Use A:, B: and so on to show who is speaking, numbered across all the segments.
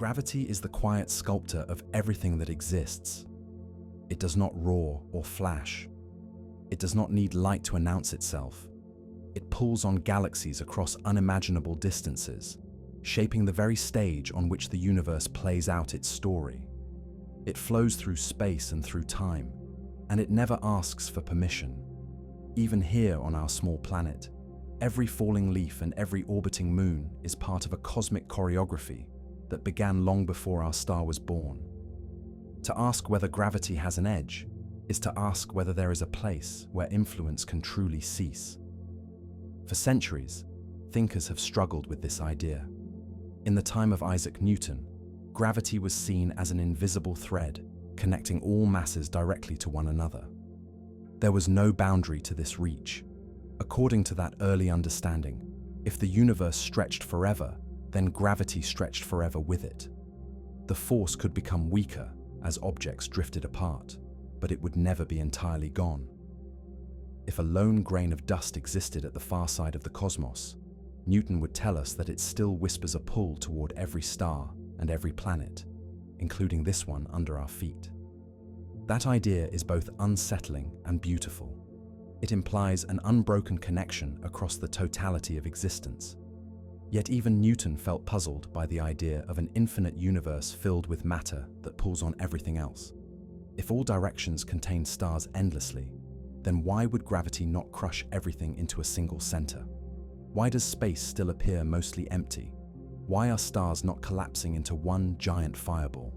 A: Gravity is the quiet sculptor of everything that exists. It does not roar or flash. It does not need light to announce itself. It pulls on galaxies across unimaginable distances, shaping the very stage on which the universe plays out its story. It flows through space and through time, and it never asks for permission. Even here on our small planet, every falling leaf and every orbiting moon is part of a cosmic choreography that began long before our star was born. To ask whether gravity has an edge is to ask whether there is a place where influence can truly cease. For centuries, thinkers have struggled with this idea. In the time of Isaac Newton, gravity was seen as an invisible thread connecting all masses directly to one another. There was no boundary to this reach. According to that early understanding, if the universe stretched forever, then gravity stretched forever with it. The force could become weaker as objects drifted apart, but it would never be entirely gone. If a lone grain of dust existed at the far side of the cosmos, Newton would tell us that it still whispers a pull toward every star and every planet, including this one under our feet. That idea is both unsettling and beautiful. It implies an unbroken connection across the totality of existence. Yet even Newton felt puzzled by the idea of an infinite universe filled with matter that pulls on everything else. If all directions contain stars endlessly, then why would gravity not crush everything into a single center? Why does space still appear mostly empty? Why are stars not collapsing into one giant fireball?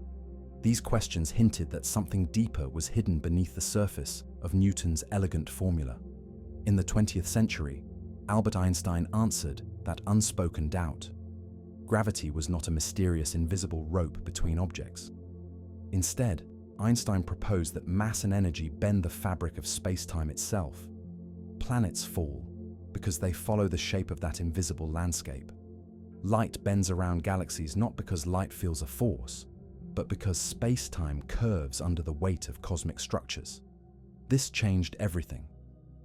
A: These questions hinted that something deeper was hidden beneath the surface of Newton's elegant formula. In the 20th century, Albert Einstein answered that unspoken doubt. Gravity was not a mysterious invisible rope between objects. Instead, Einstein proposed that mass and energy bend the fabric of space-time itself. Planets fall because they follow the shape of that invisible landscape. Light bends around galaxies not because light feels a force, but because space-time curves under the weight of cosmic structures. This changed everything.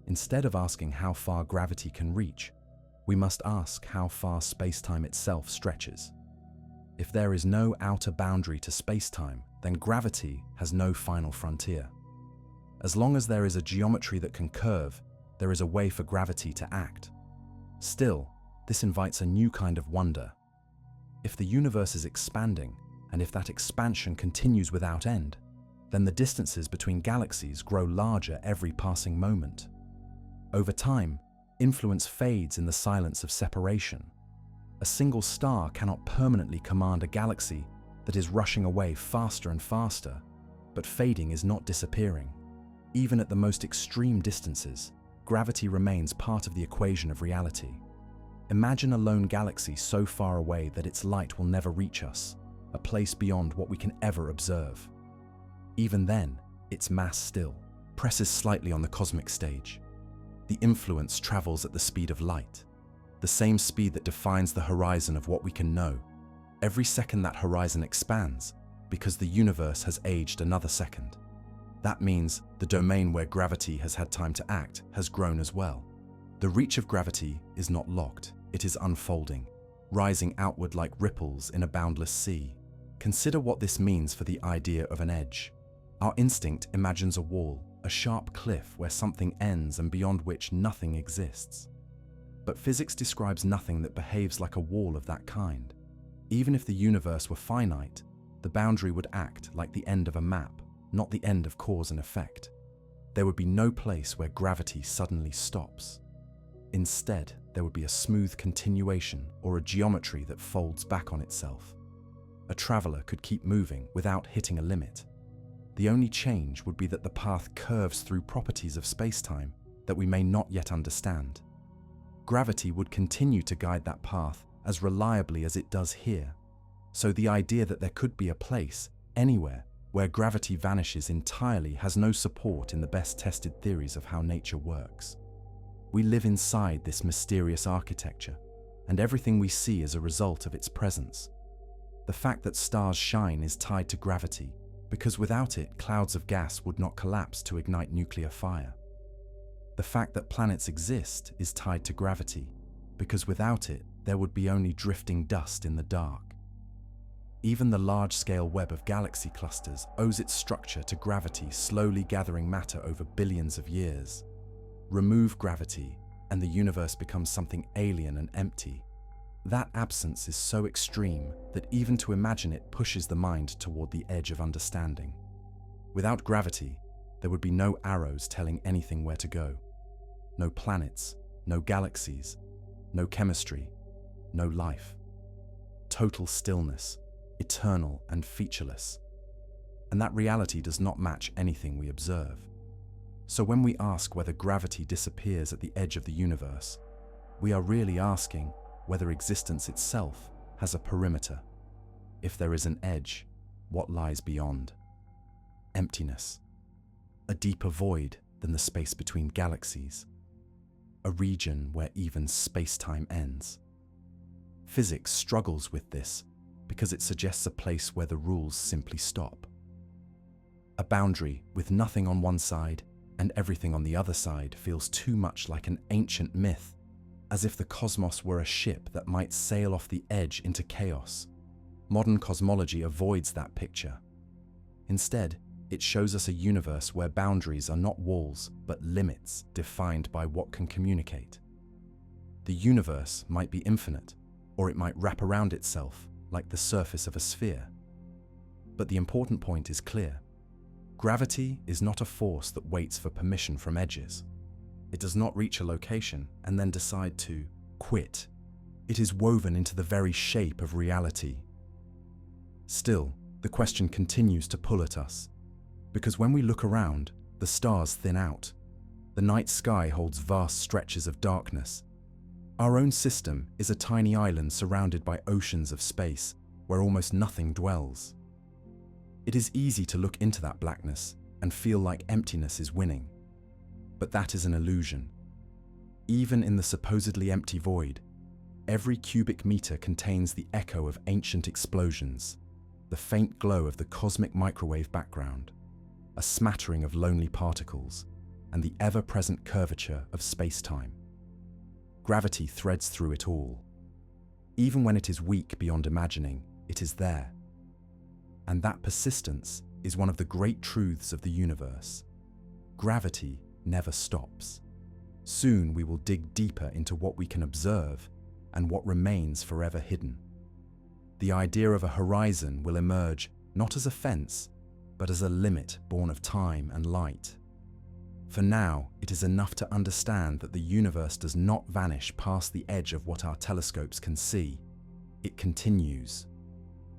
A: Instead of asking how far gravity can reach, we must ask how far space-time itself stretches. If there is no outer boundary to space-time, then gravity has no final frontier. As long as there is a geometry that can curve, there is a way for gravity to act. Still, this invites a new kind of wonder. If the universe is expanding, and if that expansion continues without end, then the distances between galaxies grow larger every passing moment. Over time, influence fades in the silence of separation. A single star cannot permanently command a galaxy that is rushing away faster and faster, but fading is not disappearing. Even at the most extreme distances, gravity remains part of the equation of reality. Imagine a lone galaxy so far away that its light will never reach us, a place beyond what we can ever observe. Even then, its mass still presses slightly on the cosmic stage. The influence travels at the speed of light, the same speed that defines the horizon of what we can know. Every second that horizon expands because the universe has aged another second. That means the domain where gravity has had time to act has grown as well. The reach of gravity is not locked, it is unfolding, rising outward like ripples in a boundless sea. Consider what this means for the idea of an edge. Our instinct imagines a wall, a sharp cliff where something ends and beyond which nothing exists. But physics describes nothing that behaves like a wall of that kind. Even if the universe were finite, the boundary would act like the end of a map, not the end of cause and effect. There would be no place where gravity suddenly stops. Instead, there would be a smooth continuation or a geometry that folds back on itself. A traveler could keep moving without hitting a limit. The only change would be that the path curves through properties of space-time that we may not yet understand. Gravity would continue to guide that path as reliably as it does here. So the idea that there could be a place, anywhere, where gravity vanishes entirely has no support in the best tested theories of how nature works. We live inside this mysterious architecture, and everything we see is a result of its presence. The fact that stars shine is tied to gravity, because without it, clouds of gas would not collapse to ignite nuclear fire. The fact that planets exist is tied to gravity, because without it, there would be only drifting dust in the dark. Even the large-scale web of galaxy clusters owes its structure to gravity slowly gathering matter over billions of years. Remove gravity, and the universe becomes something alien and empty. That absence is so extreme that even to imagine it pushes the mind toward the edge of understanding. Without gravity, there would be no arrows telling anything where to go. No planets, no galaxies, no chemistry, no life. Total stillness, eternal and featureless. And that reality does not match anything we observe. So when we ask whether gravity disappears at the edge of the universe, we are really asking whether existence itself has a perimeter. If there is an edge, what lies beyond? Emptiness. A deeper void than the space between galaxies. A region where even space-time ends. Physics struggles with this because it suggests a place where the rules simply stop. A boundary with nothing on one side and everything on the other side feels too much like an ancient myth, as if the cosmos were a ship that might sail off the edge into chaos. Modern cosmology avoids that picture. Instead, it shows us a universe where boundaries are not walls, but limits defined by what can communicate. The universe might be infinite, or it might wrap around itself like the surface of a sphere. But the important point is clear. Gravity is not a force that waits for permission from edges. It does not reach a location and then decide to quit. It is woven into the very shape of reality. Still, the question continues to pull at us. Because when we look around, the stars thin out. The night sky holds vast stretches of darkness. Our own system is a tiny island surrounded by oceans of space where almost nothing dwells. It is easy to look into that blackness and feel like emptiness is winning. But that is an illusion. Even in the supposedly empty void, every cubic meter contains the echo of ancient explosions, the faint glow of the cosmic microwave background, a smattering of lonely particles, and the ever-present curvature of space-time. Gravity threads through it all. Even when it is weak beyond imagining, it is there. And that persistence is one of the great truths of the universe. Gravity never stops. Soon we will dig deeper into what we can observe and what remains forever hidden. The idea of a horizon will emerge not as a fence, but as a limit born of time and light. For now, it is enough to understand that the universe does not vanish past the edge of what our telescopes can see. It continues,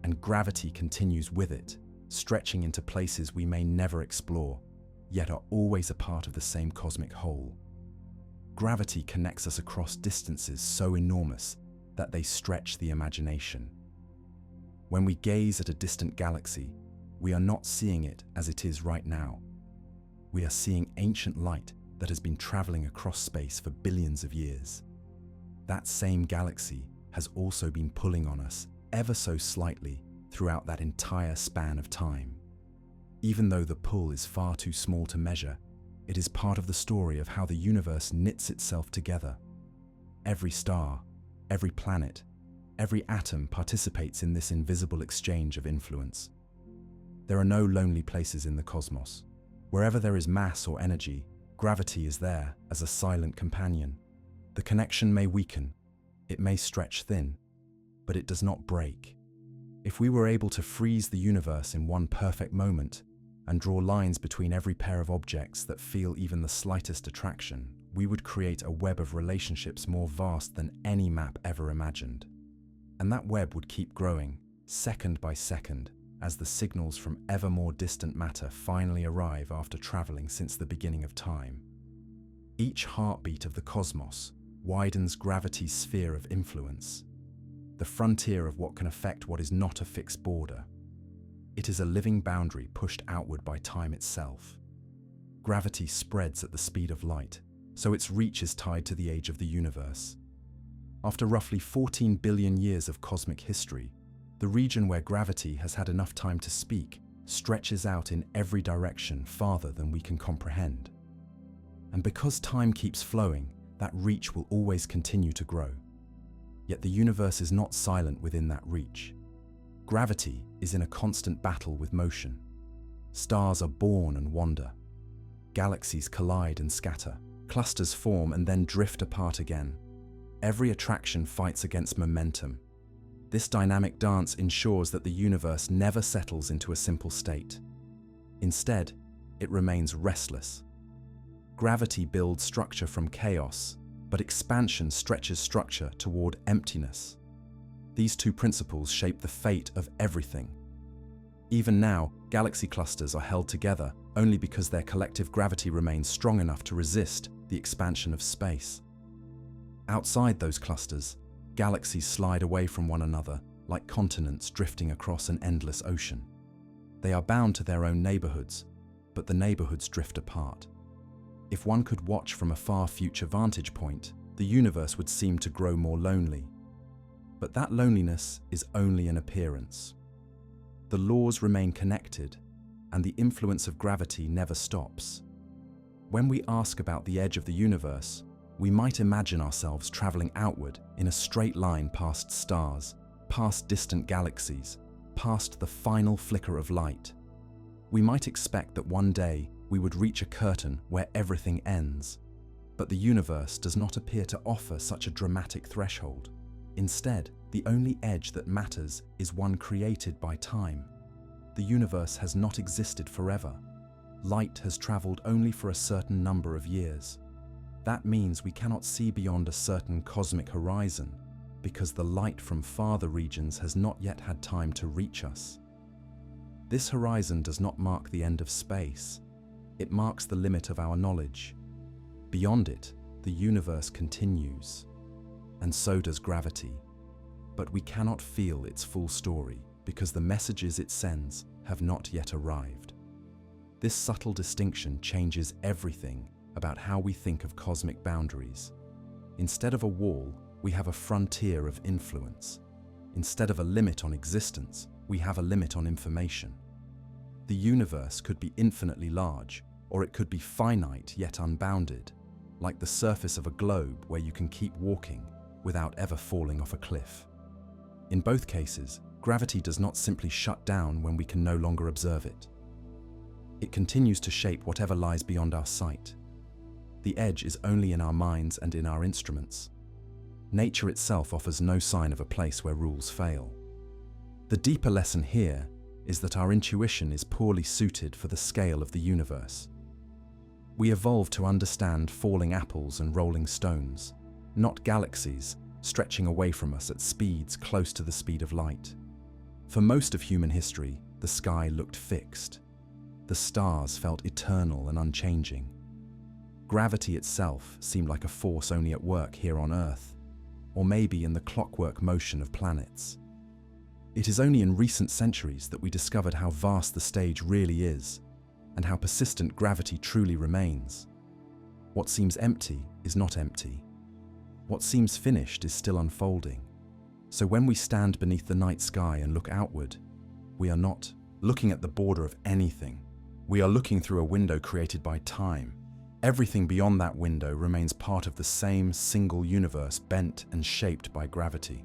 A: and gravity continues with it, stretching into places we may never explore, yet are always a part of the same cosmic whole. Gravity connects us across distances so enormous that they stretch the imagination. When we gaze at a distant galaxy, we are not seeing it as it is right now. We are seeing ancient light that has been traveling across space for billions of years. That same galaxy has also been pulling on us ever so slightly throughout that entire span of time. Even though the pull is far too small to measure, it is part of the story of how the universe knits itself together. Every star, every planet, every atom participates in this invisible exchange of influence. There are no lonely places in the cosmos. Wherever there is mass or energy, gravity is there as a silent companion. The connection may weaken, it may stretch thin, but it does not break. If we were able to freeze the universe in one perfect moment and draw lines between every pair of objects that feel even the slightest attraction, we would create a web of relationships more vast than any map ever imagined. And that web would keep growing, second by second, as the signals from ever more distant matter finally arrive after traveling since the beginning of time. Each heartbeat of the cosmos widens gravity's sphere of influence, the frontier of what can affect what is not a fixed border. It is a living boundary pushed outward by time itself. Gravity spreads at the speed of light, so its reach is tied to the age of the universe. After roughly 14 billion years of cosmic history, the region where gravity has had enough time to speak stretches out in every direction farther than we can comprehend. And because time keeps flowing, that reach will always continue to grow. Yet the universe is not silent within that reach. Gravity is in a constant battle with motion. Stars are born and wander. Galaxies collide and scatter. Clusters form and then drift apart again. Every attraction fights against momentum. This dynamic dance ensures that the universe never settles into a simple state. Instead, it remains restless. Gravity builds structure from chaos, but expansion stretches structure toward emptiness. These two principles shape the fate of everything. Even now, galaxy clusters are held together only because their collective gravity remains strong enough to resist the expansion of space. Outside those clusters, galaxies slide away from one another like continents drifting across an endless ocean. They are bound to their own neighborhoods, but the neighborhoods drift apart. If one could watch from a far future vantage point, the universe would seem to grow more lonely. But that loneliness is only an appearance. The laws remain connected, and the influence of gravity never stops. When we ask about the edge of the universe, we might imagine ourselves traveling outward in a straight line past stars, past distant galaxies, past the final flicker of light. We might expect that one day we would reach a curtain where everything ends. But the universe does not appear to offer such a dramatic threshold. Instead, the only edge that matters is one created by time. The universe has not existed forever. Light has traveled only for a certain number of years. That means we cannot see beyond a certain cosmic horizon, because the light from farther regions has not yet had time to reach us. This horizon does not mark the end of space. It marks the limit of our knowledge. Beyond it, the universe continues, and so does gravity. But we cannot feel its full story because the messages it sends have not yet arrived. This subtle distinction changes everything about how we think of cosmic boundaries. Instead of a wall, we have a frontier of influence. Instead of a limit on existence, we have a limit on information. The universe could be infinitely large, or it could be finite yet unbounded, like the surface of a globe where you can keep walking without ever falling off a cliff. In both cases, gravity does not simply shut down when we can no longer observe it. It continues to shape whatever lies beyond our sight. The edge is only in our minds and in our instruments. Nature itself offers no sign of a place where rules fail. The deeper lesson here is that our intuition is poorly suited for the scale of the universe. We evolved to understand falling apples and rolling stones, not galaxies stretching away from us at speeds close to the speed of light. For most of human history, the sky looked fixed. The stars felt eternal and unchanging. Gravity itself seemed like a force only at work here on Earth, or maybe in the clockwork motion of planets. It is only in recent centuries that we discovered how vast the stage really is, and how persistent gravity truly remains. What seems empty is not empty. What seems finished is still unfolding. So when we stand beneath the night sky and look outward, we are not looking at the border of anything. We are looking through a window created by time. Everything beyond that window remains part of the same single universe bent and shaped by gravity.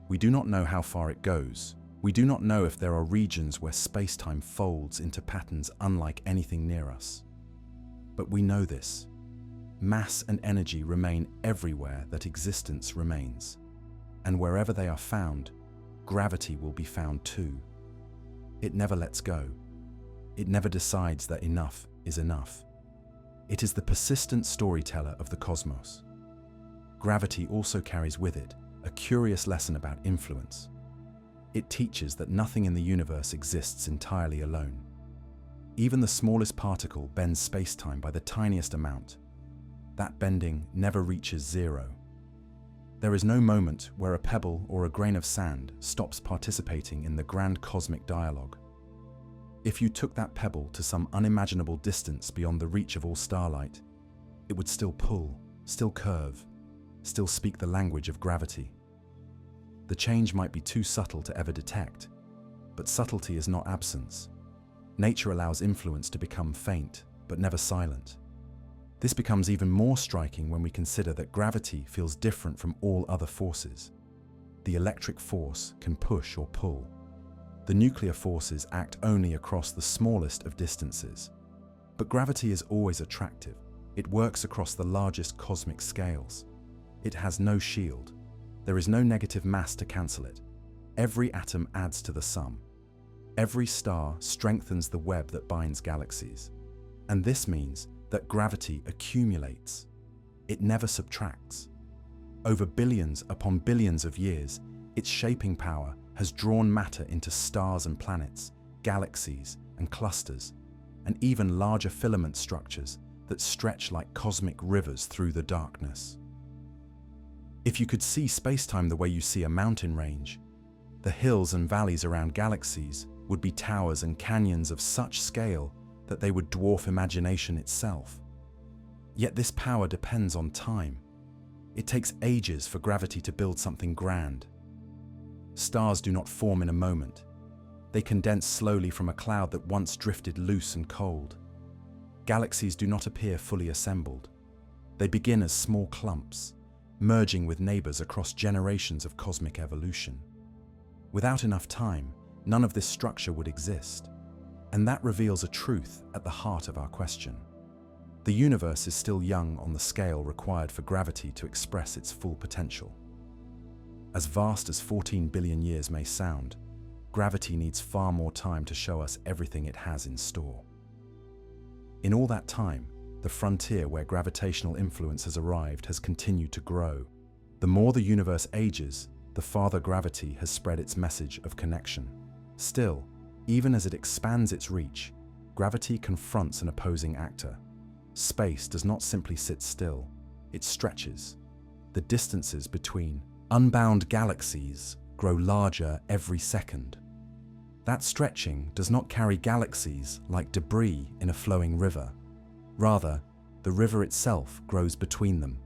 A: We do not know how far it goes. We do not know if there are regions where space-time folds into patterns unlike anything near us. But we know this. Mass and energy remain everywhere that existence remains. And wherever they are found, gravity will be found too. It never lets go. It never decides that enough is enough. It is the persistent storyteller of the cosmos. Gravity also carries with it a curious lesson about influence. It teaches that nothing in the universe exists entirely alone. Even the smallest particle bends space-time by the tiniest amount. That bending never reaches zero. There is no moment where a pebble or a grain of sand stops participating in the grand cosmic dialogue. If you took that pebble to some unimaginable distance beyond the reach of all starlight, it would still pull, still curve, still speak the language of gravity. The change might be too subtle to ever detect, but subtlety is not absence. Nature allows influence to become faint, but never silent. This becomes even more striking when we consider that gravity feels different from all other forces. The electric force can push or pull. The nuclear forces act only across the smallest of distances. But gravity is always attractive. It works across the largest cosmic scales. It has no shield. There is no negative mass to cancel it. Every atom adds to the sum. Every star strengthens the web that binds galaxies. And this means that gravity accumulates. It never subtracts. Over billions upon billions of years, its shaping power has drawn matter into stars and planets, galaxies and clusters, and even larger filament structures that stretch like cosmic rivers through the darkness. If you could see space-time the way you see a mountain range, the hills and valleys around galaxies would be towers and canyons of such scale that they would dwarf imagination itself. Yet this power depends on time. It takes ages for gravity to build something grand. Stars do not form in a moment. They condense slowly from a cloud that once drifted loose and cold. Galaxies do not appear fully assembled. They begin as small clumps, merging with neighbors across generations of cosmic evolution. Without enough time, none of this structure would exist. And that reveals a truth at the heart of our question. The universe is still young on the scale required for gravity to express its full potential. As vast as 14 billion years may sound, gravity needs far more time to show us everything it has in store. In all that time, the frontier where gravitational influence has arrived has continued to grow. The more the universe ages, the farther gravity has spread its message of connection. Still, even as it expands its reach, gravity confronts an opposing actor. Space does not simply sit still, it stretches. The distances between unbound galaxies grow larger every second. That stretching does not carry galaxies like debris in a flowing river. Rather, the river itself grows between them.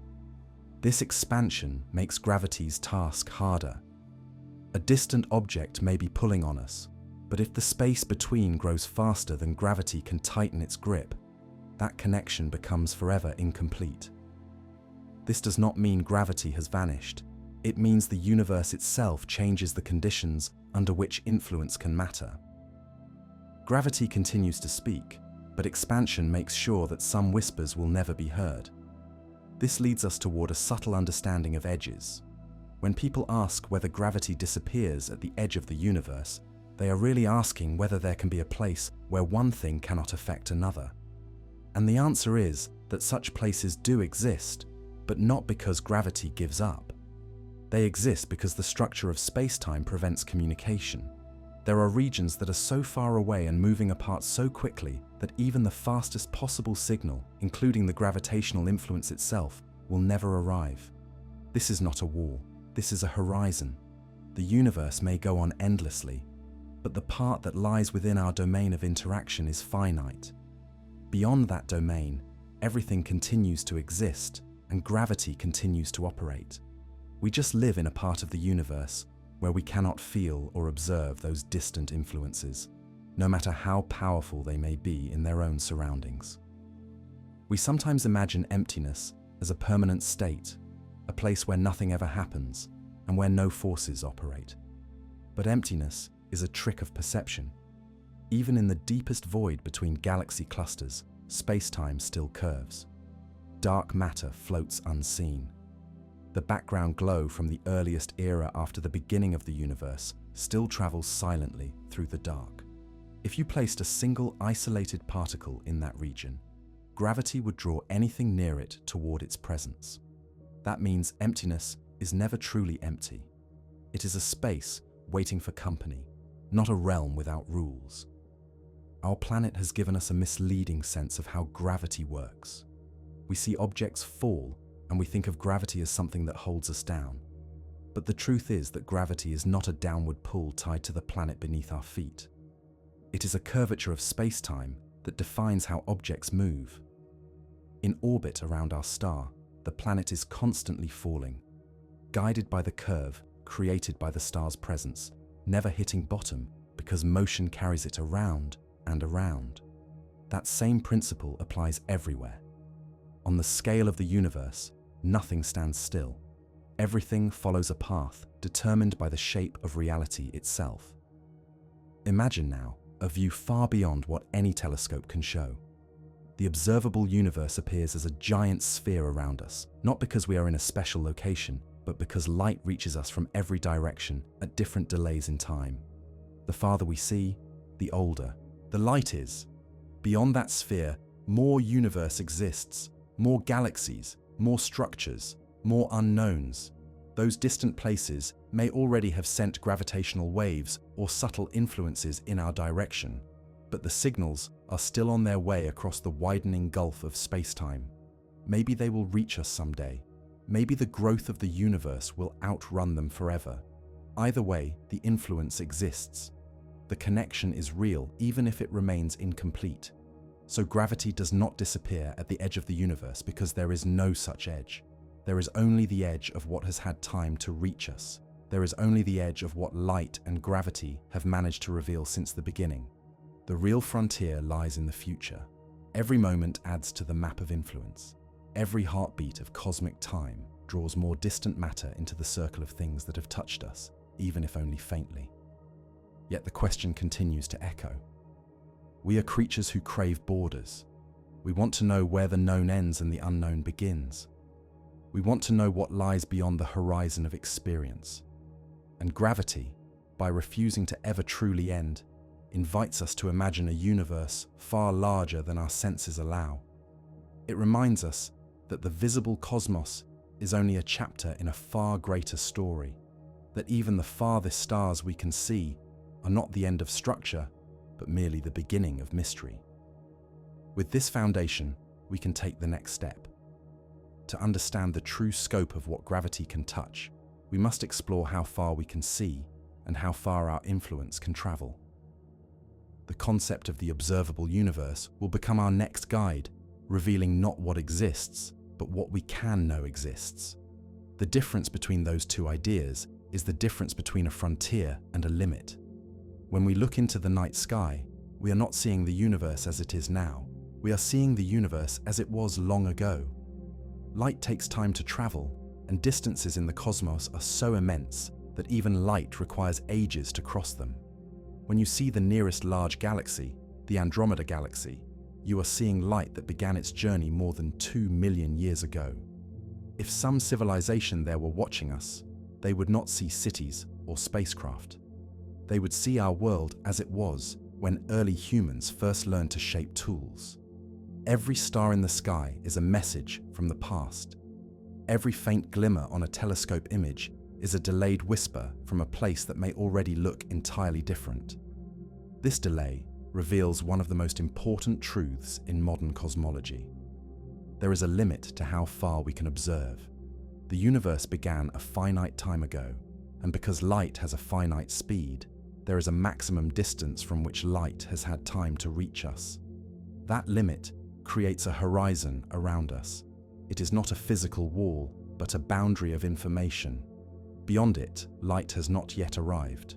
A: This expansion makes gravity's task harder. A distant object may be pulling on us, but if the space between grows faster than gravity can tighten its grip, that connection becomes forever incomplete. This does not mean gravity has vanished. It means the universe itself changes the conditions under which influence can matter. Gravity continues to speak, but expansion makes sure that some whispers will never be heard. This leads us toward a subtle understanding of edges. When people ask whether gravity disappears at the edge of the universe, they are really asking whether there can be a place where one thing cannot affect another. And the answer is that such places do exist, but not because gravity gives up. They exist because the structure of space-time prevents communication. There are regions that are so far away and moving apart so quickly that even the fastest possible signal, including the gravitational influence itself, will never arrive. This is not a wall. This is a horizon. The universe may go on endlessly, but the part that lies within our domain of interaction is finite. Beyond that domain, everything continues to exist and gravity continues to operate. We just live in a part of the universe where we cannot feel or observe those distant influences, no matter how powerful they may be in their own surroundings. We sometimes imagine emptiness as a permanent state, a place where nothing ever happens and where no forces operate. But emptiness is a trick of perception. Even in the deepest void between galaxy clusters, space-time still curves. Dark matter floats unseen. The background glow from the earliest era after the beginning of the universe still travels silently through the dark. If you placed a single isolated particle in that region, gravity would draw anything near it toward its presence. That means emptiness is never truly empty. It is a space waiting for company, not a realm without rules. Our planet has given us a misleading sense of how gravity works. We see objects fall, and we think of gravity as something that holds us down. But the truth is that gravity is not a downward pull tied to the planet beneath our feet. It is a curvature of space-time that defines how objects move. In orbit around our star, the planet is constantly falling, guided by the curve created by the star's presence, never hitting bottom because motion carries it around and around. That same principle applies everywhere. On the scale of the universe, nothing stands still. Everything follows a path determined by the shape of reality itself. Imagine now a view far beyond what any telescope can show. The observable universe appears as a giant sphere around us, not because we are in a special location, but because light reaches us from every direction at different delays in time. The farther we see, the older the light is. Beyond that sphere, more universe exists, more galaxies, more structures, more unknowns. Those distant places may already have sent gravitational waves or subtle influences in our direction, but the signals are still on their way across the widening gulf of space-time. Maybe they will reach us someday. Maybe the growth of the universe will outrun them forever. Either way, the influence exists. The connection is real, even if it remains incomplete. So gravity does not disappear at the edge of the universe because there is no such edge. There is only the edge of what has had time to reach us. There is only the edge of what light and gravity have managed to reveal since the beginning. The real frontier lies in the future. Every moment adds to the map of influence. Every heartbeat of cosmic time draws more distant matter into the circle of things that have touched us, even if only faintly. Yet the question continues to echo. We are creatures who crave borders. We want to know where the known ends and the unknown begins. We want to know what lies beyond the horizon of experience. And gravity, by refusing to ever truly end, invites us to imagine a universe far larger than our senses allow. It reminds us that the visible cosmos is only a chapter in a far greater story, that even the farthest stars we can see are not the end of structure, but merely the beginning of mystery. With this foundation, we can take the next step. To understand the true scope of what gravity can touch, we must explore how far we can see and how far our influence can travel. The concept of the observable universe will become our next guide, revealing not what exists, but what we can know exists. The difference between those two ideas is the difference between a frontier and a limit. When we look into the night sky, we are not seeing the universe as it is now. We are seeing the universe as it was long ago. Light takes time to travel, and distances in the cosmos are so immense that even light requires ages to cross them. When you see the nearest large galaxy, the Andromeda Galaxy, you are seeing light that began its journey more than 2 million years ago. If some civilization there were watching us, they would not see cities or spacecraft. They would see our world as it was when early humans first learned to shape tools. Every star in the sky is a message from the past. Every faint glimmer on a telescope image is a delayed whisper from a place that may already look entirely different. This delay reveals one of the most important truths in modern cosmology. There is a limit to how far we can observe. The universe began a finite time ago, and because light has a finite speed, there is a maximum distance from which light has had time to reach us. That limit creates a horizon around us. It is not a physical wall, but a boundary of information. Beyond it, light has not yet arrived.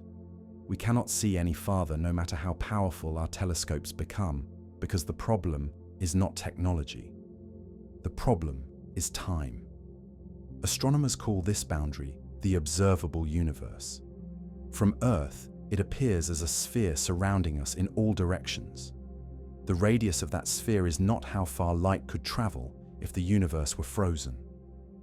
A: We cannot see any farther no matter how powerful our telescopes become, because the problem is not technology. The problem is time. Astronomers call this boundary the observable universe. From Earth, it appears as a sphere surrounding us in all directions. The radius of that sphere is not how far light could travel if the universe were frozen.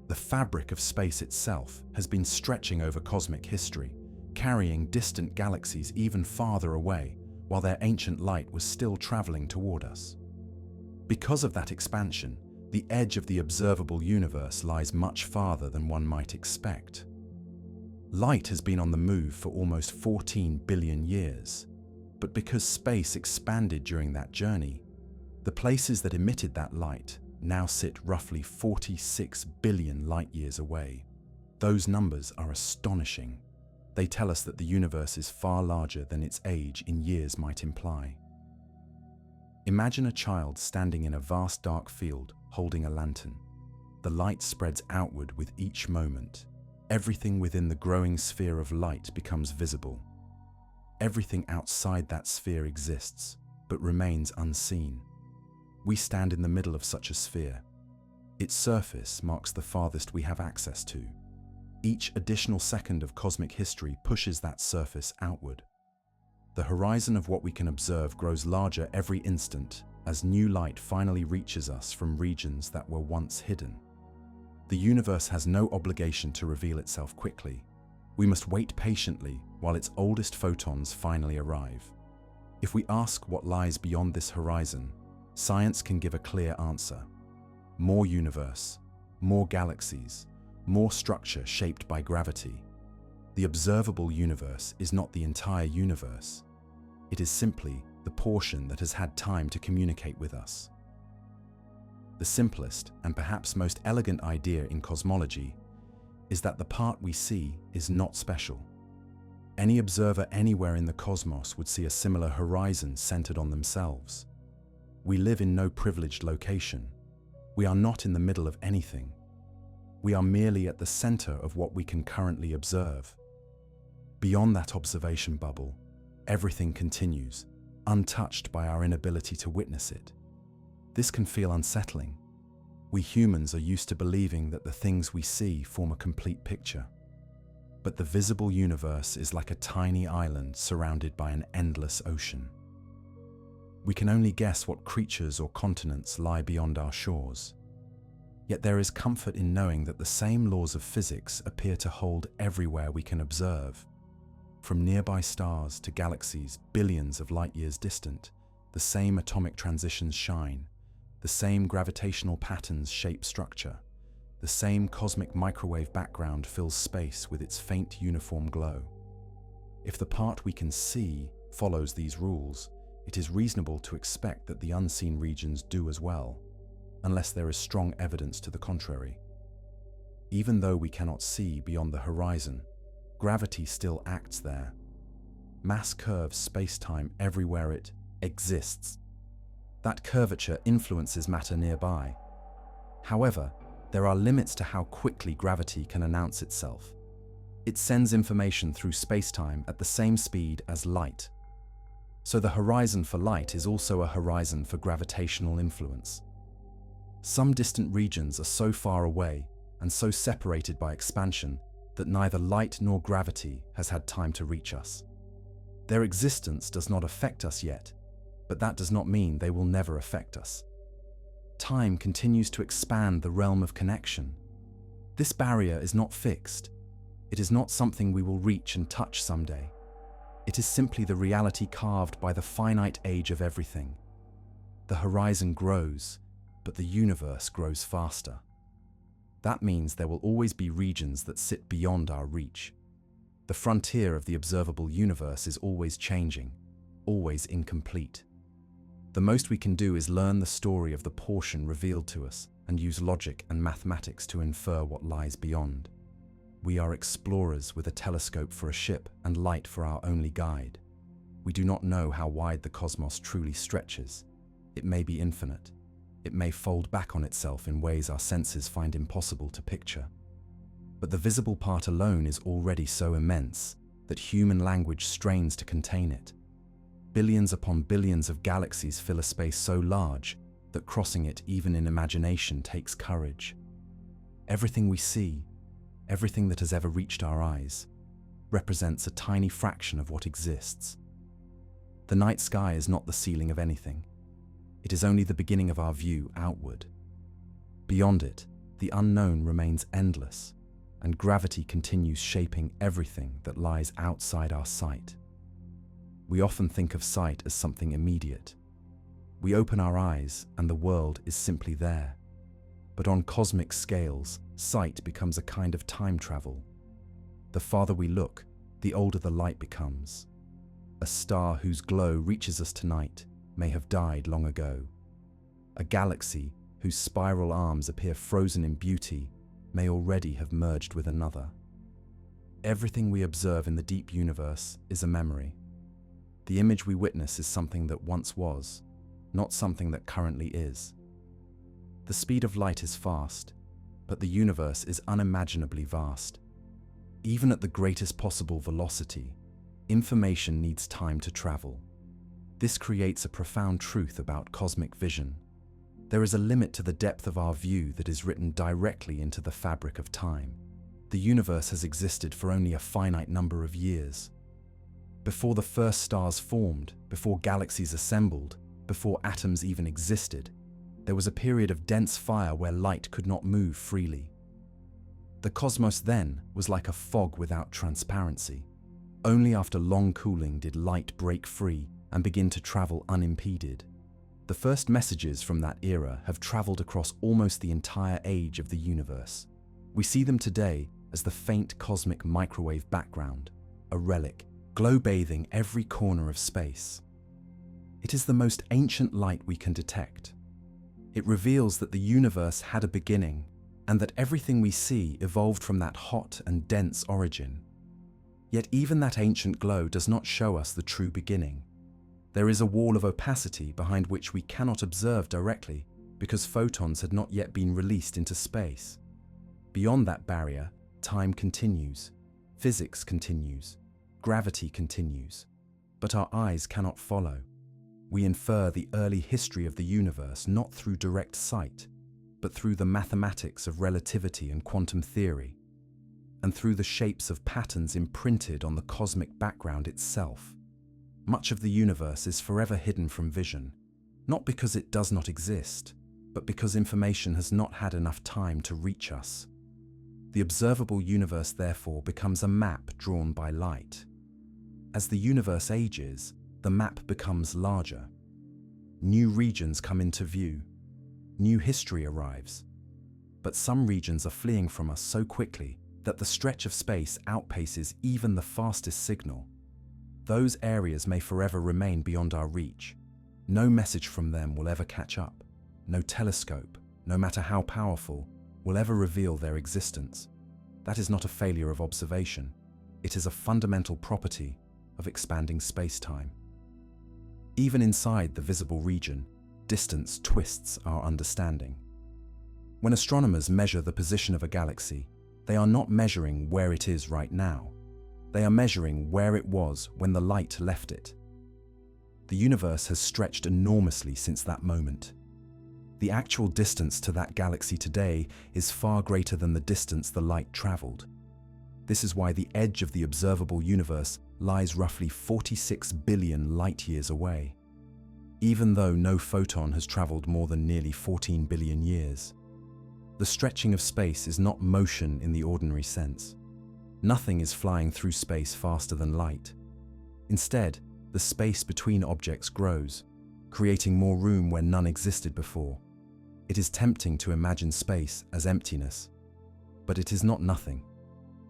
A: The fabric of space itself has been stretching over cosmic history, carrying distant galaxies even farther away, while their ancient light was still traveling toward us. Because of that expansion, the edge of the observable universe lies much farther than one might expect. Light has been on the move for almost 14 billion years, but because space expanded during that journey, the places that emitted that light now sit roughly 46 billion light-years away. Those numbers are astonishing. They tell us that the universe is far larger than its age in years might imply. Imagine a child standing in a vast dark field holding a lantern. The light spreads outward with each moment. Everything within the growing sphere of light becomes visible. Everything outside that sphere exists, but remains unseen. We stand in the middle of such a sphere. Its surface marks the farthest we have access to. Each additional second of cosmic history pushes that surface outward. The horizon of what we can observe grows larger every instant as new light finally reaches us from regions that were once hidden. The universe has no obligation to reveal itself quickly. We must wait patiently while its oldest photons finally arrive. If we ask what lies beyond this horizon, science can give a clear answer. More universe, more galaxies, more structure shaped by gravity. The observable universe is not the entire universe. It is simply the portion that has had time to communicate with us. The simplest and perhaps most elegant idea in cosmology is that the part we see is not special. Any observer anywhere in the cosmos would see a similar horizon centered on themselves. We live in no privileged location. We are not in the middle of anything. We are merely at the center of what we can currently observe. Beyond that observation bubble, everything continues, untouched by our inability to witness it. This can feel unsettling. We humans are used to believing that the things we see form a complete picture. But the visible universe is like a tiny island surrounded by an endless ocean. We can only guess what creatures or continents lie beyond our shores. Yet there is comfort in knowing that the same laws of physics appear to hold everywhere we can observe. From nearby stars to galaxies billions of light years distant, the same atomic transitions shine, the same gravitational patterns shape structure, the same cosmic microwave background fills space with its faint uniform glow. If the part we can see follows these rules, it is reasonable to expect that the unseen regions do as well, unless there is strong evidence to the contrary. Even though we cannot see beyond the horizon, gravity still acts there. Mass curves space-time everywhere it exists. That curvature influences matter nearby. However, there are limits to how quickly gravity can announce itself. It sends information through space-time at the same speed as light. So the horizon for light is also a horizon for gravitational influence. Some distant regions are so far away and so separated by expansion that neither light nor gravity has had time to reach us. Their existence does not affect us yet, but that does not mean they will never affect us. Time continues to expand the realm of connection. This barrier is not fixed. It is not something we will reach and touch someday. It is simply the reality carved by the finite age of everything. The horizon grows, but the universe grows faster. That means there will always be regions that sit beyond our reach. The frontier of the observable universe is always changing, always incomplete. The most we can do is learn the story of the portion revealed to us and use logic and mathematics to infer what lies beyond. We are explorers with a telescope for a ship and light for our only guide. We do not know how wide the cosmos truly stretches. It may be infinite. It may fold back on itself in ways our senses find impossible to picture. But the visible part alone is already so immense that human language strains to contain it. Billions upon billions of galaxies fill a space so large that crossing it even in imagination takes courage. Everything we see, everything that has ever reached our eyes, represents a tiny fraction of what exists. The night sky is not the ceiling of anything. It is only the beginning of our view outward. Beyond it, the unknown remains endless, and gravity continues shaping everything that lies outside our sight. We often think of sight as something immediate. We open our eyes and the world is simply there. But on cosmic scales, sight becomes a kind of time travel. The farther we look, the older the light becomes. A star whose glow reaches us tonight may have died long ago. A galaxy whose spiral arms appear frozen in beauty may already have merged with another. Everything we observe in the deep universe is a memory. The image we witness is something that once was, not something that currently is. The speed of light is fast, but the universe is unimaginably vast. Even at the greatest possible velocity, information needs time to travel. This creates a profound truth about cosmic vision. There is a limit to the depth of our view that is written directly into the fabric of time. The universe has existed for only a finite number of years. Before the first stars formed, before galaxies assembled, before atoms even existed, there was a period of dense fire where light could not move freely. The cosmos then was like a fog without transparency. Only after long cooling did light break free and begin to travel unimpeded. The first messages from that era have traveled across almost the entire age of the universe. We see them today as the faint cosmic microwave background, a relic, glow-bathing every corner of space. It is the most ancient light we can detect. It reveals that the universe had a beginning and that everything we see evolved from that hot and dense origin. Yet even that ancient glow does not show us the true beginning. There is a wall of opacity behind which we cannot observe directly because photons had not yet been released into space. Beyond that barrier, time continues, physics continues, gravity continues, but our eyes cannot follow. We infer the early history of the universe not through direct sight, but through the mathematics of relativity and quantum theory, and through the shapes of patterns imprinted on the cosmic background itself. Much of the universe is forever hidden from vision, not because it does not exist, but because information has not had enough time to reach us. The observable universe therefore becomes a map drawn by light. As the universe ages, the map becomes larger. New regions come into view. New history arrives. But some regions are fleeing from us so quickly that the stretch of space outpaces even the fastest signal. Those areas may forever remain beyond our reach. No message from them will ever catch up. No telescope, no matter how powerful, will ever reveal their existence. That is not a failure of observation. It is a fundamental property of expanding space-time. Even inside the visible region, distance twists our understanding. When astronomers measure the position of a galaxy, they are not measuring where it is right now. They are measuring where it was when the light left it. The universe has stretched enormously since that moment. The actual distance to that galaxy today is far greater than the distance the light traveled. This is why the edge of the observable universe lies roughly 46 billion light-years away, even though no photon has traveled more than nearly 14 billion years. The stretching of space is not motion in the ordinary sense. Nothing is flying through space faster than light. Instead, the space between objects grows, creating more room where none existed before. It is tempting to imagine space as emptiness, but it is not nothing.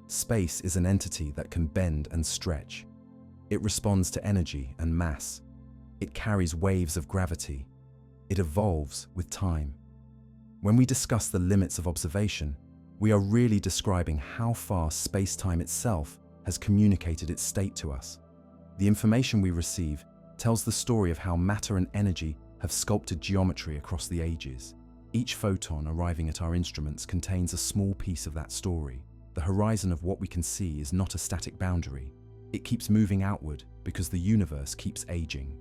A: Space is an entity that can bend and stretch. It responds to energy and mass. It carries waves of gravity. It evolves with time. When we discuss the limits of observation, we are really describing how far space-time itself has communicated its state to us. The information we receive tells the story of how matter and energy have sculpted geometry across the ages. Each photon arriving at our instruments contains a small piece of that story. The horizon of what we can see is not a static boundary. It keeps moving outward because the universe keeps aging.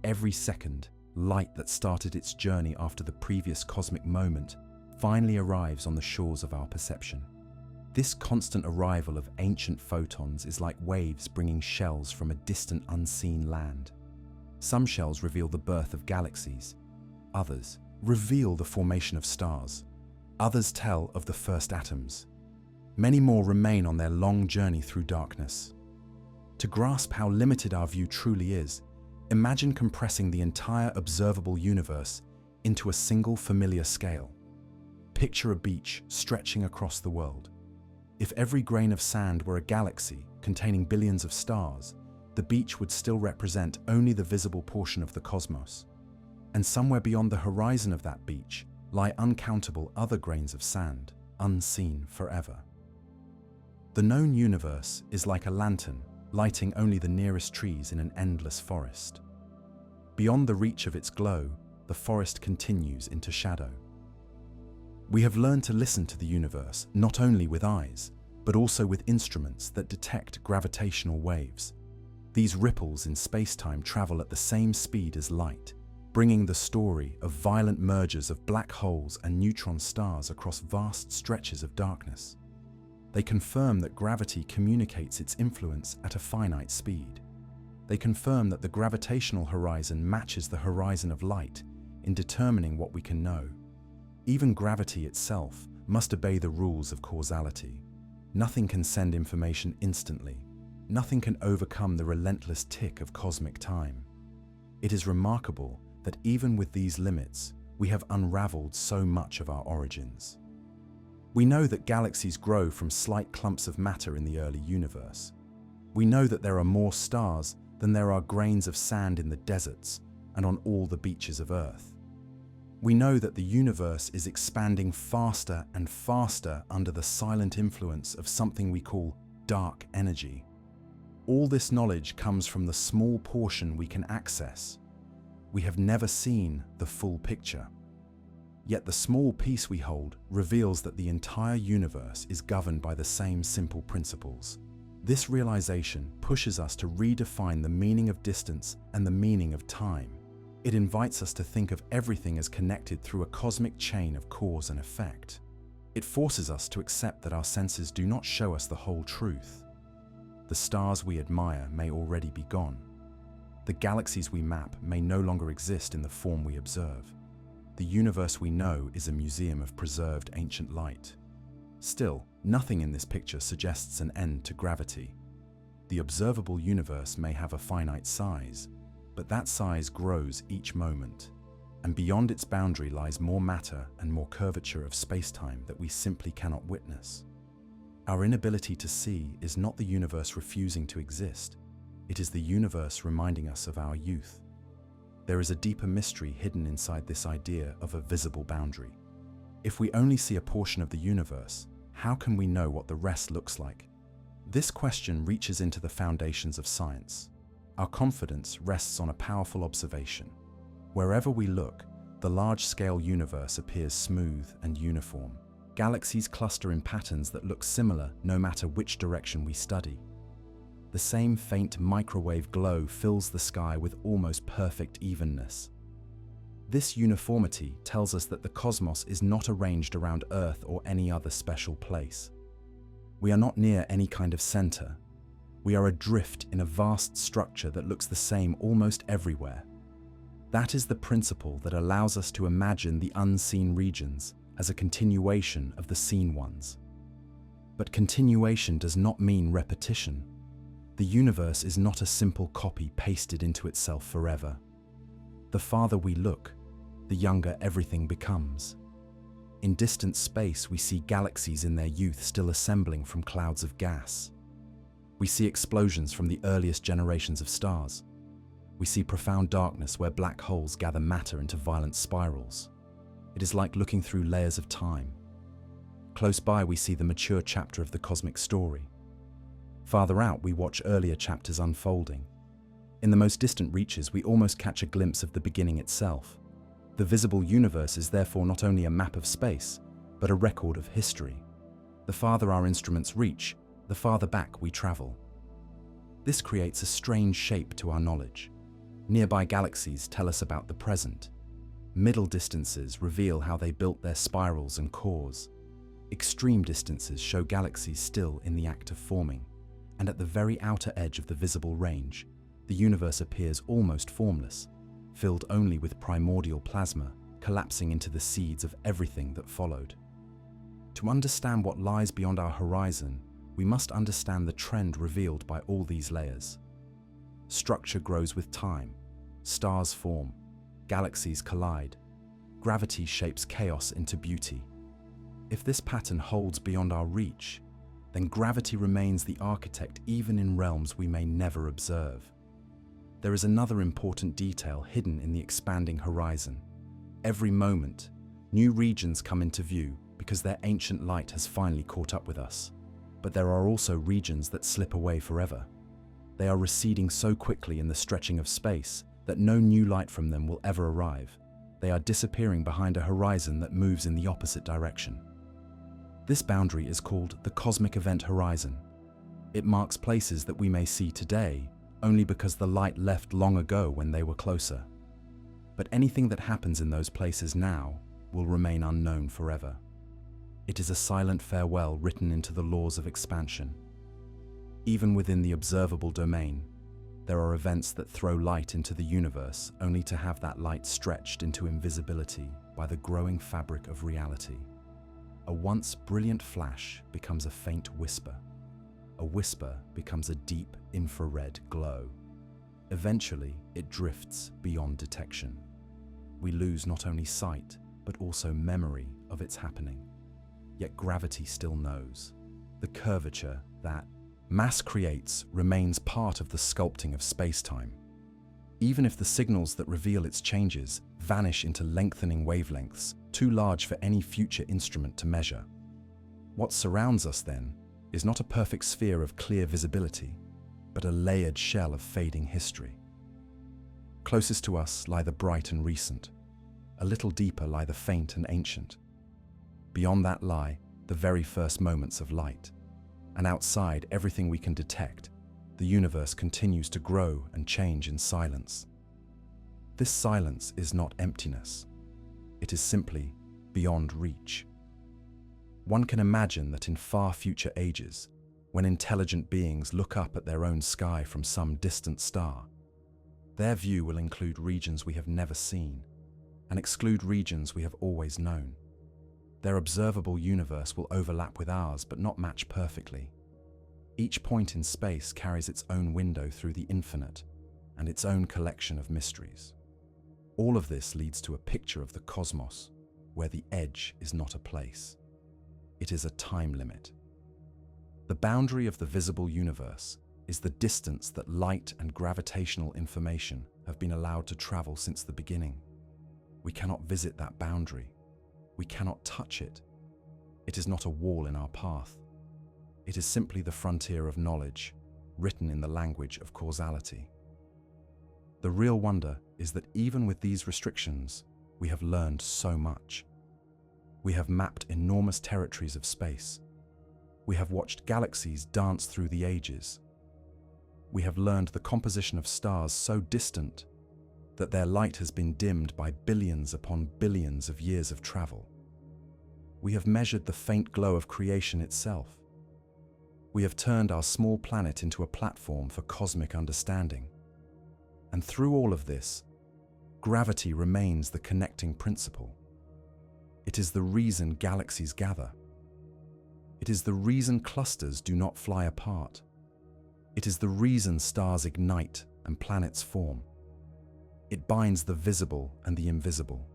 A: Every second, light that started its journey after the previous cosmic moment finally arrives on the shores of our perception. This constant arrival of ancient photons is like waves bringing shells from a distant unseen land. Some shells reveal the birth of galaxies. Others reveal the formation of stars. Others tell of the first atoms. Many more remain on their long journey through darkness. To grasp how limited our view truly is, imagine compressing the entire observable universe into a single familiar scale. Picture a beach stretching across the world. If every grain of sand were a galaxy containing billions of stars, the beach would still represent only the visible portion of the cosmos. And somewhere beyond the horizon of that beach lie uncountable other grains of sand, unseen forever. The known universe is like a lantern, lighting only the nearest trees in an endless forest. Beyond the reach of its glow, the forest continues into shadow. We have learned to listen to the universe not only with eyes, but also with instruments that detect gravitational waves. These ripples in space-time travel at the same speed as light, bringing the story of violent mergers of black holes and neutron stars across vast stretches of darkness. They confirm that gravity communicates its influence at a finite speed. They confirm that the gravitational horizon matches the horizon of light in determining what we can know. Even gravity itself must obey the rules of causality. Nothing can send information instantly. Nothing can overcome the relentless tick of cosmic time. It is remarkable that even with these limits, we have unraveled so much of our origins. We know that galaxies grow from slight clumps of matter in the early universe. We know that there are more stars than there are grains of sand in the deserts and on all the beaches of Earth. We know that the universe is expanding faster and faster under the silent influence of something we call dark energy. All this knowledge comes from the small portion we can access. We have never seen the full picture. Yet the small piece we hold reveals that the entire universe is governed by the same simple principles. This realization pushes us to redefine the meaning of distance and the meaning of time. It invites us to think of everything as connected through a cosmic chain of cause and effect. It forces us to accept that our senses do not show us the whole truth. The stars we admire may already be gone. The galaxies we map may no longer exist in the form we observe. The universe we know is a museum of preserved ancient light. Still, nothing in this picture suggests an end to gravity. The observable universe may have a finite size, but that size grows each moment, and beyond its boundary lies more matter and more curvature of space-time that we simply cannot witness. Our inability to see is not the universe refusing to exist, it is the universe reminding us of our youth. There is a deeper mystery hidden inside this idea of a visible boundary. If we only see a portion of the universe, how can we know what the rest looks like? This question reaches into the foundations of science. Our confidence rests on a powerful observation. Wherever we look, the large-scale universe appears smooth and uniform. Galaxies cluster in patterns that look similar no matter which direction we study. The same faint microwave glow fills the sky with almost perfect evenness. This uniformity tells us that the cosmos is not arranged around Earth or any other special place. We are not near any kind of center. We are adrift in a vast structure that looks the same almost everywhere. That is the principle that allows us to imagine the unseen regions as a continuation of the seen ones. But continuation does not mean repetition. The universe is not a simple copy pasted into itself forever. The farther we look, the younger everything becomes. In distant space, we see galaxies in their youth still assembling from clouds of gas. We see explosions from the earliest generations of stars. We see profound darkness where black holes gather matter into violent spirals. It is like looking through layers of time. Close by, we see the mature chapter of the cosmic story. Farther out, we watch earlier chapters unfolding. In the most distant reaches, we almost catch a glimpse of the beginning itself. The visible universe is therefore not only a map of space, but a record of history. The farther our instruments reach, the farther back we travel. This creates a strange shape to our knowledge. Nearby galaxies tell us about the present. Middle distances reveal how they built their spirals and cores. Extreme distances show galaxies still in the act of forming. And at the very outer edge of the visible range, the universe appears almost formless, filled only with primordial plasma, collapsing into the seeds of everything that followed. To understand what lies beyond our horizon, we must understand the trend revealed by all these layers. Structure grows with time, stars form, galaxies collide, gravity shapes chaos into beauty. If this pattern holds beyond our reach, then gravity remains the architect even in realms we may never observe. There is another important detail hidden in the expanding horizon. Every moment, new regions come into view because their ancient light has finally caught up with us. But there are also regions that slip away forever. They are receding so quickly in the stretching of space that no new light from them will ever arrive. They are disappearing behind a horizon that moves in the opposite direction. This boundary is called the cosmic event horizon. It marks places that we may see today only because the light left long ago when they were closer. But anything that happens in those places now will remain unknown forever. It is a silent farewell written into the laws of expansion. Even within the observable domain, There are events that throw light into the universe only to have that light stretched into invisibility by the growing fabric of reality. A once brilliant flash becomes a faint whisper. A whisper becomes a deep infrared glow. Eventually, it drifts beyond detection. We lose not only sight, but also memory of its happening. Yet gravity still knows. The curvature that mass creates remains part of the sculpting of space-time. Even if the signals that reveal its changes vanish into lengthening wavelengths, too large for any future instrument to measure. What surrounds us, then, is not a perfect sphere of clear visibility, but a layered shell of fading history. Closest to us lie the bright and recent. A little deeper lie the faint and ancient. Beyond that lie the very first moments of light. And outside everything we can detect, the universe continues to grow and change in silence. This silence is not emptiness. It is simply beyond reach. One can imagine that in far future ages, when intelligent beings look up at their own sky from some distant star, their view will include regions we have never seen and exclude regions we have always known. Their observable universe will overlap with ours but not match perfectly. Each point in space carries its own window through the infinite and its own collection of mysteries. All of this leads to a picture of the cosmos where the edge is not a place. It is a time limit. The boundary of the visible universe is the distance that light and gravitational information have been allowed to travel since the beginning. We cannot visit that boundary. We cannot touch it. It is not a wall in our path. It is simply the frontier of knowledge, written in the language of causality. The real wonder is that even with these restrictions, we have learned so much. We have mapped enormous territories of space. We have watched galaxies dance through the ages. We have learned the composition of stars so distant that their light has been dimmed by billions upon billions of years of travel. We have measured the faint glow of creation itself. We have turned our small planet into a platform for cosmic understanding. And through all of this, gravity remains the connecting principle. It is the reason galaxies gather. It is the reason clusters do not fly apart. It is the reason stars ignite and planets form. It binds the visible and the invisible.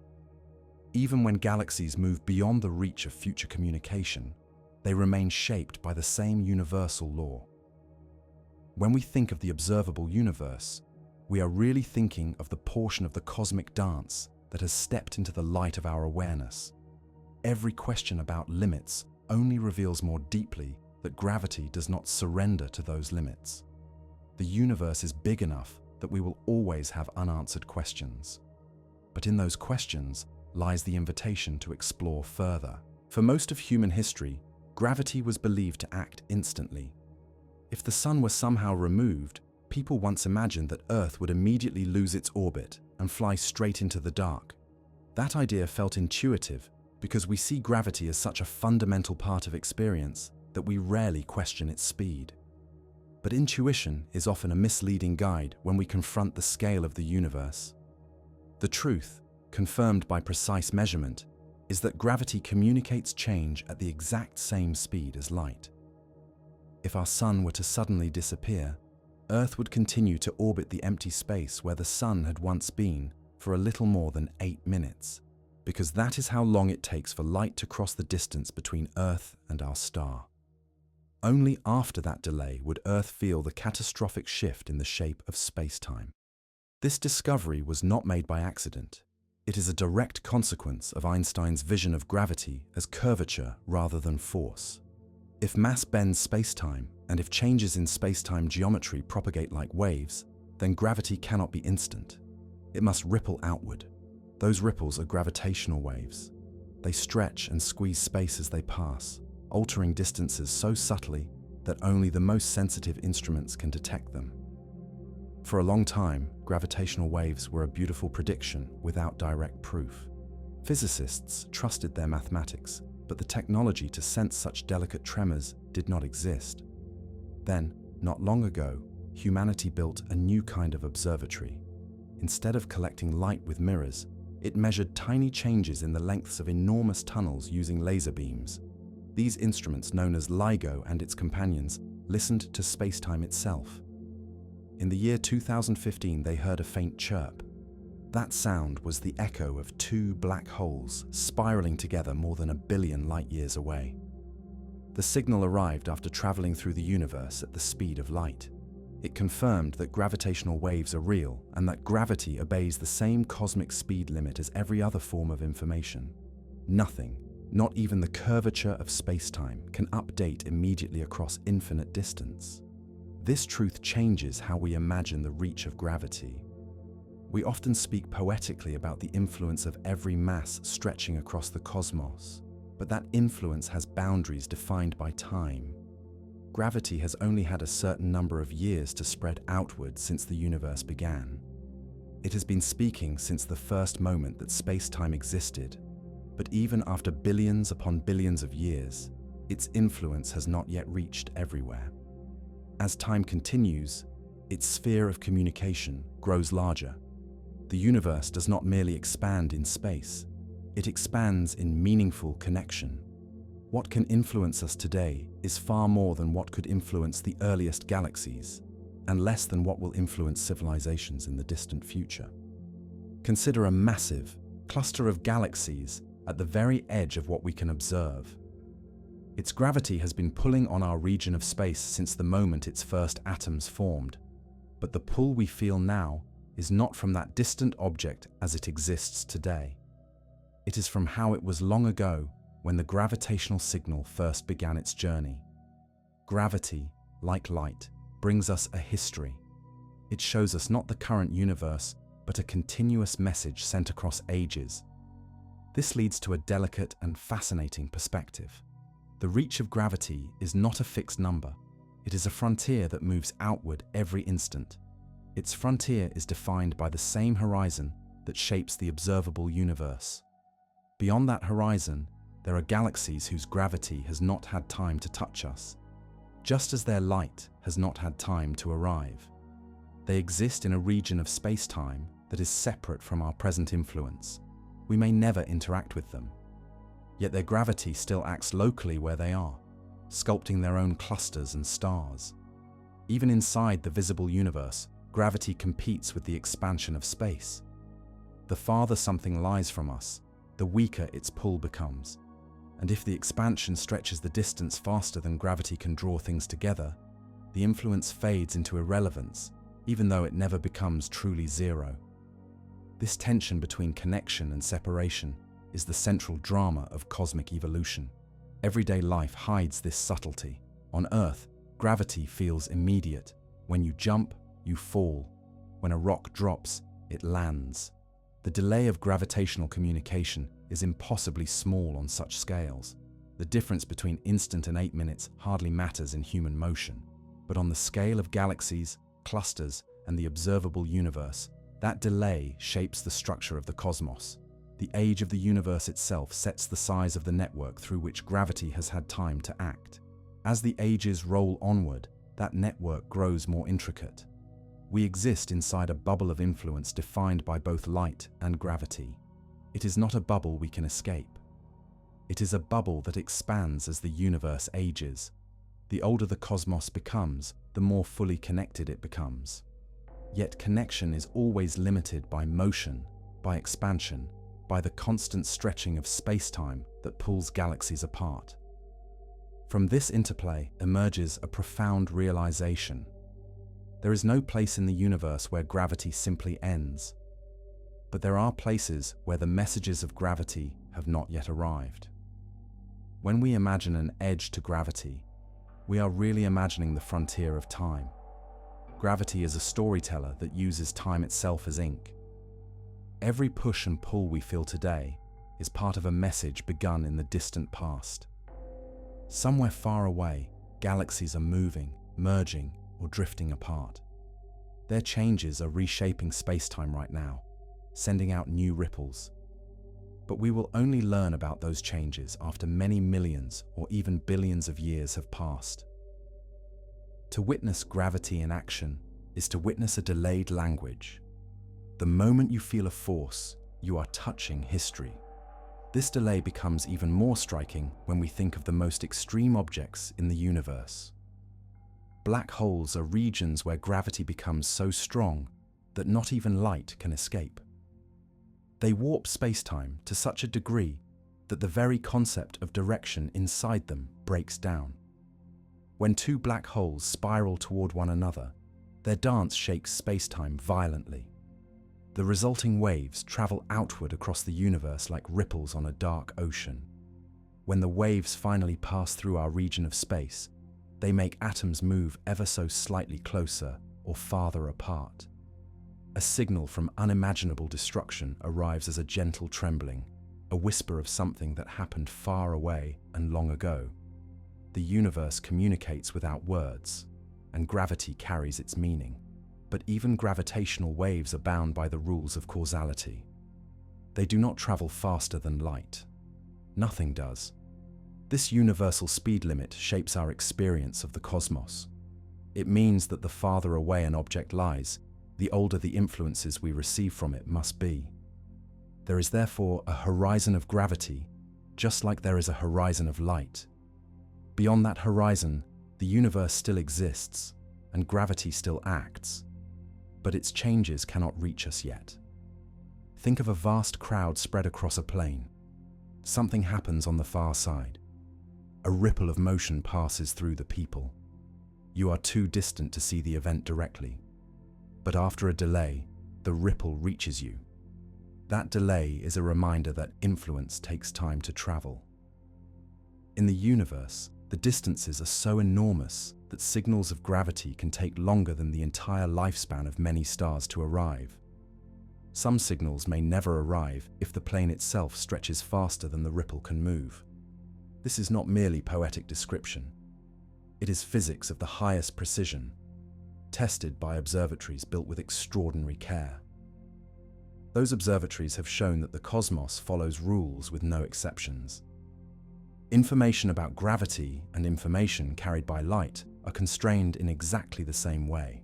A: Even when galaxies move beyond the reach of future communication, they remain shaped by the same universal law. When we think of the observable universe, we are really thinking of the portion of the cosmic dance that has stepped into the light of our awareness. Every question about limits only reveals more deeply that gravity does not surrender to those limits. The universe is big enough that we will always have unanswered questions. But in those questions lies the invitation to explore further. For most of human history, gravity was believed to act instantly. If the sun were somehow removed, people once imagined that Earth would immediately lose its orbit and fly straight into the dark. That idea felt intuitive because we see gravity as such a fundamental part of experience that we rarely question its speed. But intuition is often a misleading guide when we confront the scale of the universe. The truth, confirmed by precise measurement, is that gravity communicates change at the exact same speed as light. If our sun were to suddenly disappear, Earth would continue to orbit the empty space where the sun had once been for a little more than 8 minutes, because that is how long it takes for light to cross the distance between Earth and our star. Only after that delay would Earth feel the catastrophic shift in the shape of space-time. This discovery was not made by accident. It is a direct consequence of Einstein's vision of gravity as curvature rather than force. If mass bends space-time, and if changes in space-time geometry propagate like waves, then gravity cannot be instant. It must ripple outward. Those ripples are gravitational waves. They stretch and squeeze space as they pass, altering distances so subtly that only the most sensitive instruments can detect them. For a long time, gravitational waves were a beautiful prediction without direct proof. Physicists trusted their mathematics, but the technology to sense such delicate tremors did not exist. Then, not long ago, humanity built a new kind of observatory. Instead of collecting light with mirrors, it measured tiny changes in the lengths of enormous tunnels using laser beams. These instruments, known as LIGO and its companions, listened to space-time itself. In the year 2015, they heard a faint chirp. That sound was the echo of two black holes spiraling together more than 1 billion light-years away. The signal arrived after traveling through the universe at the speed of light. It confirmed that gravitational waves are real and that gravity obeys the same cosmic speed limit as every other form of information. Nothing, not even the curvature of space-time, can update immediately across infinite distance. This truth changes how we imagine the reach of gravity. We often speak poetically about the influence of every mass stretching across the cosmos, but that influence has boundaries defined by time. Gravity has only had a certain number of years to spread outward since the universe began. It has been speaking since the first moment that space-time existed, but even after billions upon billions of years, its influence has not yet reached everywhere. As time continues, its sphere of communication grows larger. The universe does not merely expand in space, it expands in meaningful connection. What can influence us today is far more than what could influence the earliest galaxies, and less than what will influence civilizations in the distant future. Consider a massive cluster of galaxies at the very edge of what we can observe. Its gravity has been pulling on our region of space since the moment its first atoms formed, but the pull we feel now is not from that distant object as it exists today. It is from how it was long ago when the gravitational signal first began its journey. Gravity, like light, brings us a history. It shows us not the current universe, but a continuous message sent across ages. This leads to a delicate and fascinating perspective. The reach of gravity is not a fixed number. It is a frontier that moves outward every instant. Its frontier is defined by the same horizon that shapes the observable universe. Beyond that horizon, there are galaxies whose gravity has not had time to touch us, just as their light has not had time to arrive. They exist in a region of space-time that is separate from our present influence. We may never interact with them, yet their gravity still acts locally where they are, sculpting their own clusters and stars. Even inside the visible universe, gravity competes with the expansion of space. The farther something lies from us, the weaker its pull becomes. And if the expansion stretches the distance faster than gravity can draw things together, the influence fades into irrelevance, even though it never becomes truly zero. This tension between connection and separation is the central drama of cosmic evolution. Everyday life hides this subtlety. On Earth, gravity feels immediate. When you jump, you fall. When a rock drops, it lands. The delay of gravitational communication is impossibly small on such scales. The difference between instant and 8 minutes hardly matters in human motion. But on the scale of galaxies, clusters, and the observable universe, that delay shapes the structure of the cosmos. The age of the universe itself sets the size of the network through which gravity has had time to act. As the ages roll onward, that network grows more intricate. We exist inside a bubble of influence defined by both light and gravity. It is not a bubble we can escape. It is a bubble that expands as the universe ages. The older the cosmos becomes, the more fully connected it becomes. Yet connection is always limited by motion, by expansion, by the constant stretching of space-time that pulls galaxies apart. From this interplay emerges a profound realization. There is no place in the universe where gravity simply ends. But there are places where the messages of gravity have not yet arrived. When we imagine an edge to gravity, we are really imagining the frontier of time. Gravity is a storyteller that uses time itself as ink. Every push and pull we feel today is part of a message begun in the distant past. Somewhere far away, galaxies are moving, merging, or drifting apart. Their changes are reshaping space-time right now, sending out new ripples. But we will only learn about those changes after many millions or even billions of years have passed. To witness gravity in action is to witness a delayed language. The moment you feel a force, you are touching history. This delay becomes even more striking when we think of the most extreme objects in the universe. Black holes are regions where gravity becomes so strong that not even light can escape. They warp space-time to such a degree that the very concept of direction inside them breaks down. When two black holes spiral toward one another, their dance shakes space-time violently. The resulting waves travel outward across the universe like ripples on a dark ocean. When the waves finally pass through our region of space, they make atoms move ever so slightly closer or farther apart. A signal from unimaginable destruction arrives as a gentle trembling, a whisper of something that happened far away and long ago. The universe communicates without words, and gravity carries its meaning. But even gravitational waves are bound by the rules of causality. They do not travel faster than light. Nothing does. This universal speed limit shapes our experience of the cosmos. It means that the farther away an object lies, the older the influences we receive from it must be. There is therefore a horizon of gravity, just like there is a horizon of light. Beyond that horizon, the universe still exists, and gravity still acts, but its changes cannot reach us yet. Think of a vast crowd spread across a plain. Something happens on the far side. A ripple of motion passes through the people. You are too distant to see the event directly, but after a delay, the ripple reaches you. That delay is a reminder that influence takes time to travel. In the universe, the distances are so enormous that signals of gravity can take longer than the entire lifespan of many stars to arrive. Some signals may never arrive if the plane itself stretches faster than the ripple can move. This is not merely poetic description. It is physics of the highest precision, tested by observatories built with extraordinary care. Those observatories have shown that the cosmos follows rules with no exceptions. Information about gravity and information carried by light are constrained in exactly the same way.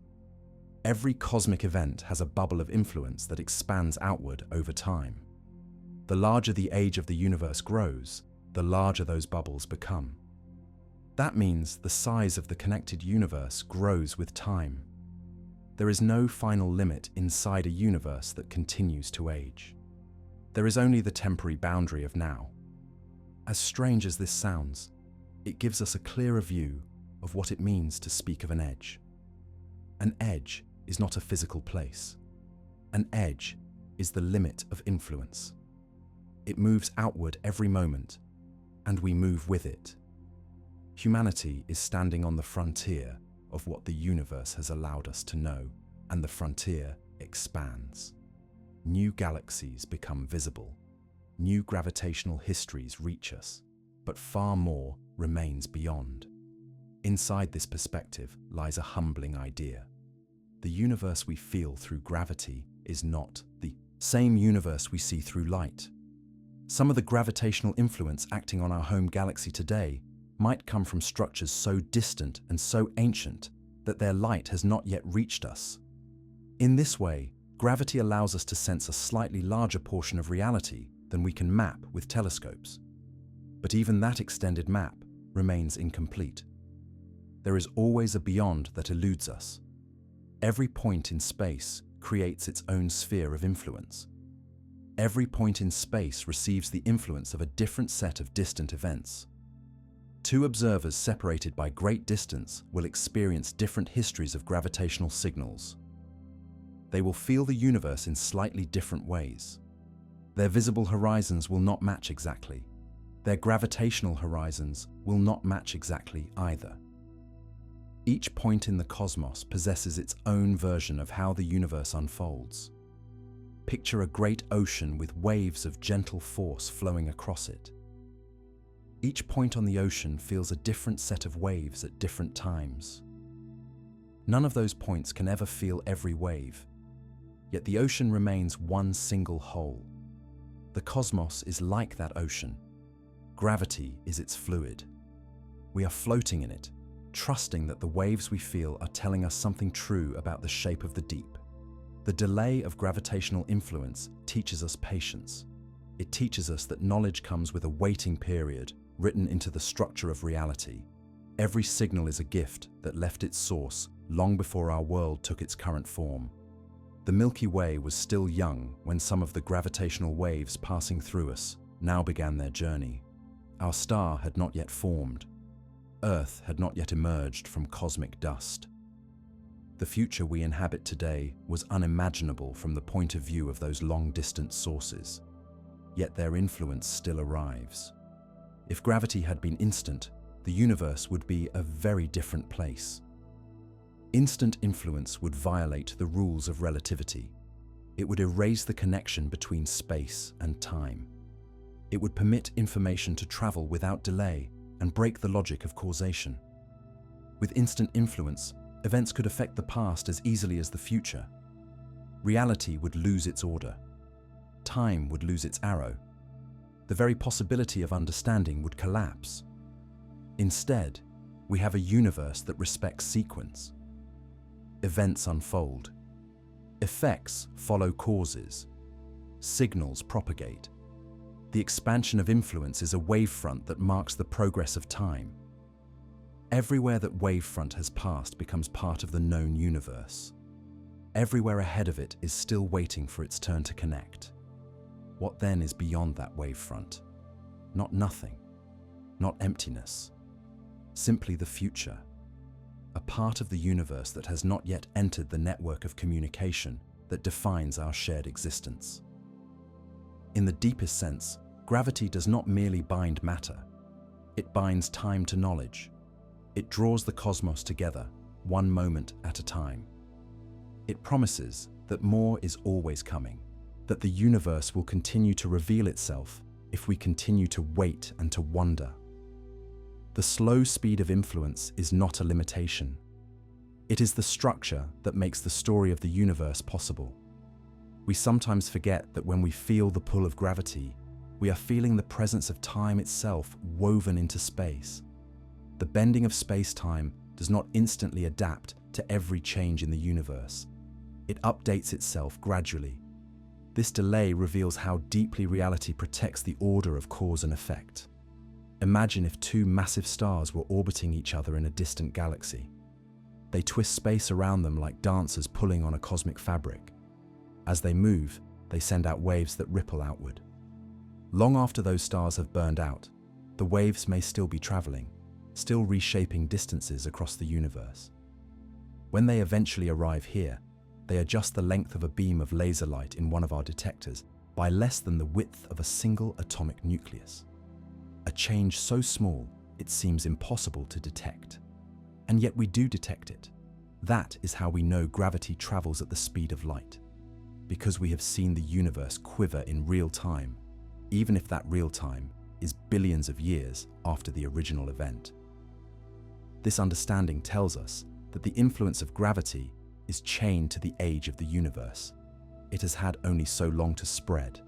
A: Every cosmic event has a bubble of influence that expands outward over time. The larger the age of the universe grows, the larger those bubbles become. That means the size of the connected universe grows with time. There is no final limit inside a universe that continues to age. There is only the temporary boundary of now. As strange as this sounds, it gives us a clearer view of what it means to speak of an edge. An edge is not a physical place. An edge is the limit of influence. It moves outward every moment, and we move with it. Humanity is standing on the frontier of what the universe has allowed us to know, and the frontier expands. New galaxies become visible. New gravitational histories reach us, but far more remains beyond. Inside this perspective lies a humbling idea. The universe we feel through gravity is not the same universe we see through light. Some of the gravitational influence acting on our home galaxy today might come from structures so distant and so ancient that their light has not yet reached us. In this way, gravity allows us to sense a slightly larger portion of reality than we can map with telescopes. But even that extended map remains incomplete. There is always a beyond that eludes us. Every point in space creates its own sphere of influence. Every point in space receives the influence of a different set of distant events. Two observers separated by great distance will experience different histories of gravitational signals. They will feel the universe in slightly different ways. Their visible horizons will not match exactly. Their gravitational horizons will not match exactly either. Each point in the cosmos possesses its own version of how the universe unfolds. Picture a great ocean with waves of gentle force flowing across it. Each point on the ocean feels a different set of waves at different times. None of those points can ever feel every wave, yet the ocean remains one single whole. The cosmos is like that ocean. Gravity is its fluid. We are floating in it, trusting that the waves we feel are telling us something true about the shape of the deep. The delay of gravitational influence teaches us patience. It teaches us that knowledge comes with a waiting period written into the structure of reality. Every signal is a gift that left its source long before our world took its current form. The Milky Way was still young when some of the gravitational waves passing through us now began their journey. Our star had not yet formed. Earth had not yet emerged from cosmic dust. The future we inhabit today was unimaginable from the point of view of those long-distant sources. Yet their influence still arrives. If gravity had been instant, the universe would be a very different place. Instant influence would violate the rules of relativity. It would erase the connection between space and time. It would permit information to travel without delay and break the logic of causation. With instant influence, events could affect the past as easily as the future. Reality would lose its order. Time would lose its arrow. The very possibility of understanding would collapse. Instead, we have a universe that respects sequence. Events unfold. Effects follow causes. Signals propagate. The expansion of influence is a wavefront that marks the progress of time. Everywhere that wavefront has passed becomes part of the known universe. Everywhere ahead of it is still waiting for its turn to connect. What then is beyond that wavefront? Not nothing, not emptiness, simply the future, a part of the universe that has not yet entered the network of communication that defines our shared existence. In the deepest sense, gravity does not merely bind matter. It binds time to knowledge. It draws the cosmos together, one moment at a time. It promises that more is always coming, that the universe will continue to reveal itself if we continue to wait and to wonder. The slow speed of influence is not a limitation. It is the structure that makes the story of the universe possible. We sometimes forget that when we feel the pull of gravity, we are feeling the presence of time itself woven into space. The bending of space-time does not instantly adapt to every change in the universe. It updates itself gradually. This delay reveals how deeply reality protects the order of cause and effect. Imagine if two massive stars were orbiting each other in a distant galaxy. They twist space around them like dancers pulling on a cosmic fabric. As they move, they send out waves that ripple outward. Long after those stars have burned out, the waves may still be traveling, still reshaping distances across the universe. When they eventually arrive here, they adjust the length of a beam of laser light in one of our detectors by less than the width of a single atomic nucleus. A change so small, it seems impossible to detect. And yet we do detect it. That is how we know gravity travels at the speed of light. Because we have seen the universe quiver in real time, even if that real time is billions of years after the original event. This understanding tells us that the influence of gravity is chained to the age of the universe. It has had only so long to spread.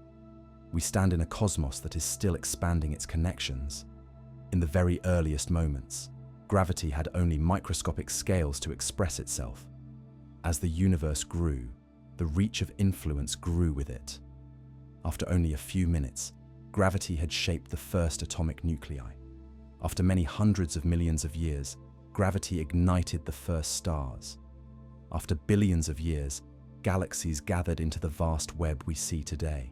A: We stand in a cosmos that is still expanding its connections. In the very earliest moments, gravity had only microscopic scales to express itself. As the universe grew, the reach of influence grew with it. After only a few minutes, gravity had shaped the first atomic nuclei. After many hundreds of millions of years, gravity ignited the first stars. After billions of years, galaxies gathered into the vast web we see today.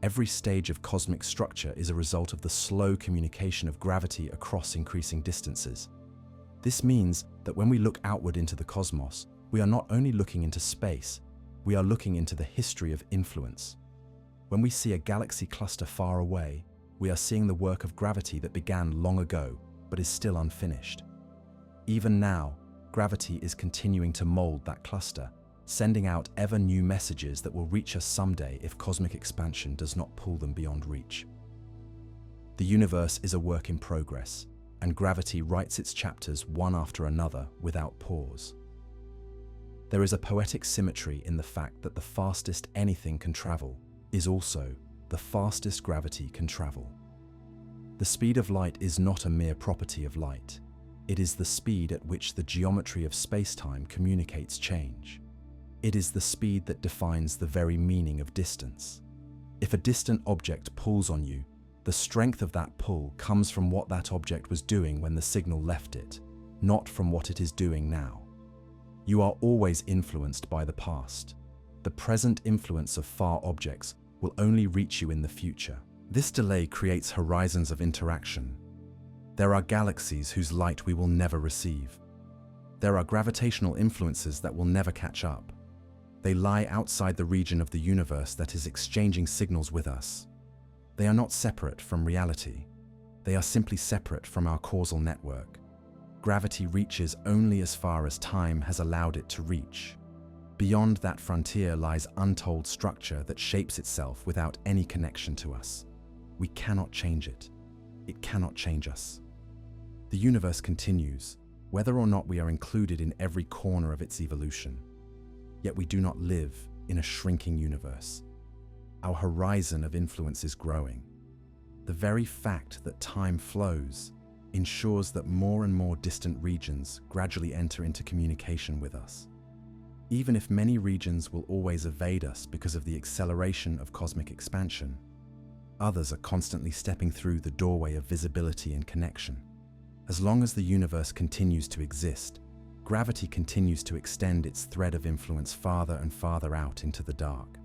A: Every stage of cosmic structure is a result of the slow communication of gravity across increasing distances. This means that when we look outward into the cosmos, we are not only looking into space, we are looking into the history of influence. When we see a galaxy cluster far away, we are seeing the work of gravity that began long ago, but is still unfinished. Even now, gravity is continuing to mold that cluster, sending out ever new messages that will reach us someday if cosmic expansion does not pull them beyond reach. The universe is a work in progress, and gravity writes its chapters one after another without pause. There is a poetic symmetry in the fact that the fastest anything can travel is also the fastest gravity can travel. The speed of light is not a mere property of light. It is the speed at which the geometry of space-time communicates change. It is the speed that defines the very meaning of distance. If a distant object pulls on you, the strength of that pull comes from what that object was doing when the signal left it, not from what it is doing now. You are always influenced by the past. The present influence of far objects will only reach you in the future. This delay creates horizons of interaction. There are galaxies whose light we will never receive. There are gravitational influences that will never catch up. They lie outside the region of the universe that is exchanging signals with us. They are not separate from reality. They are simply separate from our causal network. Gravity reaches only as far as time has allowed it to reach. Beyond that frontier lies untold structure that shapes itself without any connection to us. We cannot change it. It cannot change us. The universe continues, whether or not we are included in every corner of its evolution. Yet we do not live in a shrinking universe. Our horizon of influence is growing. The very fact that time flows ensures that more and more distant regions gradually enter into communication with us. Even if many regions will always evade us because of the acceleration of cosmic expansion, others are constantly stepping through the doorway of visibility and connection. As long as the universe continues to exist, gravity continues to extend its thread of influence farther and farther out into the dark.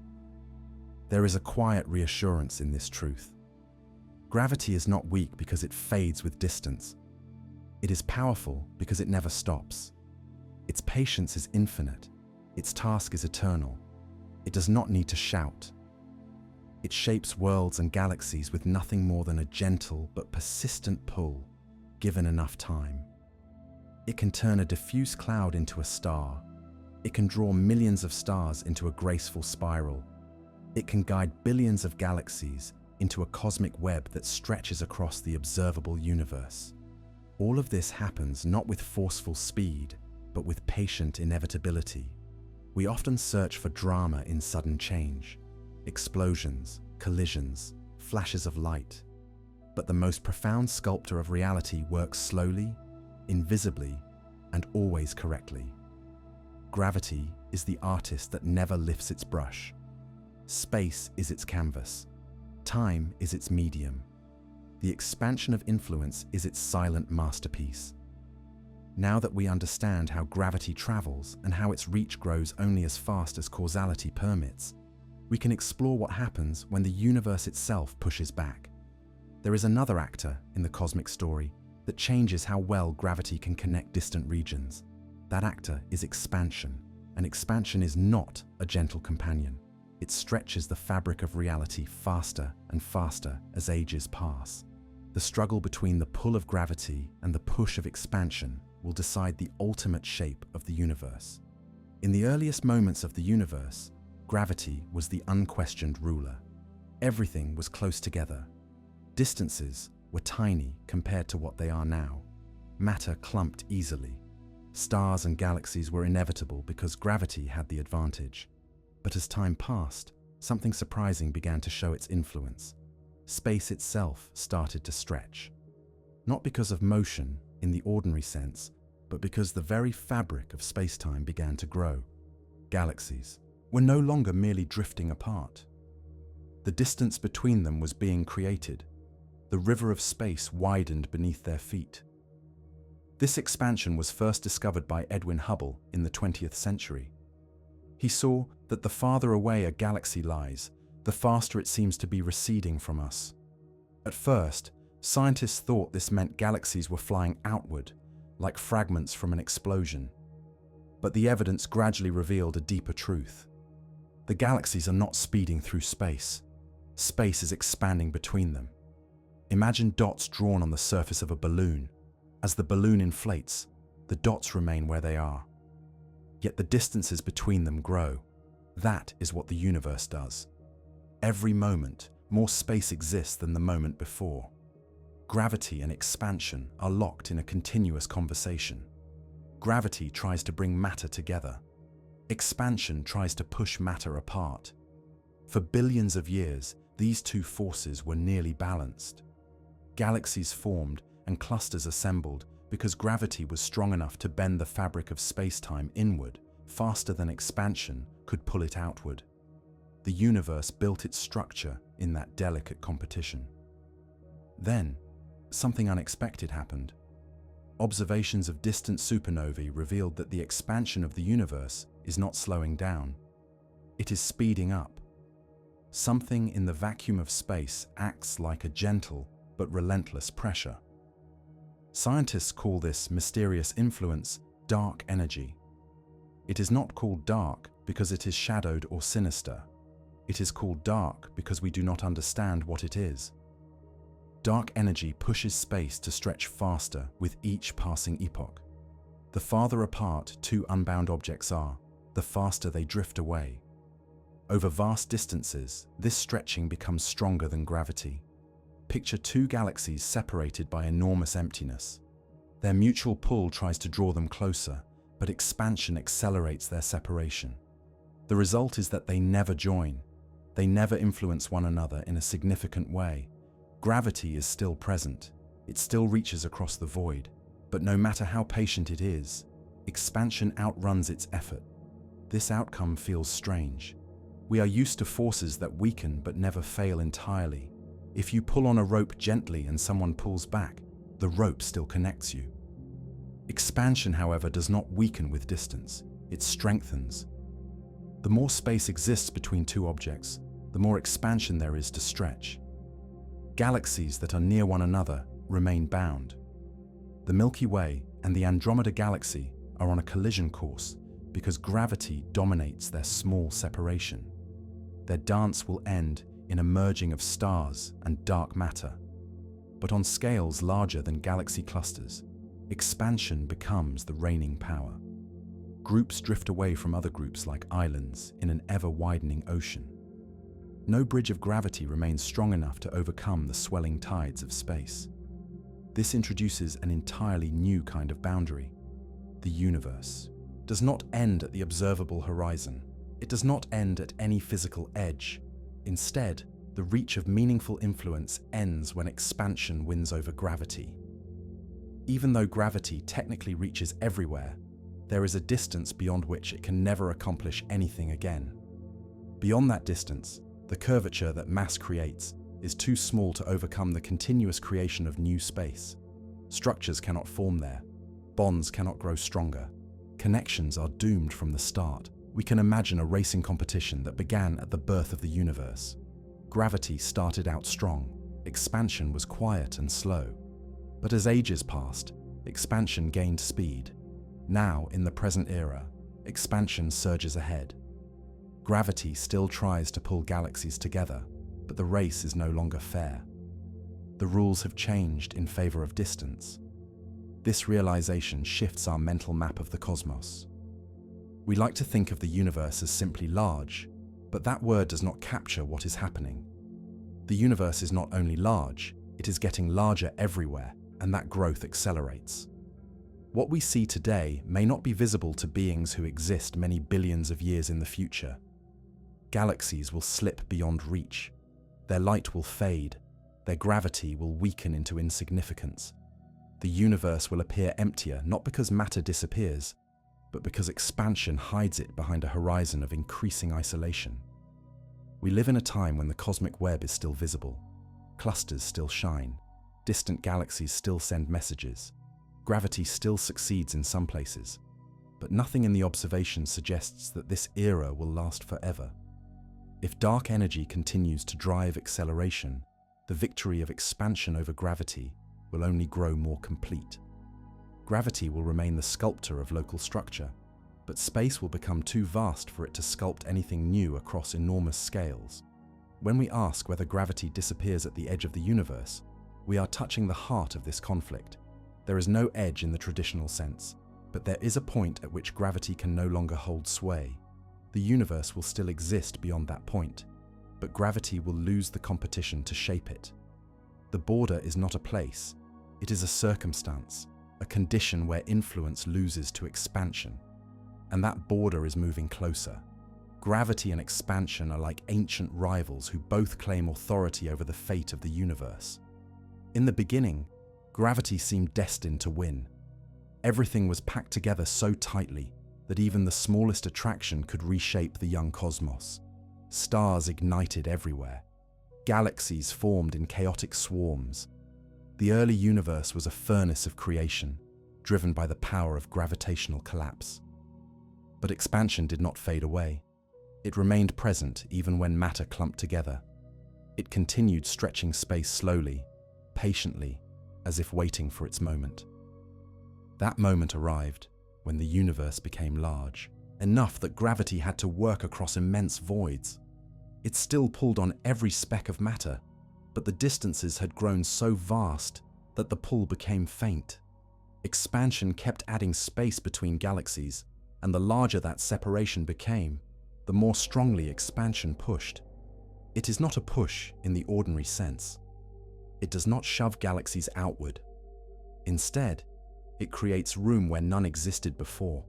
A: There is a quiet reassurance in this truth. Gravity is not weak because it fades with distance. It is powerful because it never stops. Its patience is infinite. Its task is eternal. It does not need to shout. It shapes worlds and galaxies with nothing more than a gentle but persistent pull, given enough time. It can turn a diffuse cloud into a star. It can draw millions of stars into a graceful spiral. It can guide billions of galaxies into a cosmic web that stretches across the observable universe. All of this happens not with forceful speed, but with patient inevitability. We often search for drama in sudden change, explosions, collisions, flashes of light. But the most profound sculptor of reality works slowly, invisibly, and always correctly. Gravity is the artist that never lifts its brush. Space is its canvas. Time is its medium. The expansion of influence is its silent masterpiece. Now that we understand how gravity travels and how its reach grows only as fast as causality permits, we can explore what happens when the universe itself pushes back. There is another actor in the cosmic story that changes how well gravity can connect distant regions. That actor is expansion, and expansion is not a gentle companion. It stretches the fabric of reality faster and faster as ages pass. The struggle between the pull of gravity and the push of expansion will decide the ultimate shape of the universe. In the earliest moments of the universe, gravity was the unquestioned ruler. Everything was close together. Distances were tiny compared to what they are now. Matter clumped easily. Stars and galaxies were inevitable because gravity had the advantage. But as time passed, something surprising began to show its influence. Space itself started to stretch. Not because of motion in the ordinary sense, but because the very fabric of space-time began to grow. Galaxies were no longer merely drifting apart. The distance between them was being created. The river of space widened beneath their feet. This expansion was first discovered by Edwin Hubble in the 20th century. He saw that the farther away a galaxy lies, the faster it seems to be receding from us. At first, scientists thought this meant galaxies were flying outward, like fragments from an explosion. But the evidence gradually revealed a deeper truth. The galaxies are not speeding through space. Space is expanding between them. Imagine dots drawn on the surface of a balloon. As the balloon inflates, the dots remain where they are. Yet the distances between them grow. That is what the universe does. Every moment, more space exists than the moment before. Gravity and expansion are locked in a continuous conversation. Gravity tries to bring matter together. Expansion tries to push matter apart. For billions of years, these two forces were nearly balanced. Galaxies formed and clusters assembled because gravity was strong enough to bend the fabric of space-time inward faster than expansion could pull it outward. The universe built its structure in that delicate competition. Then, something unexpected happened. Observations of distant supernovae revealed that the expansion of the universe is not slowing down. It is speeding up. Something in the vacuum of space acts like a gentle but relentless pressure. Scientists call this mysterious influence dark energy. It is not called dark because it is shadowed or sinister. It is called dark because we do not understand what it is. Dark energy pushes space to stretch faster with each passing epoch. The farther apart two unbound objects are, the faster they drift away. Over vast distances, this stretching becomes stronger than gravity. Picture two galaxies separated by enormous emptiness. Their mutual pull tries to draw them closer, but expansion accelerates their separation. The result is that they never join. They never influence one another in a significant way. Gravity is still present. It still reaches across the void. But no matter how patient it is, expansion outruns its effort. This outcome feels strange. We are used to forces that weaken but never fail entirely. If you pull on a rope gently and someone pulls back, the rope still connects you. Expansion, however, does not weaken with distance. It strengthens. The more space exists between two objects, the more expansion there is to stretch. Galaxies that are near one another remain bound. The Milky Way and the Andromeda Galaxy are on a collision course because gravity dominates their small separation. Their dance will end in a merging of stars and dark matter. But on scales larger than galaxy clusters, expansion becomes the reigning power. Groups drift away from other groups like islands in an ever-widening ocean. No bridge of gravity remains strong enough to overcome the swelling tides of space. This introduces an entirely new kind of boundary. The universe does not end at the observable horizon. It does not end at any physical edge. Instead, the reach of meaningful influence ends when expansion wins over gravity. Even though gravity technically reaches everywhere, there is a distance beyond which it can never accomplish anything again. Beyond that distance, the curvature that mass creates is too small to overcome the continuous creation of new space. Structures cannot form there. Bonds cannot grow stronger. Connections are doomed from the start. We can imagine a racing competition that began at the birth of the universe. Gravity started out strong. Expansion was quiet and slow. But as ages passed, expansion gained speed. Now, in the present era, expansion surges ahead. Gravity still tries to pull galaxies together, but the race is no longer fair. The rules have changed in favor of distance. This realization shifts our mental map of the cosmos. We like to think of the universe as simply large, but that word does not capture what is happening. The universe is not only large, it is getting larger everywhere, and that growth accelerates. What we see today may not be visible to beings who exist many billions of years in the future. Galaxies will slip beyond reach. Their light will fade. Their gravity will weaken into insignificance. The universe will appear emptier not because matter disappears, but because expansion hides it behind a horizon of increasing isolation. We live in a time when the cosmic web is still visible. Clusters still shine. Distant galaxies still send messages. Gravity still succeeds in some places. But nothing in the observation suggests that this era will last forever. If dark energy continues to drive acceleration, the victory of expansion over gravity will only grow more complete. Gravity will remain the sculptor of local structure, but space will become too vast for it to sculpt anything new across enormous scales. When we ask whether gravity disappears at the edge of the universe, we are touching the heart of this conflict. There is no edge in the traditional sense, but there is a point at which gravity can no longer hold sway. The universe will still exist beyond that point, but gravity will lose the competition to shape it. The border is not a place, it is a circumstance, a condition where influence loses to expansion. And that border is moving closer. Gravity and expansion are like ancient rivals who both claim authority over the fate of the universe. In the beginning, gravity seemed destined to win. Everything was packed together so tightly that even the smallest attraction could reshape the young cosmos. Stars ignited everywhere. Galaxies formed in chaotic swarms. The early universe was a furnace of creation, driven by the power of gravitational collapse. But expansion did not fade away. It remained present even when matter clumped together. It continued stretching space slowly, patiently, as if waiting for its moment. That moment arrived when the universe became large, enough that gravity had to work across immense voids. It still pulled on every speck of matter, but the distances had grown so vast that the pull became faint. Expansion kept adding space between galaxies, and the larger that separation became, the more strongly expansion pushed. It is not a push in the ordinary sense. It does not shove galaxies outward. Instead, it creates room where none existed before,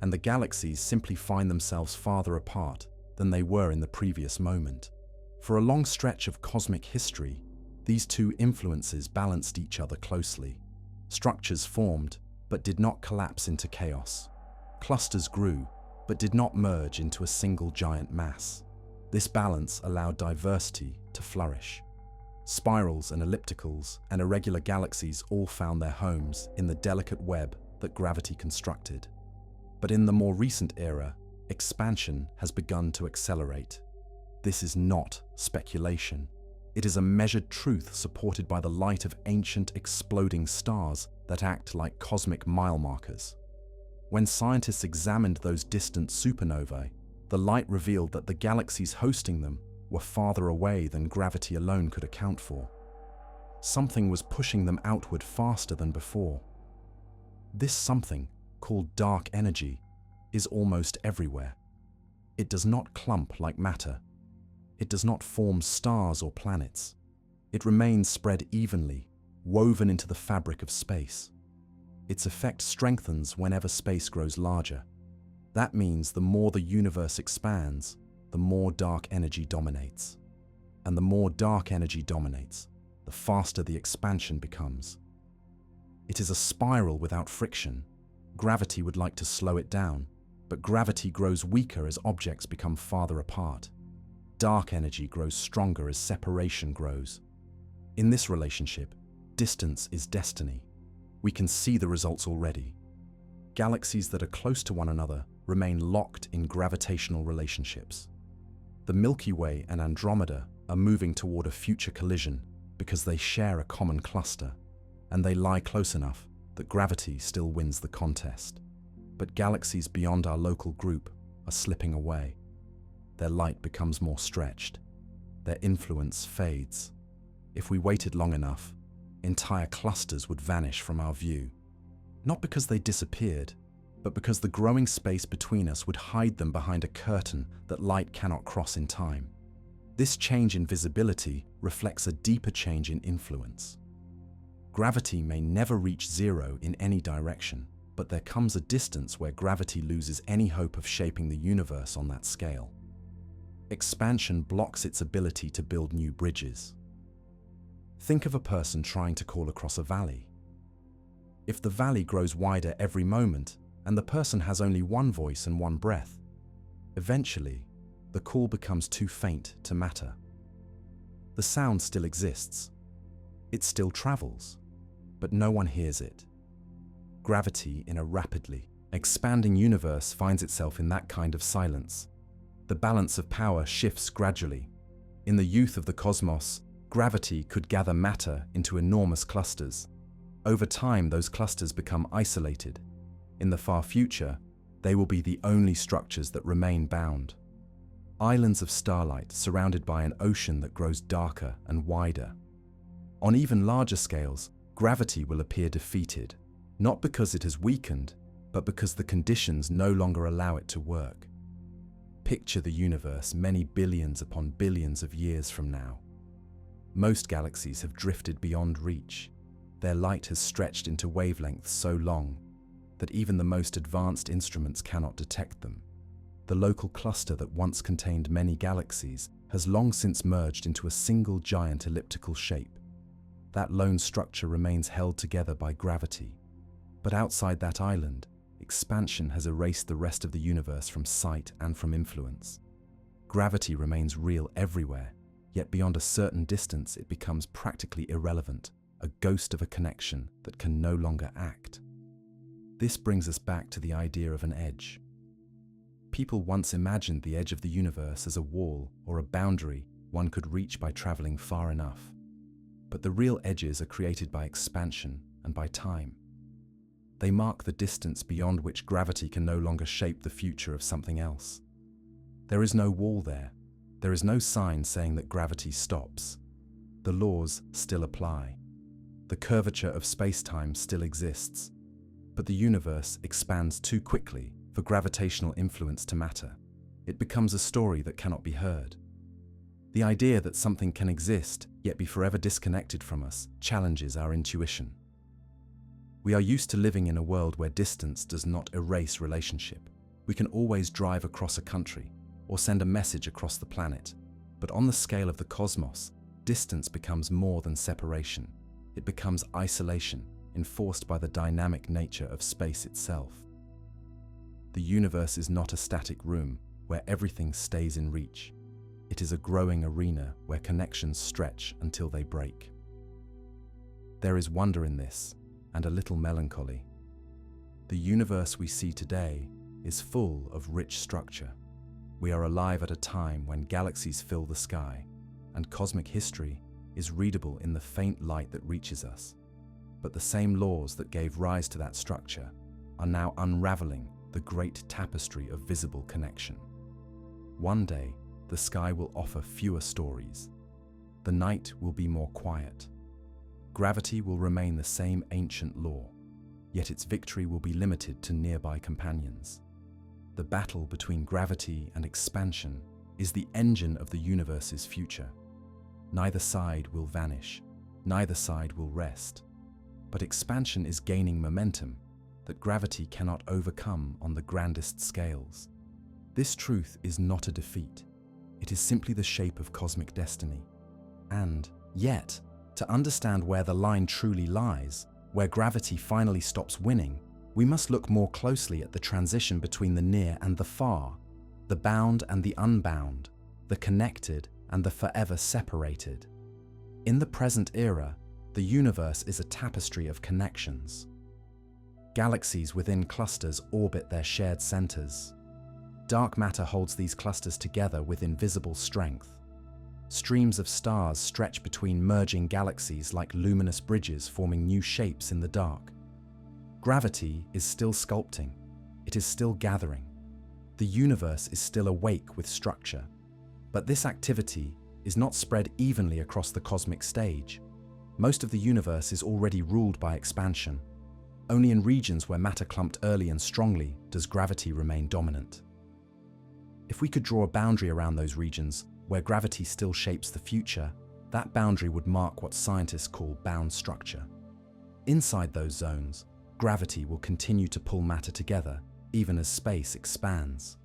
A: and the galaxies simply find themselves farther apart than they were in the previous moment. For a long stretch of cosmic history, these two influences balanced each other closely. Structures formed, but did not collapse into chaos. Clusters grew, but did not merge into a single giant mass. This balance allowed diversity to flourish. Spirals and ellipticals and irregular galaxies all found their homes in the delicate web that gravity constructed. But in the more recent era, expansion has begun to accelerate. This is not speculation. It is a measured truth supported by the light of ancient exploding stars that act like cosmic mile markers. When scientists examined those distant supernovae, the light revealed that the galaxies hosting them were farther away than gravity alone could account for. Something was pushing them outward faster than before. This something, called dark energy, is almost everywhere. It does not clump like matter. It does not form stars or planets. It remains spread evenly, woven into the fabric of space. Its effect strengthens whenever space grows larger. That means the more the universe expands, the more dark energy dominates. And the more dark energy dominates, the faster the expansion becomes. It is a spiral without friction. Gravity would like to slow it down, but gravity grows weaker as objects become farther apart. Dark energy grows stronger as separation grows. In this relationship, distance is destiny. We can see the results already. Galaxies that are close to one another remain locked in gravitational relationships. The Milky Way and Andromeda are moving toward a future collision because they share a common cluster, and they lie close enough that gravity still wins the contest. But galaxies beyond our local group are slipping away. Their light becomes more stretched. Their influence fades. If we waited long enough, entire clusters would vanish from our view. Not because they disappeared, but because the growing space between us would hide them behind a curtain that light cannot cross in time. This change in visibility reflects a deeper change in influence. Gravity may never reach zero in any direction, but there comes a distance where gravity loses any hope of shaping the universe on that scale. Expansion blocks its ability to build new bridges. Think of a person trying to call across a valley. If the valley grows wider every moment, and the person has only one voice and one breath, eventually, the call becomes too faint to matter. The sound still exists. It still travels, but no one hears it. Gravity in a rapidly expanding universe finds itself in that kind of silence. The balance of power shifts gradually. In the youth of the cosmos, gravity could gather matter into enormous clusters. Over time, those clusters become isolated. In the far future, they will be the only structures that remain bound. Islands of starlight surrounded by an ocean that grows darker and wider. On even larger scales, gravity will appear defeated, not because it has weakened, but because the conditions no longer allow it to work. Picture the universe many billions upon billions of years from now. Most galaxies have drifted beyond reach. Their light has stretched into wavelengths so long that even the most advanced instruments cannot detect them. The local cluster that once contained many galaxies has long since merged into a single giant elliptical shape. That lone structure remains held together by gravity. But outside that island, expansion has erased the rest of the universe from sight and from influence. Gravity remains real everywhere, yet beyond a certain distance it becomes practically irrelevant, a ghost of a connection that can no longer act. This brings us back to the idea of an edge. People once imagined the edge of the universe as a wall or a boundary one could reach by traveling far enough. But the real edges are created by expansion and by time. They mark the distance beyond which gravity can no longer shape the future of something else. There is no wall there. There is no sign saying that gravity stops. The laws still apply. The curvature of space-time still exists. But the universe expands too quickly for gravitational influence to matter. It becomes a story that cannot be heard. The idea that something can exist yet be forever disconnected from us challenges our intuition. We are used to living in a world where distance does not erase relationship. We can always drive across a country or send a message across the planet. But on the scale of the cosmos, distance becomes more than separation. It becomes isolation, enforced by the dynamic nature of space itself. The universe is not a static room where everything stays in reach. It is a growing arena where connections stretch until they break. There is wonder in this, and a little melancholy. The universe we see today is full of rich structure. We are alive at a time when galaxies fill the sky, and cosmic history is readable in the faint light that reaches us. But the same laws that gave rise to that structure are now unraveling the great tapestry of visible connection. One day, the sky will offer fewer stories. The night will be more quiet. Gravity will remain the same ancient law, yet its victory will be limited to nearby companions. The battle between gravity and expansion is the engine of the universe's future. Neither side will vanish, neither side will rest. But expansion is gaining momentum that gravity cannot overcome on the grandest scales. This truth is not a defeat. It is simply the shape of cosmic destiny. And yet, to understand where the line truly lies, where gravity finally stops winning, we must look more closely at the transition between the near and the far, the bound and the unbound, the connected and the forever separated. In the present era, the universe is a tapestry of connections. Galaxies within clusters orbit their shared centers. Dark matter holds these clusters together with invisible strength. Streams of stars stretch between merging galaxies like luminous bridges forming new shapes in the dark. Gravity is still sculpting. It is still gathering. The universe is still awake with structure. But this activity is not spread evenly across the cosmic stage. Most of the universe is already ruled by expansion. Only in regions where matter clumped early and strongly does gravity remain dominant. If we could draw a boundary around those regions where gravity still shapes the future, that boundary would mark what scientists call bound structure. Inside those zones, gravity will continue to pull matter together, even as space expands.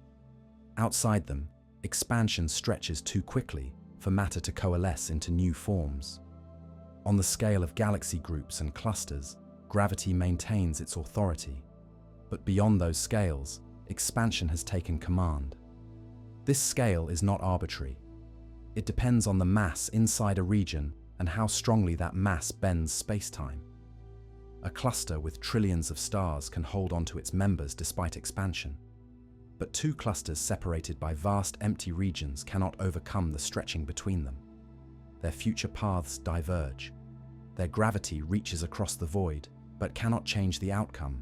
A: Outside them, expansion stretches too quickly for matter to coalesce into new forms. On the scale of galaxy groups and clusters, gravity maintains its authority. But beyond those scales, expansion has taken command. This scale is not arbitrary. It depends on the mass inside a region and how strongly that mass bends space-time. A cluster with trillions of stars can hold onto its members despite expansion. But two clusters separated by vast empty regions cannot overcome the stretching between them. Their future paths diverge. Their gravity reaches across the void, but cannot change the outcome.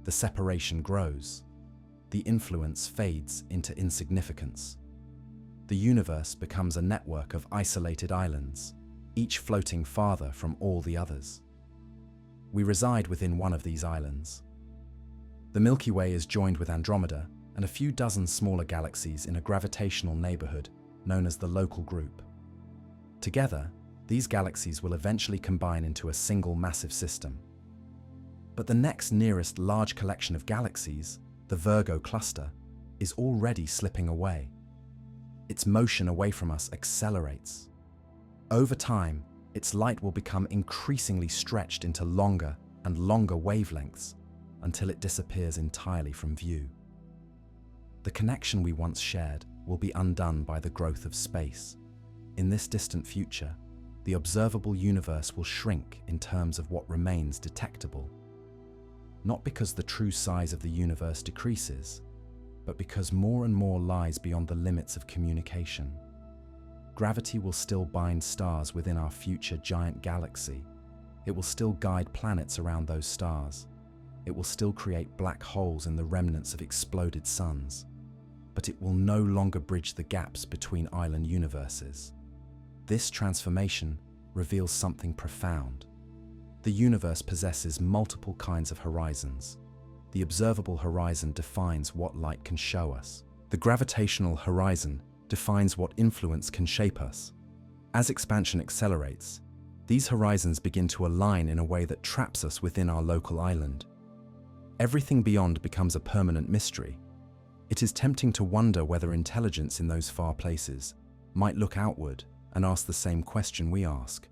A: The separation grows. The influence fades into insignificance. The universe becomes a network of isolated islands, each floating farther from all the others. We reside within one of these islands. The Milky Way is joined with Andromeda and a few dozen smaller galaxies in a gravitational neighborhood known as the local group. Together, these galaxies will eventually combine into a single massive system. But the next nearest large collection of galaxies, the Virgo cluster, is already slipping away. Its motion away from us accelerates. Over time, its light will become increasingly stretched into longer, and longer wavelengths until it disappears entirely from view. The connection we once shared will be undone by the growth of space. In this distant future, the observable universe will shrink in terms of what remains detectable. Not because the true size of the universe decreases, but because more and more lies beyond the limits of communication. Gravity will still bind stars within our future giant galaxy. It will still guide planets around those stars. It will still create black holes in the remnants of exploded suns. But it will no longer bridge the gaps between island universes. This transformation reveals something profound. The universe possesses multiple kinds of horizons. The observable horizon defines what light can show us. The gravitational horizon defines what influence can shape us. As expansion accelerates, these horizons begin to align in a way that traps us within our local island. Everything beyond becomes a permanent mystery. It is tempting to wonder whether intelligence in those far places might look outward and ask the same question we ask.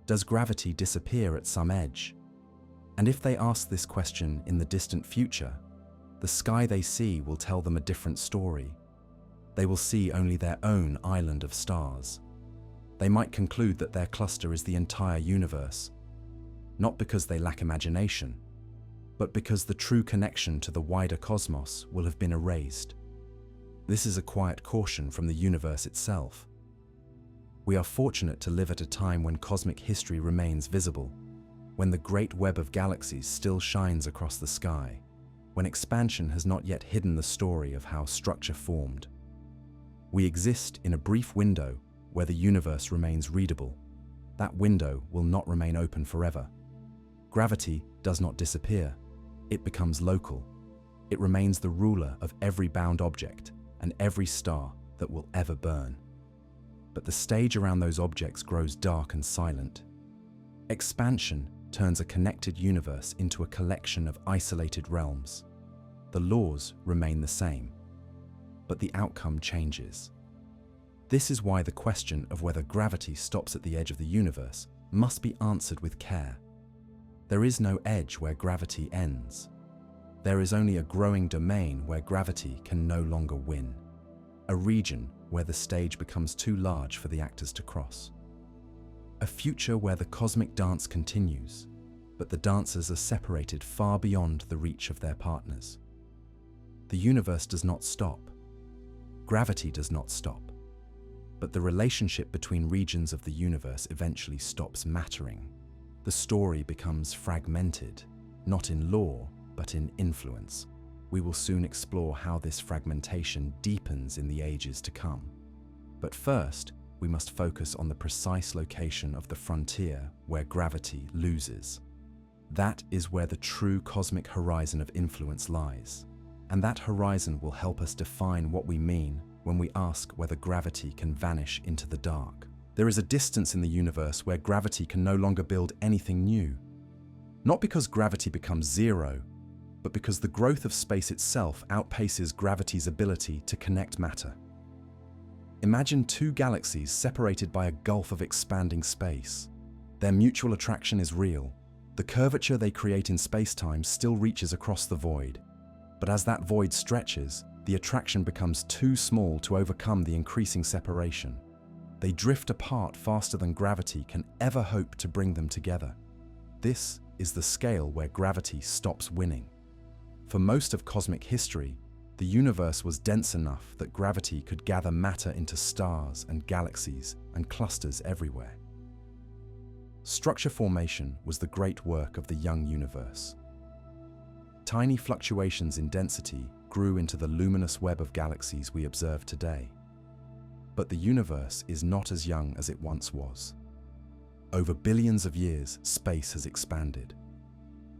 A: Does gravity disappear at some edge? And if they ask this question in the distant future, the sky they see will tell them a different story. They will see only their own island of stars. They might conclude that their cluster is the entire universe, not because they lack imagination, but because the true connection to the wider cosmos will have been erased. This is a quiet caution from the universe itself. We are fortunate to live at a time when cosmic history remains visible, when the great web of galaxies still shines across the sky, when expansion has not yet hidden the story of how structure formed. We exist in a brief window where the universe remains readable. That window will not remain open forever. Gravity does not disappear. It becomes local. It remains the ruler of every bound object and every star that will ever burn. But the stage around those objects grows dark and silent. Expansion turns a connected universe into a collection of isolated realms. The laws remain the same, but the outcome changes. This is why the question of whether gravity stops at the edge of the universe must be answered with care. There is no edge where gravity ends. There is only a growing domain where gravity can no longer win, a region where the stage becomes too large for the actors to cross. A future where the cosmic dance continues, but the dancers are separated far beyond the reach of their partners. The universe does not stop. Gravity does not stop. But the relationship between regions of the universe eventually stops mattering. The story becomes fragmented, not in law, but in influence. We will soon explore how this fragmentation deepens in the ages to come. But first, we must focus on the precise location of the frontier where gravity loses. That is where the true cosmic horizon of influence lies. And that horizon will help us define what we mean when we ask whether gravity can vanish into the dark. There is a distance in the universe where gravity can no longer build anything new. Not because gravity becomes zero, but because the growth of space itself outpaces gravity's ability to connect matter. Imagine two galaxies separated by a gulf of expanding space. Their mutual attraction is real. The curvature they create in space-time still reaches across the void. But as that void stretches, the attraction becomes too small to overcome the increasing separation. They drift apart faster than gravity can ever hope to bring them together. This is the scale where gravity stops winning. For most of cosmic history, the universe was dense enough that gravity could gather matter into stars and galaxies and clusters everywhere. Structure formation was the great work of the young universe. Tiny fluctuations in density grew into the luminous web of galaxies we observe today. But the universe is not as young as it once was. Over billions of years, space has expanded.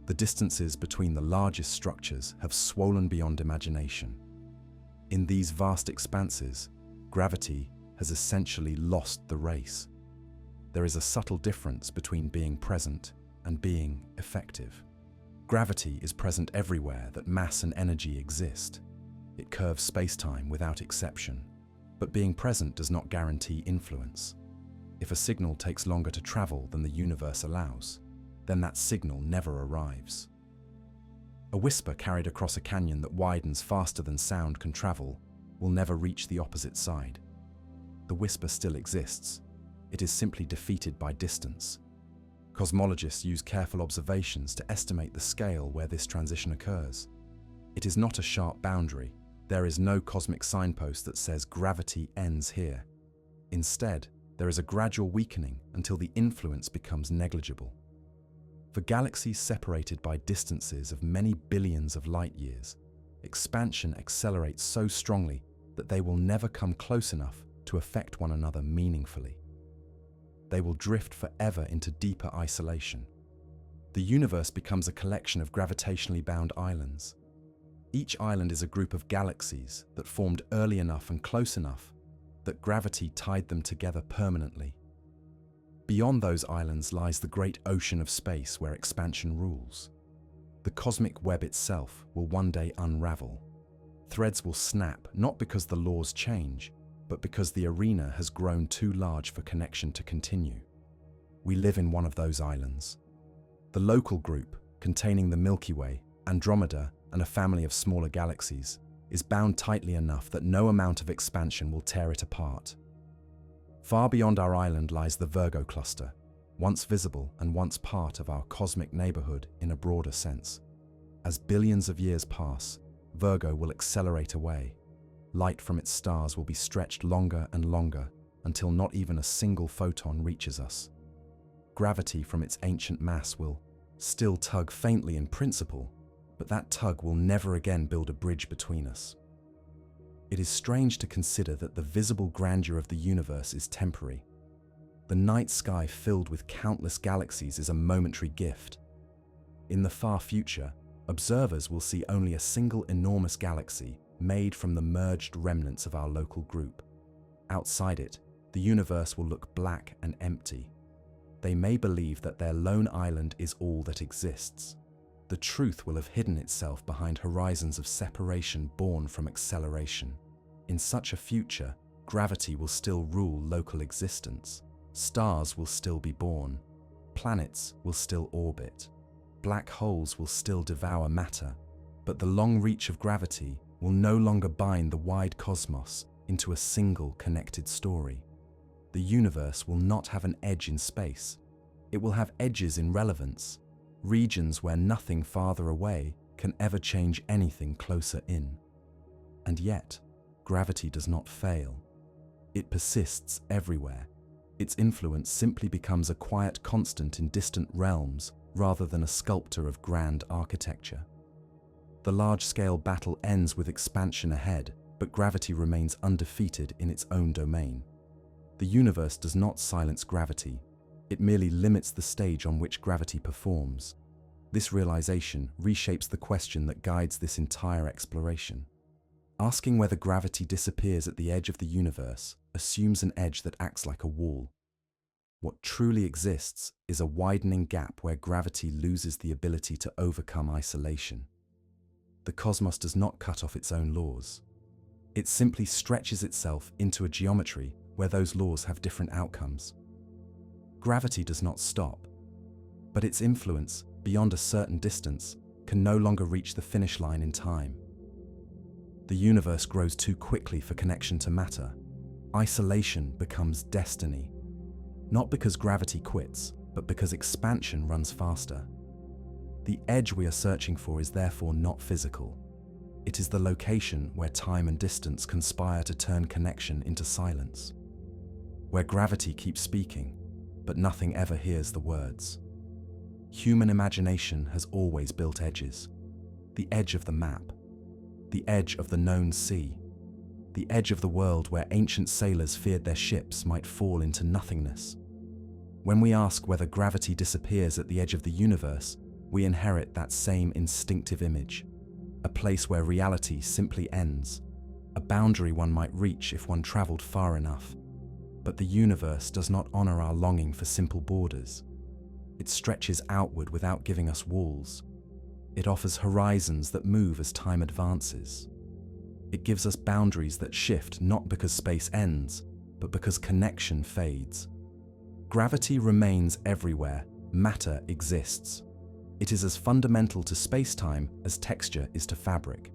A: The distances between the largest structures have swollen beyond imagination. In these vast expanses, gravity has essentially lost the race. There is a subtle difference between being present and being effective. Gravity is present everywhere that mass and energy exist. It curves space-time without exception. But being present does not guarantee influence. If a signal takes longer to travel than the universe allows, then that signal never arrives. A whisper carried across a canyon that widens faster than sound can travel will never reach the opposite side. The whisper still exists. It is simply defeated by distance. Cosmologists use careful observations to estimate the scale where this transition occurs. It is not a sharp boundary. There is no cosmic signpost that says gravity ends here. Instead, there is a gradual weakening until the influence becomes negligible. For galaxies separated by distances of many billions of light years, expansion accelerates so strongly that they will never come close enough to affect one another meaningfully. They will drift forever into deeper isolation. The universe becomes a collection of gravitationally bound islands. Each island is a group of galaxies that formed early enough and close enough that gravity tied them together permanently. Beyond those islands lies the great ocean of space where expansion rules. The cosmic web itself will one day unravel. Threads will snap, not because the laws change, but because the arena has grown too large for connection to continue. We live in one of those islands. The local group, containing the Milky Way, Andromeda, and a family of smaller galaxies, is bound tightly enough that no amount of expansion will tear it apart. Far beyond our island lies the Virgo cluster, once visible and once part of our cosmic neighborhood in a broader sense. As billions of years pass, Virgo will accelerate away. Light from its stars will be stretched longer and longer until not even a single photon reaches us. Gravity from its ancient mass will still tug faintly in principle, but that tug will never again build a bridge between us. It is strange to consider that the visible grandeur of the universe is temporary. The night sky filled with countless galaxies is a momentary gift. In the far future, observers will see only a single enormous galaxy made from the merged remnants of our local group. Outside it, the universe will look black and empty. They may believe that their lone island is all that exists. The truth will have hidden itself behind horizons of separation born from acceleration. In such a future, gravity will still rule local existence. Stars will still be born. Planets will still orbit. Black holes will still devour matter. But the long reach of gravity will no longer bind the wide cosmos into a single connected story. The universe will not have an edge in space. It will have edges in relevance, regions where nothing farther away can ever change anything closer in. And yet, gravity does not fail. It persists everywhere. Its influence simply becomes a quiet constant in distant realms rather than a sculptor of grand architecture. The large-scale battle ends with expansion ahead, but gravity remains undefeated in its own domain. The universe does not silence gravity. It merely limits the stage on which gravity performs. This realization reshapes the question that guides this entire exploration. Asking whether gravity disappears at the edge of the universe assumes an edge that acts like a wall. What truly exists is a widening gap where gravity loses the ability to overcome isolation. The cosmos does not cut off its own laws. It simply stretches itself into a geometry where those laws have different outcomes. Gravity does not stop, but its influence, beyond a certain distance, can no longer reach the finish line in time. The universe grows too quickly for connection to matter. Isolation becomes destiny. Not because gravity quits, but because expansion runs faster. The edge we are searching for is therefore not physical. It is the location where time and distance conspire to turn connection into silence. Where gravity keeps speaking, but nothing ever hears the words. Human imagination has always built edges. The edge of the map. The edge of the known sea. The edge of the world where ancient sailors feared their ships might fall into nothingness. When we ask whether gravity disappears at the edge of the universe, we inherit that same instinctive image. A place where reality simply ends. A boundary one might reach if one traveled far enough. But the universe does not honor our longing for simple borders. It stretches outward without giving us walls. It offers horizons that move as time advances. It gives us boundaries that shift not because space ends, but because connection fades. Gravity remains everywhere, matter exists. It is as fundamental to space-time as texture is to fabric.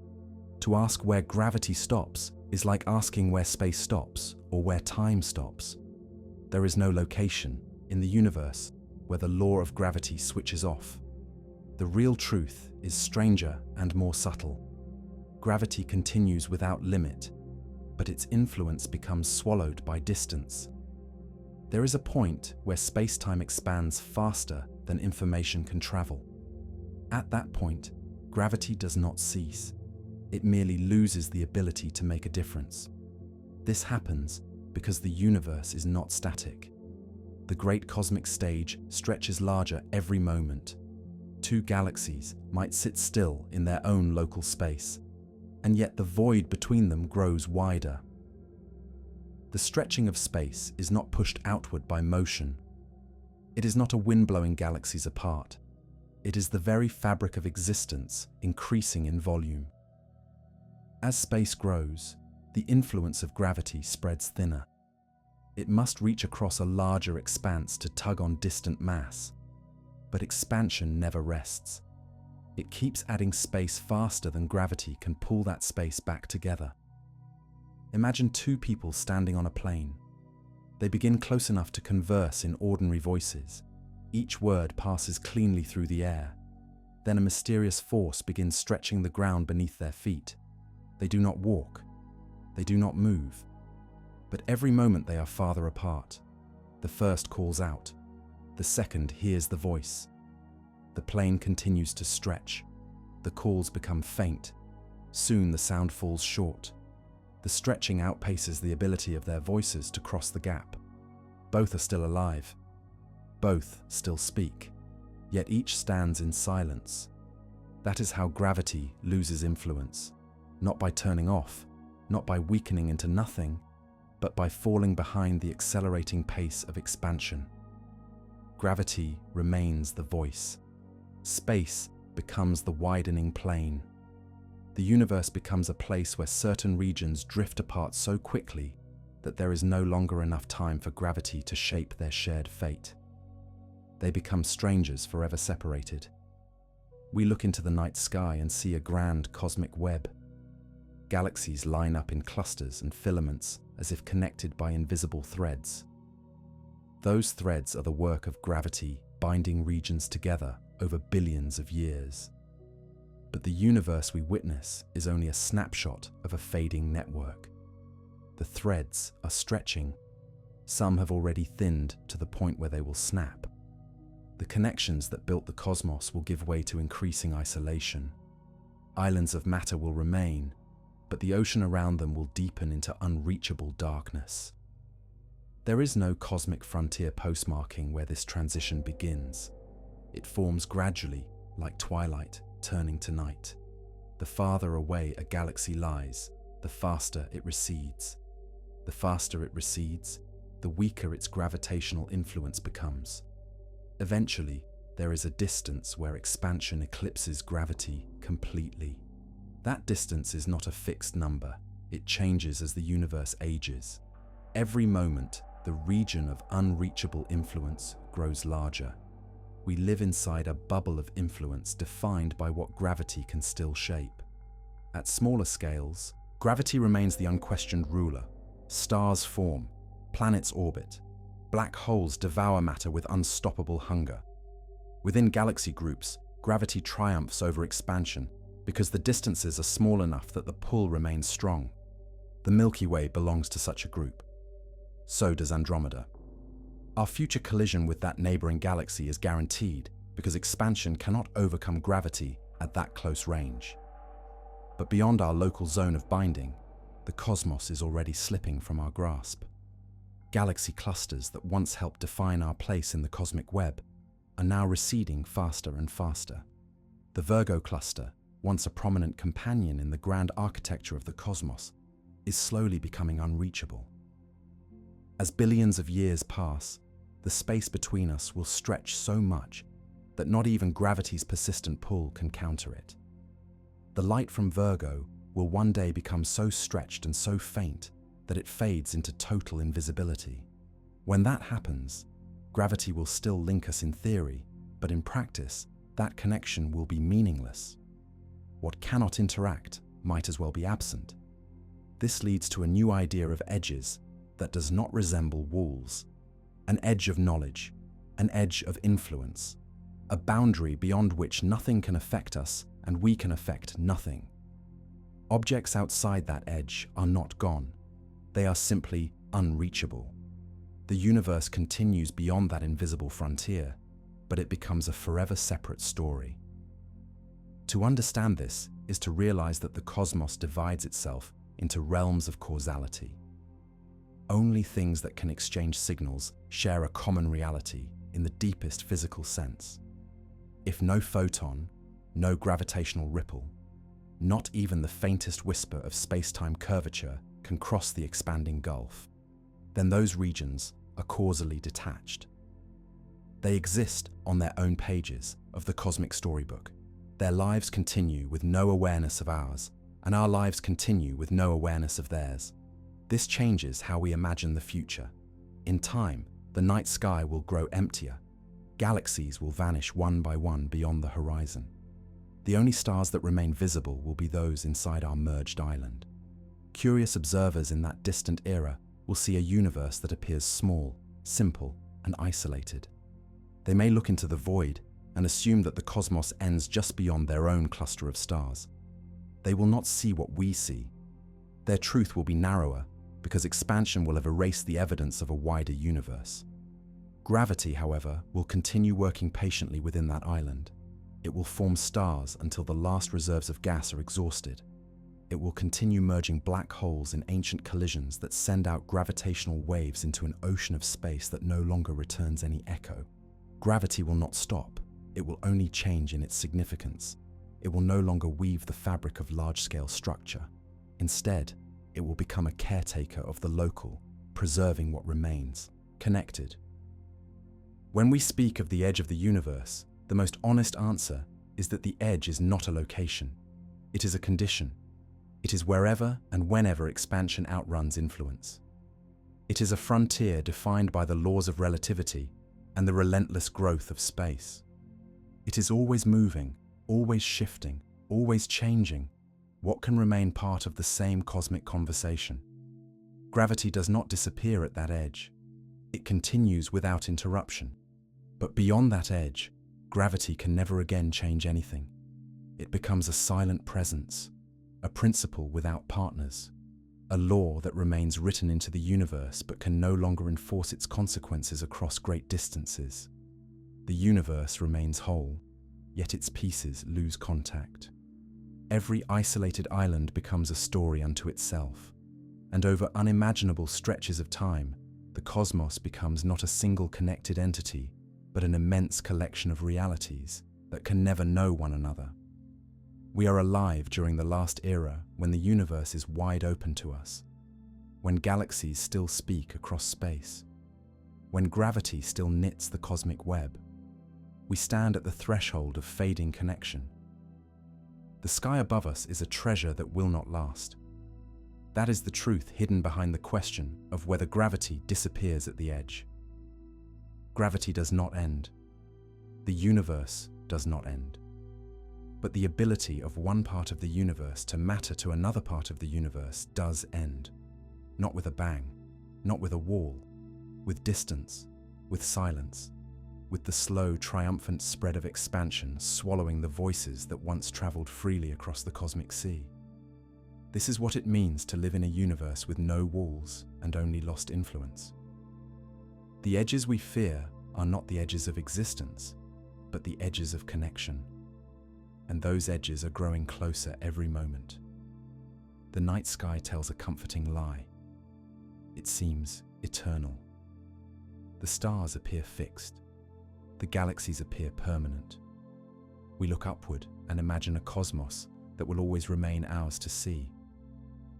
A: To ask where gravity stops is like asking where space stops or where time stops. There is no location in the universe where the law of gravity switches off. The real truth is stranger and more subtle. Gravity continues without limit, but its influence becomes swallowed by distance. There is a point where space-time expands faster than information can travel. At that point, gravity does not cease. It merely loses the ability to make a difference. This happens because the universe is not static. The great cosmic stage stretches larger every moment. Two galaxies might sit still in their own local space, and yet the void between them grows wider. The stretching of space is not pushed outward by motion. It is not a wind blowing galaxies apart. It is the very fabric of existence increasing in volume. As space grows, the influence of gravity spreads thinner. It must reach across a larger expanse to tug on distant mass. But expansion never rests. It keeps adding space faster than gravity can pull that space back together. Imagine two people standing on a plane. They begin close enough to converse in ordinary voices. Each word passes cleanly through the air. Then a mysterious force begins stretching the ground beneath their feet. They do not walk. They do not move. But every moment they are farther apart. The first calls out. The second hears the voice. The plane continues to stretch. The calls become faint. Soon the sound falls short. The stretching outpaces the ability of their voices to cross the gap. Both are still alive. Both still speak. Yet each stands in silence. That is how gravity loses influence. Not by turning off, not by weakening into nothing, but by falling behind the accelerating pace of expansion. Gravity remains the voice. Space becomes the widening plane. The universe becomes a place where certain regions drift apart so quickly that there is no longer enough time for gravity to shape their shared fate. They become strangers forever separated. We look into the night sky and see a grand cosmic web. Galaxies line up in clusters and filaments as if connected by invisible threads. Those threads are the work of gravity binding regions together over billions of years. But the universe we witness is only a snapshot of a fading network. The threads are stretching. Some have already thinned to the point where they will snap. The connections that built the cosmos will give way to increasing isolation. Islands of matter will remain, but the ocean around them will deepen into unreachable darkness. There is no cosmic frontier postmarking where this transition begins. It forms gradually, like twilight turning to night. The farther away a galaxy lies, the faster it recedes. The faster it recedes, the weaker its gravitational influence becomes. Eventually, there is a distance where expansion eclipses gravity completely. That distance is not a fixed number. It changes as the universe ages. Every moment, the region of unreachable influence grows larger. We live inside a bubble of influence defined by what gravity can still shape. At smaller scales, gravity remains the unquestioned ruler. Stars form, planets orbit, black holes devour matter with unstoppable hunger. Within galaxy groups, gravity triumphs over expansion because the distances are small enough that the pull remains strong. The Milky Way belongs to such a group. So does Andromeda. Our future collision with that neighboring galaxy is guaranteed because expansion cannot overcome gravity at that close range. But beyond our local zone of binding, the cosmos is already slipping from our grasp. Galaxy clusters that once helped define our place in the cosmic web are now receding faster and faster. The Virgo cluster, once a prominent companion in the grand architecture of the cosmos, is slowly becoming unreachable. As billions of years pass, the space between us will stretch so much that not even gravity's persistent pull can counter it. The light from Virgo will one day become so stretched and so faint that it fades into total invisibility. When that happens, gravity will still link us in theory, but in practice, that connection will be meaningless. What cannot interact might as well be absent. This leads to a new idea of edges that does not resemble walls. An edge of knowledge, an edge of influence, a boundary beyond which nothing can affect us and we can affect nothing. Objects outside that edge are not gone. They are simply unreachable. The universe continues beyond that invisible frontier, but it becomes a forever separate story. To understand this is to realize that the cosmos divides itself into realms of causality. Only things that can exchange signals share a common reality in the deepest physical sense. If no photon, no gravitational ripple, not even the faintest whisper of space-time curvature can cross the expanding gulf, then those regions are causally detached. They exist on their own pages of the cosmic storybook. Their lives continue with no awareness of ours, and our lives continue with no awareness of theirs. This changes how we imagine the future. In time, the night sky will grow emptier. Galaxies will vanish one by one beyond the horizon. The only stars that remain visible will be those inside our merged island. Curious observers in that distant era will see a universe that appears small, simple, and isolated. They may look into the void and assume that the cosmos ends just beyond their own cluster of stars. They will not see what we see. Their truth will be narrower because expansion will have erased the evidence of a wider universe. Gravity, however, will continue working patiently within that island. It will form stars until the last reserves of gas are exhausted. It will continue merging black holes in ancient collisions that send out gravitational waves into an ocean of space that no longer returns any echo. Gravity will not stop. It will only change in its significance. It will no longer weave the fabric of large-scale structure. Instead, it will become a caretaker of the local, preserving what remains, connected. When we speak of the edge of the universe, the most honest answer is that the edge is not a location. It is a condition. It is wherever and whenever expansion outruns influence. It is a frontier defined by the laws of relativity and the relentless growth of space. It is always moving, always shifting, always changing. What can remain part of the same cosmic conversation? Gravity does not disappear at that edge. It continues without interruption. But beyond that edge, gravity can never again change anything. It becomes a silent presence, a principle without partners, a law that remains written into the universe but can no longer enforce its consequences across great distances. The universe remains whole, yet its pieces lose contact. Every isolated island becomes a story unto itself, and over unimaginable stretches of time, the cosmos becomes not a single connected entity, but an immense collection of realities that can never know one another. We are alive during the last era when the universe is wide open to us, when galaxies still speak across space, when gravity still knits the cosmic web. We stand at the threshold of fading connection. The sky above us is a treasure that will not last. That is the truth hidden behind the question of whether gravity disappears at the edge. Gravity does not end. The universe does not end. But the ability of one part of the universe to matter to another part of the universe does end. Not with a bang, not with a wall, with distance, with silence, with the slow, triumphant spread of expansion swallowing the voices that once traveled freely across the cosmic sea. This is what it means to live in a universe with no walls and only lost influence. The edges we fear are not the edges of existence, but the edges of connection. And those edges are growing closer every moment. The night sky tells a comforting lie. It seems eternal. The stars appear fixed. The galaxies appear permanent. We look upward and imagine a cosmos that will always remain ours to see.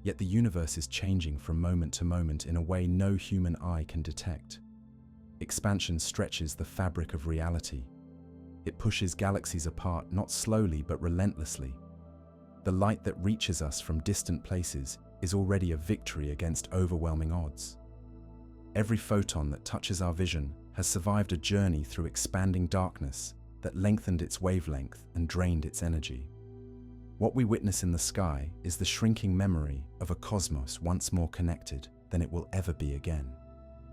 A: Yet the universe is changing from moment to moment in a way no human eye can detect. Expansion stretches the fabric of reality. It pushes galaxies apart not slowly but relentlessly. The light that reaches us from distant places is already a victory against overwhelming odds. Every photon that touches our vision has survived a journey through expanding darkness that lengthened its wavelength and drained its energy. What we witness in the sky is the shrinking memory of a cosmos once more connected than it will ever be again.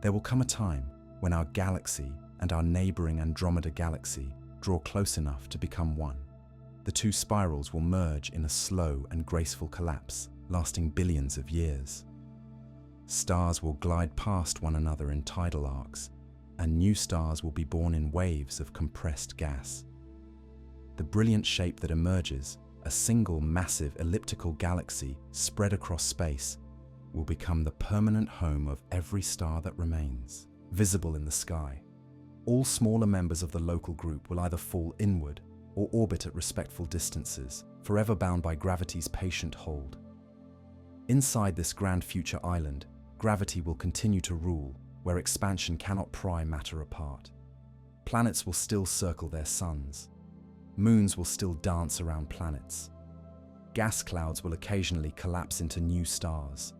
A: There will come a time when our galaxy and our neighboring Andromeda galaxy draw close enough to become one. The two spirals will merge in a slow and graceful collapse, lasting billions of years. Stars will glide past one another in tidal arcs, and new stars will be born in waves of compressed gas. The brilliant shape that emerges, a single massive elliptical galaxy spread across space, will become the permanent home of every star that remains, visible in the sky. All smaller members of the local group will either fall inward or orbit at respectful distances, forever bound by gravity's patient hold. Inside this grand future island, gravity will continue to rule, where expansion cannot pry matter apart. Planets will still circle their suns. Moons will still dance around planets. Gas clouds will occasionally collapse into new stars.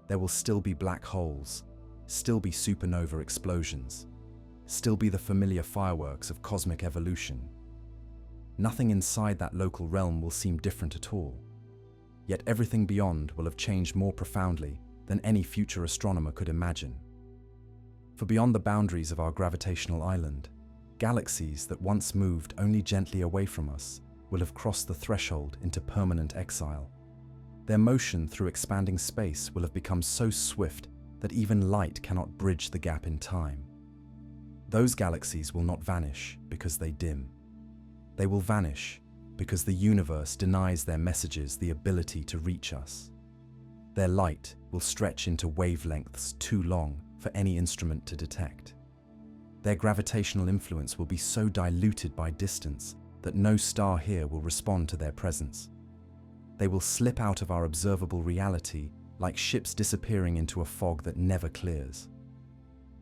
A: There will still be black holes, still be supernova explosions, still be the familiar fireworks of cosmic evolution. Nothing inside that local realm will seem different at all. Yet everything beyond will have changed more profoundly than any future astronomer could imagine. For beyond the boundaries of our gravitational island, galaxies that once moved only gently away from us will have crossed the threshold into permanent exile. Their motion through expanding space will have become so swift that even light cannot bridge the gap in time. Those galaxies will not vanish because they dim. They will vanish because the universe denies their messages the ability to reach us. Their light will stretch into wavelengths too long for any instrument to detect. Their gravitational influence will be so diluted by distance that no star here will respond to their presence. They will slip out of our observable reality like ships disappearing into a fog that never clears.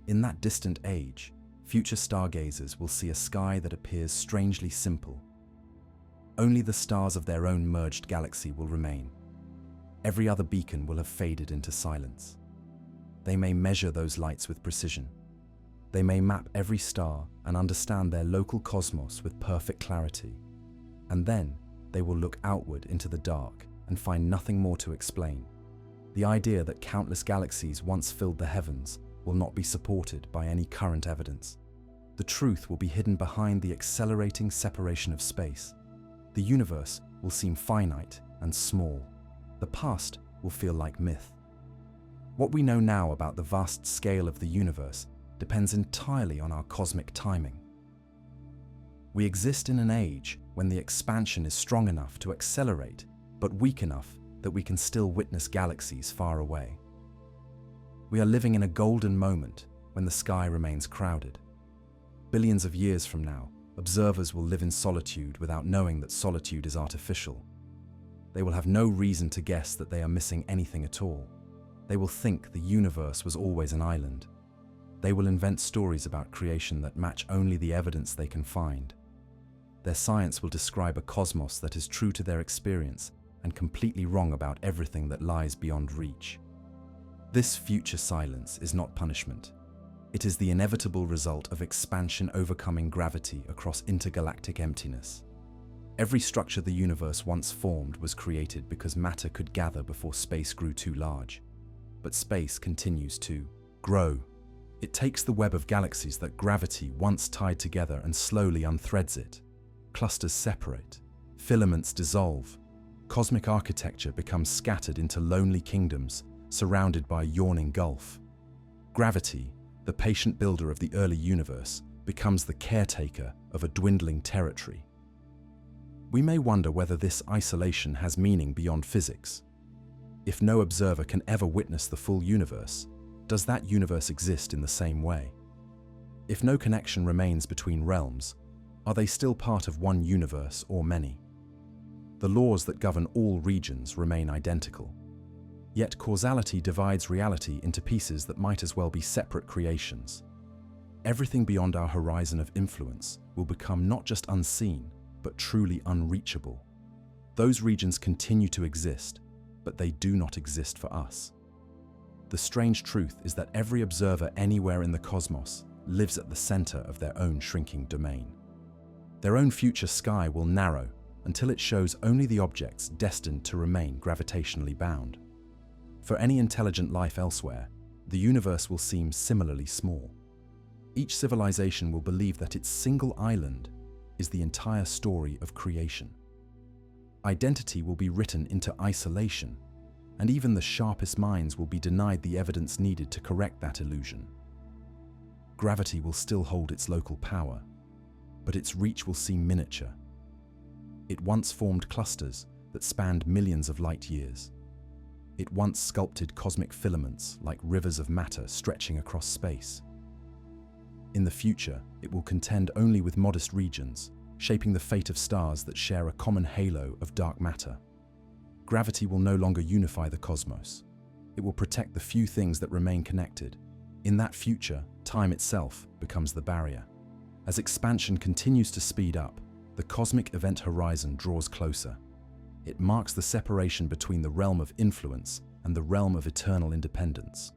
A: In that distant age, future stargazers will see a sky that appears strangely simple. Only the stars of their own merged galaxy will remain. Every other beacon will have faded into silence. They may measure those lights with precision. They may map every star and understand their local cosmos with perfect clarity. And then they will look outward into the dark and find nothing more to explain. The idea that countless galaxies once filled the heavens will not be supported by any current evidence. The truth will be hidden behind the accelerating separation of space. The universe will seem finite and small. The past will feel like myth. What we know now about the vast scale of the universe depends entirely on our cosmic timing. We exist in an age when the expansion is strong enough to accelerate, but weak enough that we can still witness galaxies far away. We are living in a golden moment when the sky remains crowded. Billions of years from now, observers will live in solitude without knowing that solitude is artificial. They will have no reason to guess that they are missing anything at all. They will think the universe was always an island. They will invent stories about creation that match only the evidence they can find. Their science will describe a cosmos that is true to their experience and completely wrong about everything that lies beyond reach. This future silence is not punishment. It is the inevitable result of expansion overcoming gravity across intergalactic emptiness. Every structure the universe once formed was created because matter could gather before space grew too large. But space continues to grow. It takes the web of galaxies that gravity once tied together and slowly unthreads it. Clusters separate, filaments dissolve, cosmic architecture becomes scattered into lonely kingdoms surrounded by a yawning gulf. Gravity, the patient builder of the early universe, becomes the caretaker of a dwindling territory. We may wonder whether this isolation has meaning beyond physics. If no observer can ever witness the full universe, does that universe exist in the same way? If no connection remains between realms, are they still part of one universe or many? The laws that govern all regions remain identical. Yet causality divides reality into pieces that might as well be separate creations. Everything beyond our horizon of influence will become not just unseen, but truly unreachable. Those regions continue to exist, but they do not exist for us. The strange truth is that every observer anywhere in the cosmos lives at the center of their own shrinking domain. Their own future sky will narrow until it shows only the objects destined to remain gravitationally bound. For any intelligent life elsewhere, the universe will seem similarly small. Each civilization will believe that its single island is the entire story of creation. Identity will be written into isolation, and even the sharpest minds will be denied the evidence needed to correct that illusion. Gravity will still hold its local power, but its reach will seem miniature. It once formed clusters that spanned millions of light years. It once sculpted cosmic filaments like rivers of matter stretching across space. In the future, it will contend only with modest regions, shaping the fate of stars that share a common halo of dark matter. Gravity will no longer unify the cosmos. It will protect the few things that remain connected. In that future, time itself becomes the barrier. As expansion continues to speed up, the cosmic event horizon draws closer. It marks the separation between the realm of influence and the realm of eternal independence.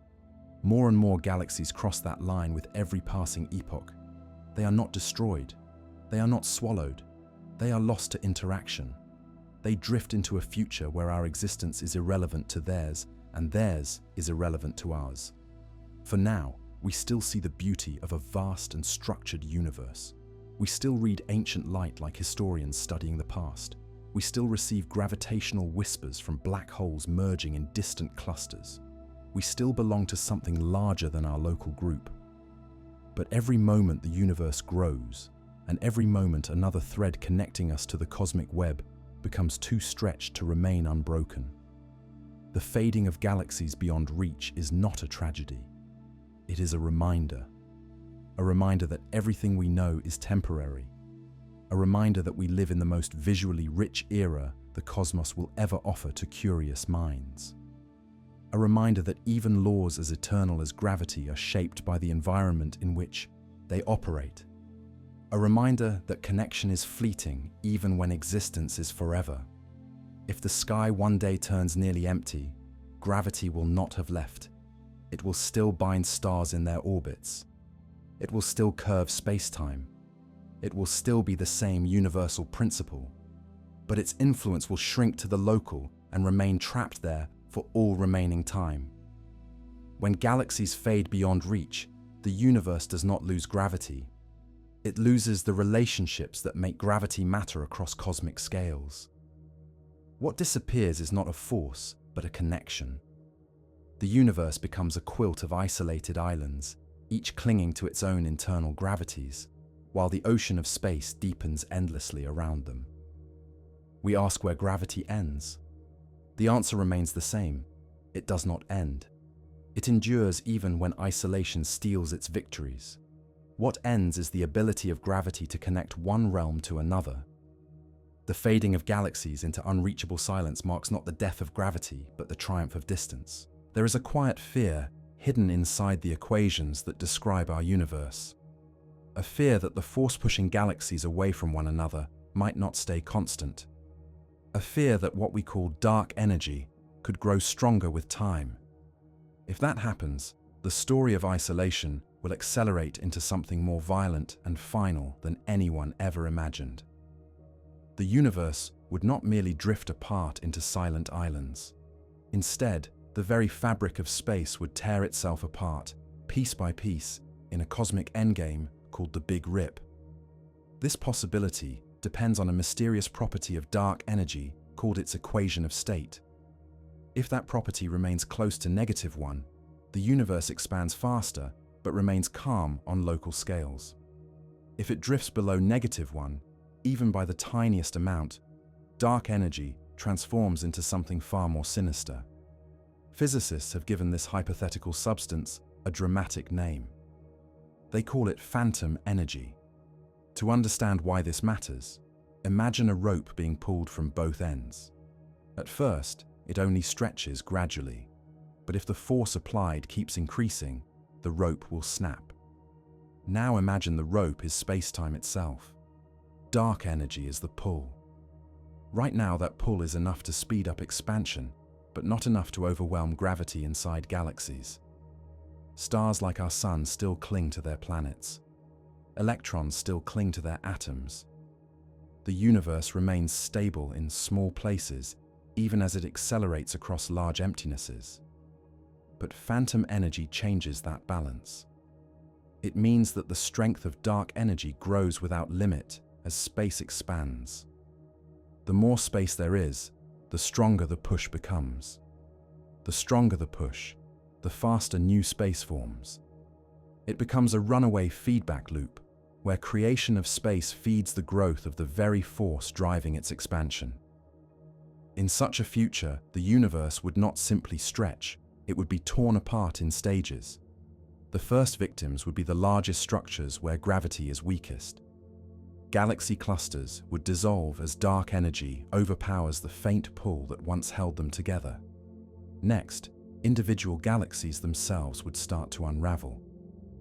A: More and more galaxies cross that line with every passing epoch. They are not destroyed. They are not swallowed. They are lost to interaction. They drift into a future where our existence is irrelevant to theirs, and theirs is irrelevant to ours. For now, we still see the beauty of a vast and structured universe. We still read ancient light like historians studying the past. We still receive gravitational whispers from black holes merging in distant clusters. We still belong to something larger than our local group. But every moment the universe grows, and every moment another thread connecting us to the cosmic web becomes too stretched to remain unbroken. The fading of galaxies beyond reach is not a tragedy. It is a reminder that everything we know is temporary, a reminder that we live in the most visually rich era the cosmos will ever offer to curious minds. A reminder that even laws as eternal as gravity are shaped by the environment in which they operate. A reminder that connection is fleeting even when existence is forever. If the sky one day turns nearly empty, gravity will not have left. It will still bind stars in their orbits. It will still curve space-time. It will still be the same universal principle, but its influence will shrink to the local and remain trapped there for all remaining time. When galaxies fade beyond reach, the universe does not lose gravity. It loses the relationships that make gravity matter across cosmic scales. What disappears is not a force, but a connection. The universe becomes a quilt of isolated islands, each clinging to its own internal gravities, while the ocean of space deepens endlessly around them. We ask where gravity ends. The answer remains the same. It does not end. It endures even when isolation steals its victories. What ends is the ability of gravity to connect one realm to another. The fading of galaxies into unreachable silence marks not the death of gravity, but the triumph of distance. There is a quiet fear hidden inside the equations that describe our universe. A fear that the force pushing galaxies away from one another might not stay constant. A fear that what we call dark energy could grow stronger with time. If that happens, the story of isolation will accelerate into something more violent and final than anyone ever imagined. The universe would not merely drift apart into silent islands. Instead, the very fabric of space would tear itself apart, piece by piece, in a cosmic endgame called the Big Rip. This possibility depends on a mysterious property of dark energy called its equation of state. If that property remains close to -1, the universe expands faster but remains calm on local scales. If it drifts below -1, even by the tiniest amount, dark energy transforms into something far more sinister. Physicists have given this hypothetical substance a dramatic name. They call it phantom energy. To understand why this matters, imagine a rope being pulled from both ends. At first, it only stretches gradually, but if the force applied keeps increasing, the rope will snap. Now imagine the rope is space-time itself. Dark energy is the pull. Right now, that pull is enough to speed up expansion, but not enough to overwhelm gravity inside galaxies. Stars like our Sun still cling to their planets. Electrons still cling to their atoms. The universe remains stable in small places, even as it accelerates across large emptinesses. But phantom energy changes that balance. It means that the strength of dark energy grows without limit as space expands. The more space there is, the stronger the push becomes. The stronger the push, the faster new space forms. It becomes a runaway feedback loop, where creation of space feeds the growth of the very force driving its expansion. In such a future, the universe would not simply stretch, it would be torn apart in stages. The first victims would be the largest structures where gravity is weakest. Galaxy clusters would dissolve as dark energy overpowers the faint pull that once held them together. Next, individual galaxies themselves would start to unravel.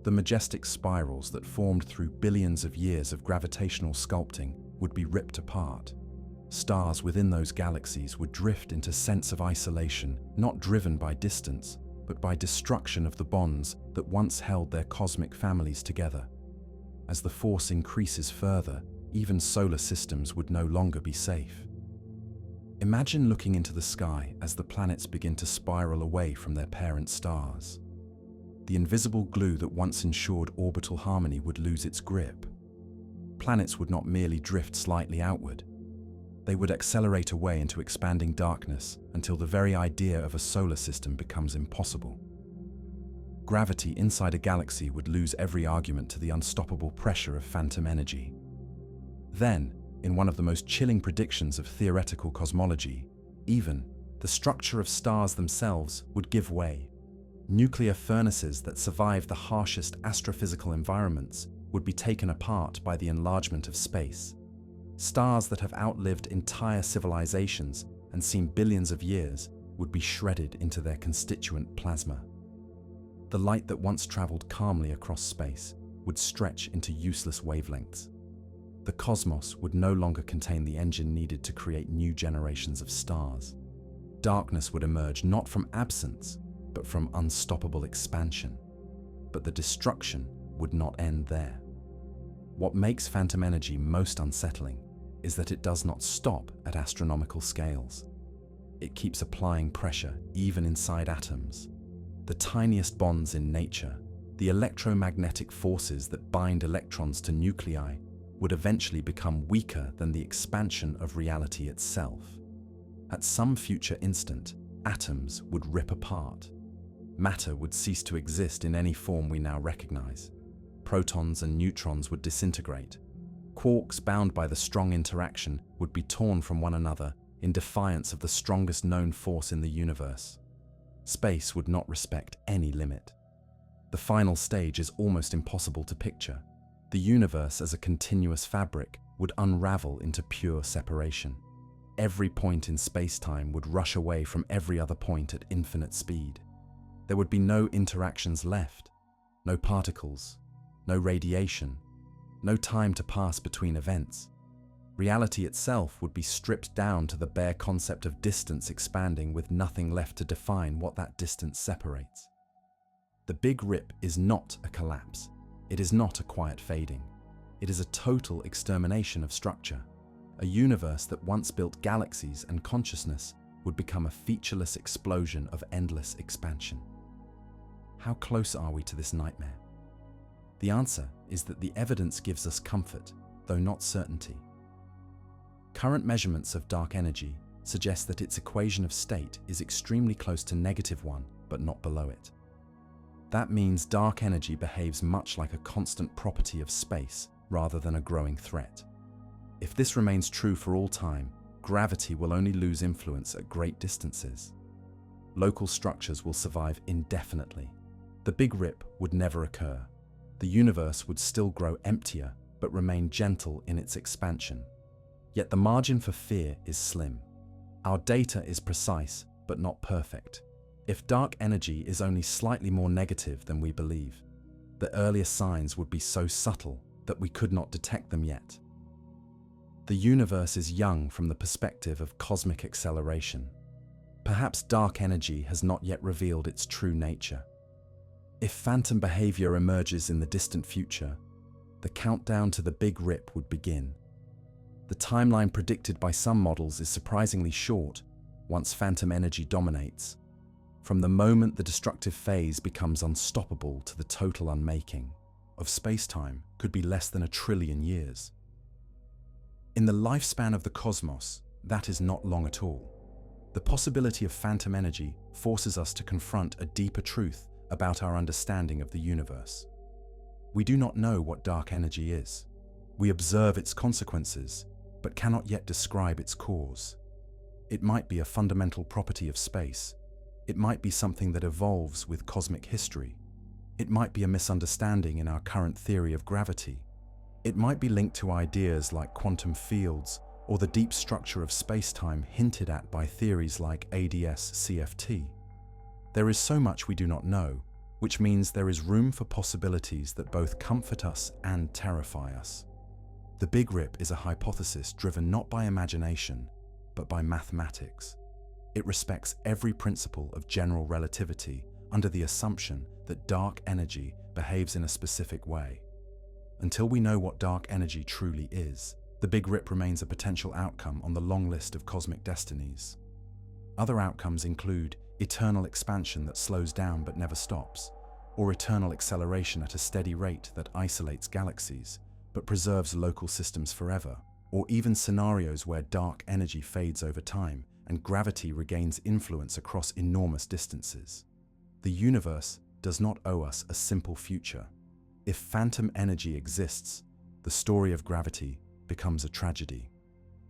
A: The majestic spirals that formed through billions of years of gravitational sculpting would be ripped apart. Stars within those galaxies would drift into a sense of isolation, not driven by distance, but by destruction of the bonds that once held their cosmic families together. As the force increases further, even solar systems would no longer be safe. Imagine looking into the sky as the planets begin to spiral away from their parent stars. The invisible glue that once ensured orbital harmony would lose its grip. Planets would not merely drift slightly outward. They would accelerate away into expanding darkness until the very idea of a solar system becomes impossible. Gravity inside a galaxy would lose every argument to the unstoppable pressure of phantom energy. Then, in one of the most chilling predictions of theoretical cosmology, even the structure of stars themselves would give way. Nuclear furnaces that survive the harshest astrophysical environments would be taken apart by the enlargement of space. Stars that have outlived entire civilizations and seen billions of years would be shredded into their constituent plasma. The light that once traveled calmly across space would stretch into useless wavelengths. The cosmos would no longer contain the engine needed to create new generations of stars. Darkness would emerge not from absence, but from unstoppable expansion. But the destruction would not end there. What makes phantom energy most unsettling is that it does not stop at astronomical scales. It keeps applying pressure even inside atoms. The tiniest bonds in nature, the electromagnetic forces that bind electrons to nuclei, would eventually become weaker than the expansion of reality itself. At some future instant, atoms would rip apart. Matter would cease to exist in any form we now recognize. Protons and neutrons would disintegrate. Quarks bound by the strong interaction would be torn from one another in defiance of the strongest known force in the universe. Space would not respect any limit. The final stage is almost impossible to picture. The universe as a continuous fabric would unravel into pure separation. Every point in space-time would rush away from every other point at infinite speed. There would be no interactions left, no particles, no radiation, no time to pass between events. Reality itself would be stripped down to the bare concept of distance expanding with nothing left to define what that distance separates. The Big Rip is not a collapse. It is not a quiet fading. It is a total extermination of structure. A universe that once built galaxies and consciousness would become a featureless explosion of endless expansion. How close are we to this nightmare? The answer is that the evidence gives us comfort, though not certainty. Current measurements of dark energy suggest that its equation of state is extremely close to -1, but not below it. That means dark energy behaves much like a constant property of space rather than a growing threat. If this remains true for all time, gravity will only lose influence at great distances. Local structures will survive indefinitely. The Big Rip would never occur. The universe would still grow emptier, but remain gentle in its expansion. Yet the margin for fear is slim. Our data is precise, but not perfect. If dark energy is only slightly more negative than we believe, the earliest signs would be so subtle that we could not detect them yet. The universe is young from the perspective of cosmic acceleration. Perhaps dark energy has not yet revealed its true nature. If phantom behavior emerges in the distant future, the countdown to the Big Rip would begin. The timeline predicted by some models is surprisingly short once phantom energy dominates, from the moment the destructive phase becomes unstoppable to the total unmaking of space-time could be less than 1 trillion years. In the lifespan of the cosmos, that is not long at all. The possibility of phantom energy forces us to confront a deeper truth about our understanding of the universe. We do not know what dark energy is. We observe its consequences, but cannot yet describe its cause. It might be a fundamental property of space. It might be something that evolves with cosmic history. It might be a misunderstanding in our current theory of gravity. It might be linked to ideas like quantum fields or the deep structure of space-time hinted at by theories like ADS-CFT. There is so much we do not know, which means there is room for possibilities that both comfort us and terrify us. The Big Rip is a hypothesis driven not by imagination, but by mathematics. It respects every principle of general relativity under the assumption that dark energy behaves in a specific way. Until we know what dark energy truly is, the Big Rip remains a potential outcome on the long list of cosmic destinies. Other outcomes include eternal expansion that slows down but never stops, or eternal acceleration at a steady rate that isolates galaxies but preserves local systems forever, or even scenarios where dark energy fades over time and gravity regains influence across enormous distances. The universe does not owe us a simple future. If phantom energy exists, the story of gravity becomes a tragedy.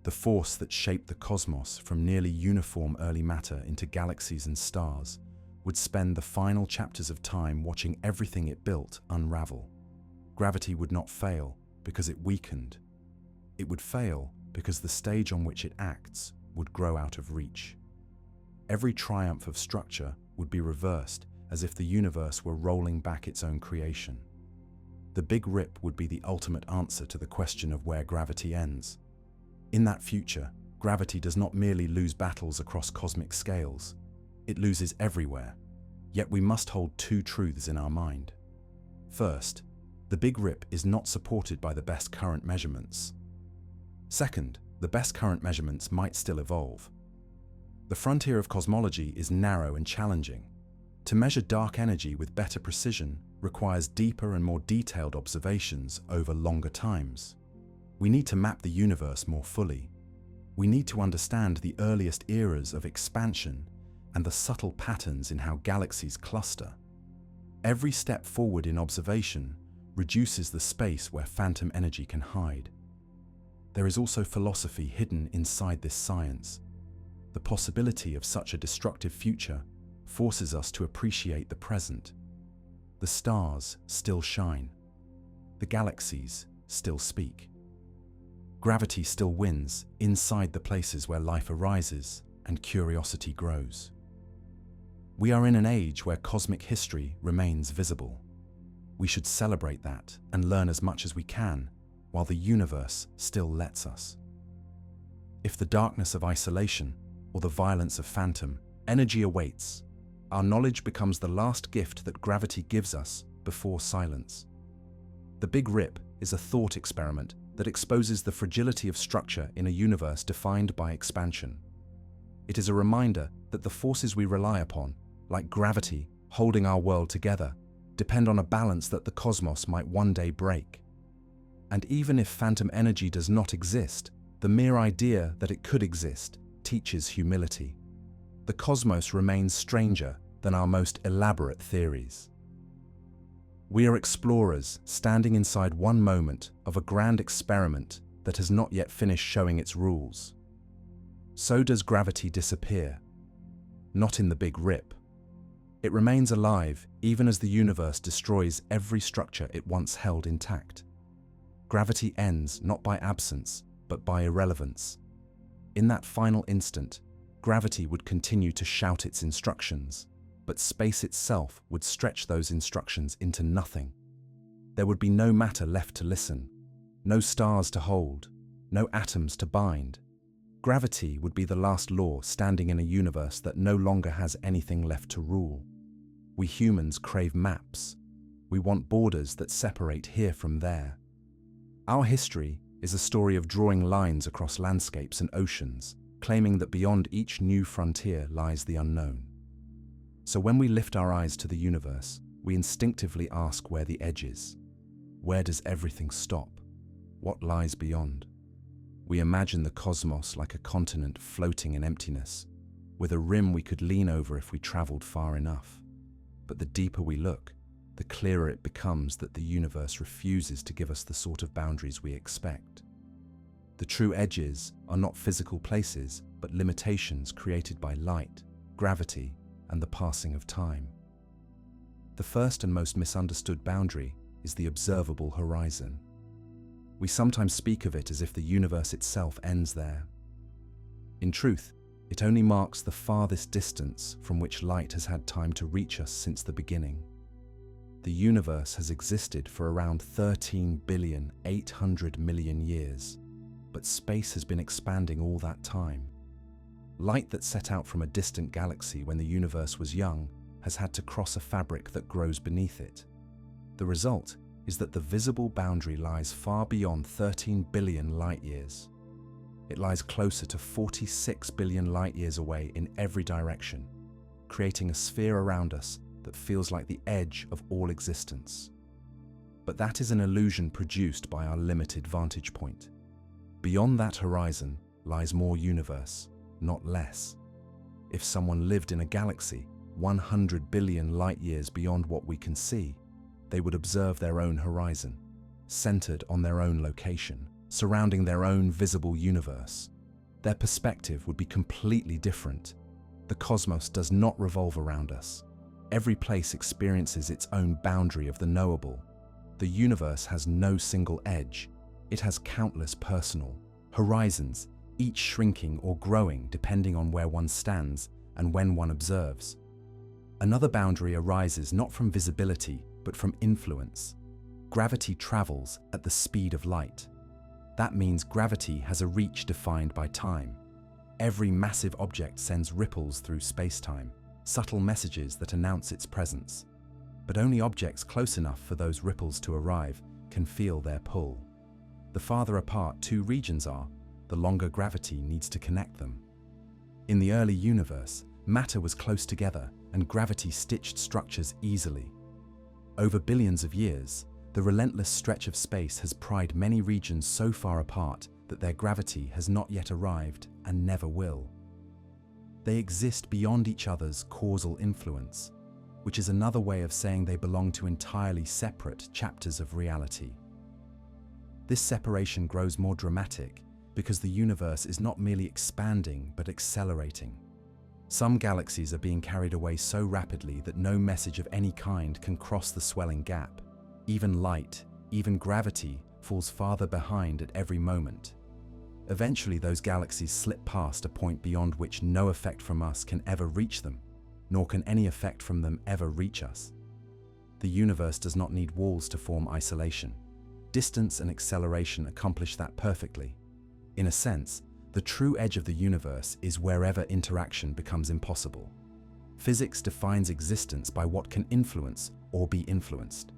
A: The force that shaped the cosmos from nearly uniform early matter into galaxies and stars would spend the final chapters of time watching everything it built unravel. Gravity would not fail because it weakened. It would fail because the stage on which it acts would grow out of reach. Every triumph of structure would be reversed as if the universe were rolling back its own creation. The Big Rip would be the ultimate answer to the question of where gravity ends. In that future, gravity does not merely lose battles across cosmic scales, it loses everywhere. Yet we must hold two truths in our mind. First, the Big Rip is not supported by the best current measurements. Second, the best current measurements might still evolve. The frontier of cosmology is narrow and challenging. To measure dark energy with better precision requires deeper and more detailed observations over longer times. We need to map the universe more fully. We need to understand the earliest eras of expansion and the subtle patterns in how galaxies cluster. Every step forward in observation reduces the space where phantom energy can hide. There is also philosophy hidden inside this science. The possibility of such a destructive future forces us to appreciate the present. The stars still shine. The galaxies still speak. Gravity still wins inside the places where life arises and curiosity grows. We are in an age where cosmic history remains visible. We should celebrate that and learn as much as we can while the universe still lets us. If the darkness of isolation or the violence of phantom energy awaits, our knowledge becomes the last gift that gravity gives us before silence. The Big Rip is a thought experiment that exposes the fragility of structure in a universe defined by expansion. It is a reminder that the forces we rely upon, like gravity holding our world together, depend on a balance that the cosmos might one day break. And even if phantom energy does not exist, the mere idea that it could exist teaches humility. The cosmos remains stranger than our most elaborate theories. We are explorers standing inside one moment of a grand experiment that has not yet finished showing its rules. So does gravity disappear? Not in the Big Rip. It remains alive even as the universe destroys every structure it once held intact. Gravity ends not by absence, but by irrelevance. In that final instant, gravity would continue to shout its instructions, but space itself would stretch those instructions into nothing. There would be no matter left to listen, no stars to hold, no atoms to bind. Gravity would be the last law standing in a universe that no longer has anything left to rule. We humans crave maps. We want borders that separate here from there. Our history is a story of drawing lines across landscapes and oceans, claiming that beyond each new frontier lies the unknown. So when we lift our eyes to the universe, we instinctively ask where the edge is. Where does everything stop? What lies beyond? We imagine the cosmos like a continent floating in emptiness, with a rim we could lean over if we traveled far enough. But the deeper we look, the clearer it becomes that the universe refuses to give us the sort of boundaries we expect. The true edges are not physical places, but limitations created by light, gravity, and the passing of time. The first and most misunderstood boundary is the observable horizon. We sometimes speak of it as if the universe itself ends there. In truth, it only marks the farthest distance from which light has had time to reach us since the beginning. The universe has existed for around 13,800,000,000 years, but space has been expanding all that time. Light that set out from a distant galaxy when the universe was young has had to cross a fabric that grows beneath it. The result is that the visible boundary lies far beyond 13 billion light-years. It lies closer to 46 billion light-years away in every direction, creating a sphere around us that feels like the edge of all existence. But that is an illusion produced by our limited vantage point. Beyond that horizon lies more universe, not less. If someone lived in a galaxy 100 billion light-years beyond what we can see, they would observe their own horizon, centered on their own location, surrounding their own visible universe. Their perspective would be completely different. The cosmos does not revolve around us. Every place experiences its own boundary of the knowable. The universe has no single edge. It has countless personal horizons, each shrinking or growing depending on where one stands and when one observes. Another boundary arises not from visibility, but from influence. Gravity travels at the speed of light. That means gravity has a reach defined by time. Every massive object sends ripples through space-time, subtle messages that announce its presence. But only objects close enough for those ripples to arrive can feel their pull. The farther apart two regions are, the longer gravity needs to connect them. In the early universe, matter was close together and gravity stitched structures easily. Over billions of years, the relentless stretch of space has pried many regions so far apart that their gravity has not yet arrived and never will. They exist beyond each other's causal influence, which is another way of saying they belong to entirely separate chapters of reality. This separation grows more dramatic because the universe is not merely expanding but accelerating. Some galaxies are being carried away so rapidly that no message of any kind can cross the swelling gap. Even light, even gravity, falls farther behind at every moment. Eventually, those galaxies slip past a point beyond which no effect from us can ever reach them, nor can any effect from them ever reach us. The universe does not need walls to form isolation. Distance and acceleration accomplish that perfectly. In a sense, the true edge of the universe is wherever interaction becomes impossible. Physics defines existence by what can influence or be influenced.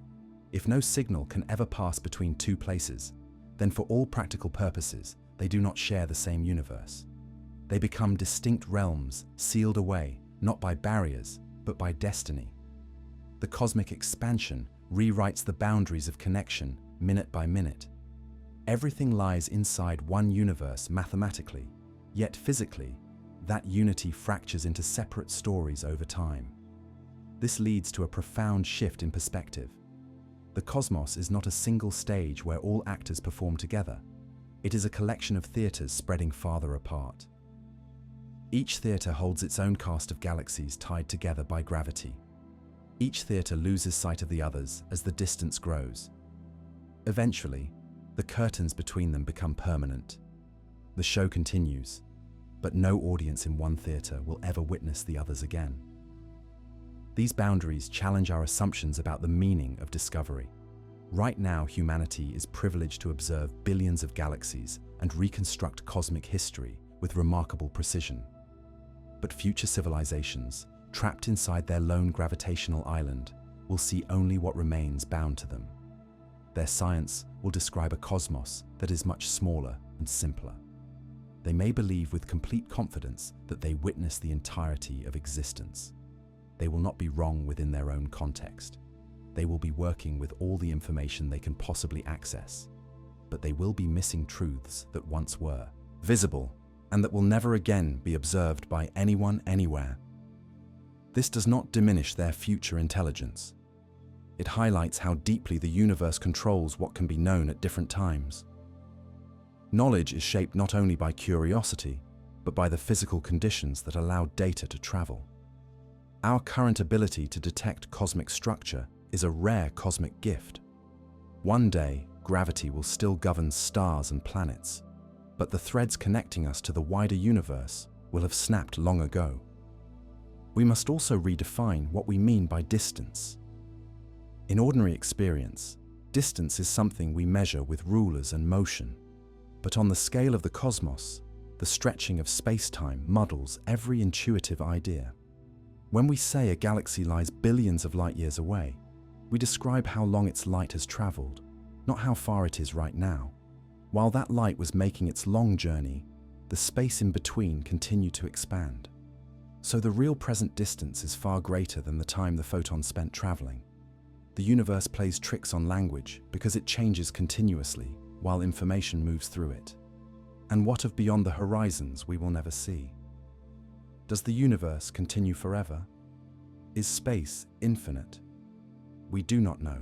A: If no signal can ever pass between two places, then for all practical purposes, they do not share the same universe. They become distinct realms, sealed away, not by barriers, but by destiny. The cosmic expansion rewrites the boundaries of connection minute by minute. Everything lies inside one universe mathematically, yet physically, that unity fractures into separate stories over time. This leads to a profound shift in perspective. The cosmos is not a single stage where all actors perform together. It is a collection of theaters spreading farther apart. Each theater holds its own cast of galaxies tied together by gravity. Each theater loses sight of the others as the distance grows. Eventually, the curtains between them become permanent. The show continues, but no audience in one theater will ever witness the others again. These boundaries challenge our assumptions about the meaning of discovery. Right now, humanity is privileged to observe billions of galaxies and reconstruct cosmic history with remarkable precision. But future civilizations, trapped inside their lone gravitational island, will see only what remains bound to them. Their science will describe a cosmos that is much smaller and simpler. They may believe with complete confidence that they witness the entirety of existence. They will not be wrong within their own context. They will be working with all the information they can possibly access, but they will be missing truths that once were visible and that will never again be observed by anyone anywhere. This does not diminish their future intelligence. It highlights how deeply the universe controls what can be known at different times. Knowledge is shaped not only by curiosity, but by the physical conditions that allow data to travel. Our current ability to detect cosmic structure is a rare cosmic gift. One day, gravity will still govern stars and planets, but the threads connecting us to the wider universe will have snapped long ago. We must also redefine what we mean by distance. In ordinary experience, distance is something we measure with rulers and motion, but on the scale of the cosmos, the stretching of space-time muddles every intuitive idea. When we say a galaxy lies billions of light years away, we describe how long its light has traveled, not how far it is right now. While that light was making its long journey, the space in between continued to expand. So the real present distance is far greater than the time the photon spent traveling. The universe plays tricks on language because it changes continuously while information moves through it. And what of beyond the horizons we will never see? Does the universe continue forever? Is space infinite? We do not know.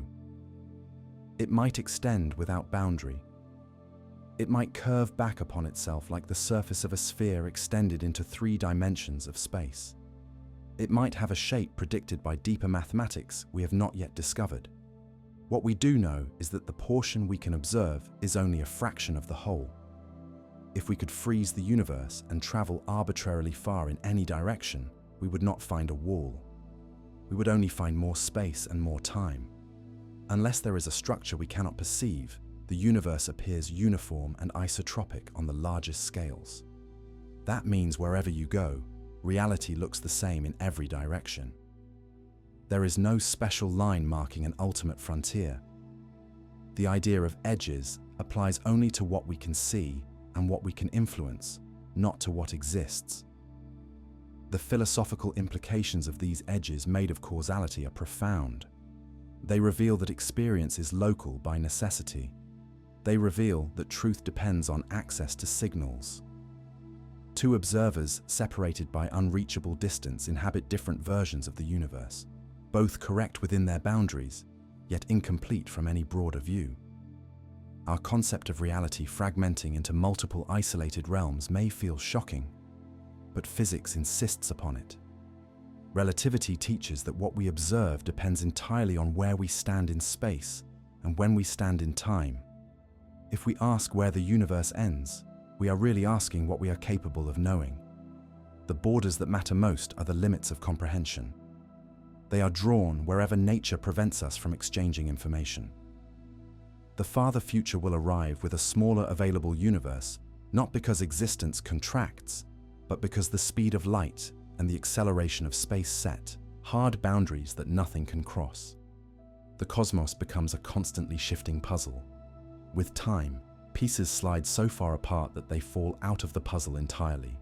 A: It might extend without boundary. It might curve back upon itself like the surface of a sphere extended into 3 dimensions of space. It might have a shape predicted by deeper mathematics we have not yet discovered. What we do know is that the portion we can observe is only a fraction of the whole. If we could freeze the universe and travel arbitrarily far in any direction, we would not find a wall. We would only find more space and more time. Unless there is a structure we cannot perceive, the universe appears uniform and isotropic on the largest scales. That means wherever you go, reality looks the same in every direction. There is no special line marking an ultimate frontier. The idea of edges applies only to what we can see and what we can influence, not to what exists. The philosophical implications of these edges made of causality are profound. They reveal that experience is local by necessity. They reveal that truth depends on access to signals. 2 observers separated by unreachable distance inhabit different versions of the universe, both correct within their boundaries, yet incomplete from any broader view. Our concept of reality fragmenting into multiple isolated realms may feel shocking, but physics insists upon it. Relativity teaches that what we observe depends entirely on where we stand in space and when we stand in time. If we ask where the universe ends, we are really asking what we are capable of knowing. The borders that matter most are the limits of comprehension. They are drawn wherever nature prevents us from exchanging information. The farther future will arrive with a smaller available universe, not because existence contracts, but because the speed of light and the acceleration of space set hard boundaries that nothing can cross. The cosmos becomes a constantly shifting puzzle. With time, pieces slide so far apart that they fall out of the puzzle entirely.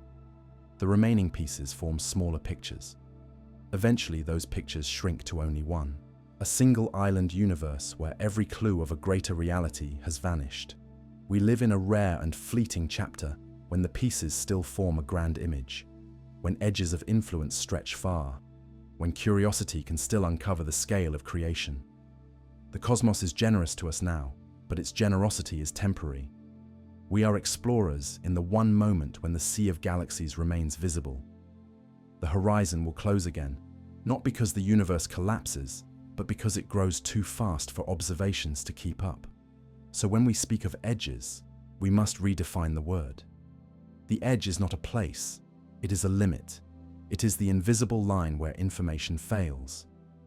A: The remaining pieces form smaller pictures. Eventually, those pictures shrink to only one, a single island universe where every clue of a greater reality has vanished. We live in a rare and fleeting chapter when the pieces still form a grand image, when edges of influence stretch far, when curiosity can still uncover the scale of creation. The cosmos is generous to us now, but its generosity is temporary. We are explorers in the one moment when the sea of galaxies remains visible. The horizon will close again, not because the universe collapses, but because it grows too fast for observations to keep up. So when we speak of edges, we must redefine the word. The edge is not a place, it is a limit. It is the invisible line where information fails.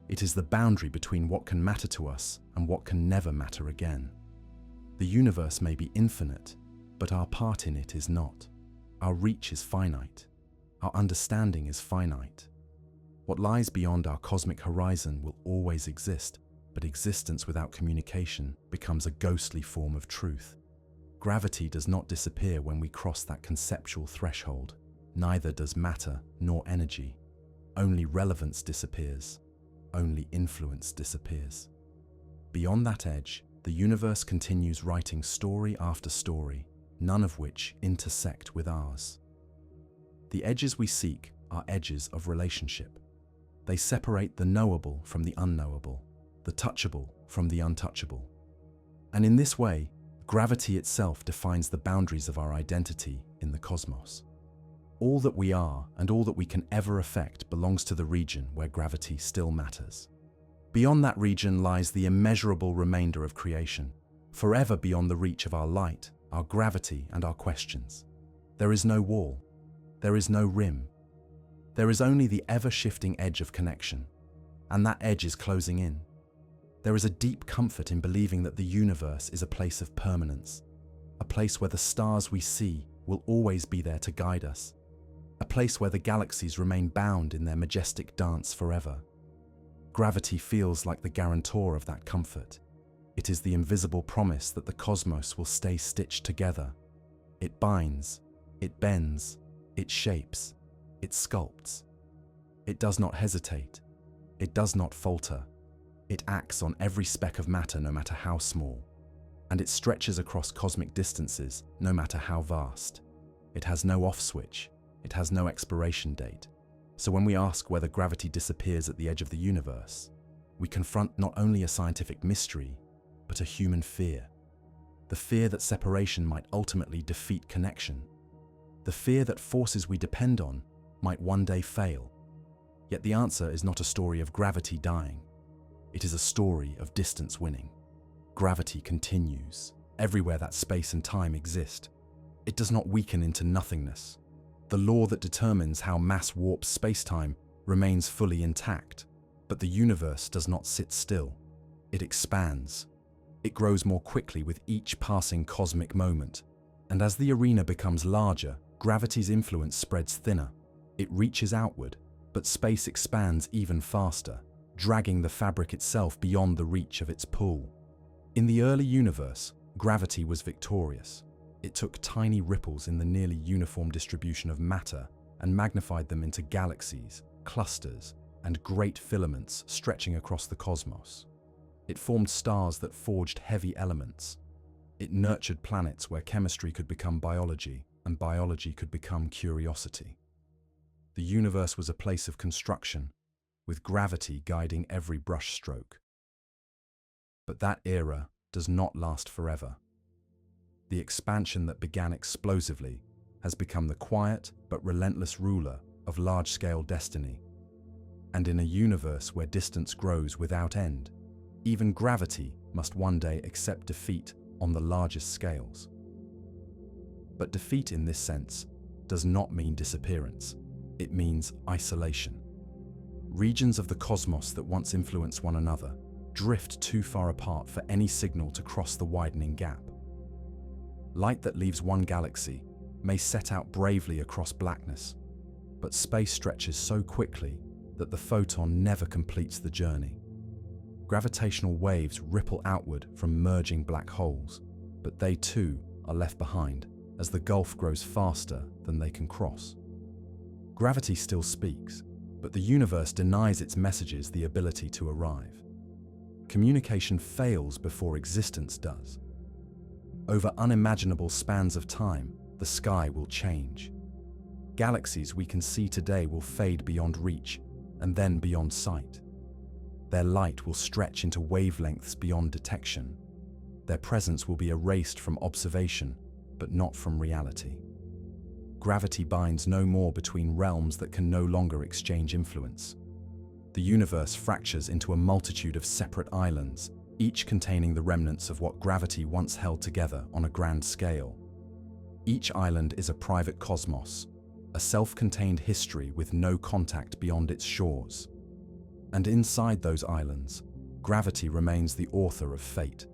A: It is the boundary between what can matter to us and what can never matter again. The universe may be infinite, but our part in it is not. Our reach is finite. Our understanding is finite. What lies beyond our cosmic horizon will always exist, but existence without communication becomes a ghostly form of truth. Gravity does not disappear when we cross that conceptual threshold. Neither does matter nor energy. Only relevance disappears. Only influence disappears. Beyond that edge, the universe continues writing story after story, none of which intersect with ours. The edges we seek are edges of relationship. They separate the knowable from the unknowable, the touchable from the untouchable. And in this way, gravity itself defines the boundaries of our identity in the cosmos. All that we are and all that we can ever affect belongs to the region where gravity still matters. Beyond that region lies the immeasurable remainder of creation, forever beyond the reach of our light, our gravity, and our questions. There is no wall. There is no rim. There is only the ever-shifting edge of connection, and that edge is closing in. There is a deep comfort in believing that the universe is a place of permanence, a place where the stars we see will always be there to guide us, a place where the galaxies remain bound in their majestic dance forever. Gravity feels like the guarantor of that comfort. It is the invisible promise that the cosmos will stay stitched together. It binds, it bends, it shapes, it sculpts. It does not hesitate. It does not falter. It acts on every speck of matter, no matter how small. And it stretches across cosmic distances, no matter how vast. It has no off switch. It has no expiration date. So when we ask whether gravity disappears at the edge of the universe, we confront not only a scientific mystery, but a human fear. The fear that separation might ultimately defeat connection. The fear that forces we depend on might one day fail. Yet the answer is not a story of gravity dying. It is a story of distance winning. Gravity continues, everywhere that space and time exist. It does not weaken into nothingness. The law that determines how mass warps space-time remains fully intact, but the universe does not sit still. It expands. It grows more quickly with each passing cosmic moment. And as the arena becomes larger, gravity's influence spreads thinner. It reaches outward, but space expands even faster, dragging the fabric itself beyond the reach of its pull. In the early universe, gravity was victorious. It took tiny ripples in the nearly uniform distribution of matter and magnified them into galaxies, clusters, and great filaments stretching across the cosmos. It formed stars that forged heavy elements. It nurtured planets where chemistry could become biology and biology could become curiosity. The universe was a place of construction, with gravity guiding every brushstroke. But that era does not last forever. The expansion that began explosively has become the quiet but relentless ruler of large-scale destiny. And in a universe where distance grows without end, even gravity must one day accept defeat on the largest scales. But defeat in this sense does not mean disappearance. It means isolation. Regions of the cosmos that once influenced one another drift too far apart for any signal to cross the widening gap. Light that leaves one galaxy may set out bravely across blackness, but space stretches so quickly that the photon never completes the journey. Gravitational waves ripple outward from merging black holes, but they too are left behind as the gulf grows faster than they can cross. Gravity still speaks, but the universe denies its messages the ability to arrive. Communication fails before existence does. Over unimaginable spans of time, the sky will change. Galaxies we can see today will fade beyond reach and then beyond sight. Their light will stretch into wavelengths beyond detection. Their presence will be erased from observation, but not from reality. Gravity binds no more between realms that can no longer exchange influence. The universe fractures into a multitude of separate islands, each containing the remnants of what gravity once held together on a grand scale. Each island is a private cosmos, a self-contained history with no contact beyond its shores. And inside those islands, gravity remains the author of fate.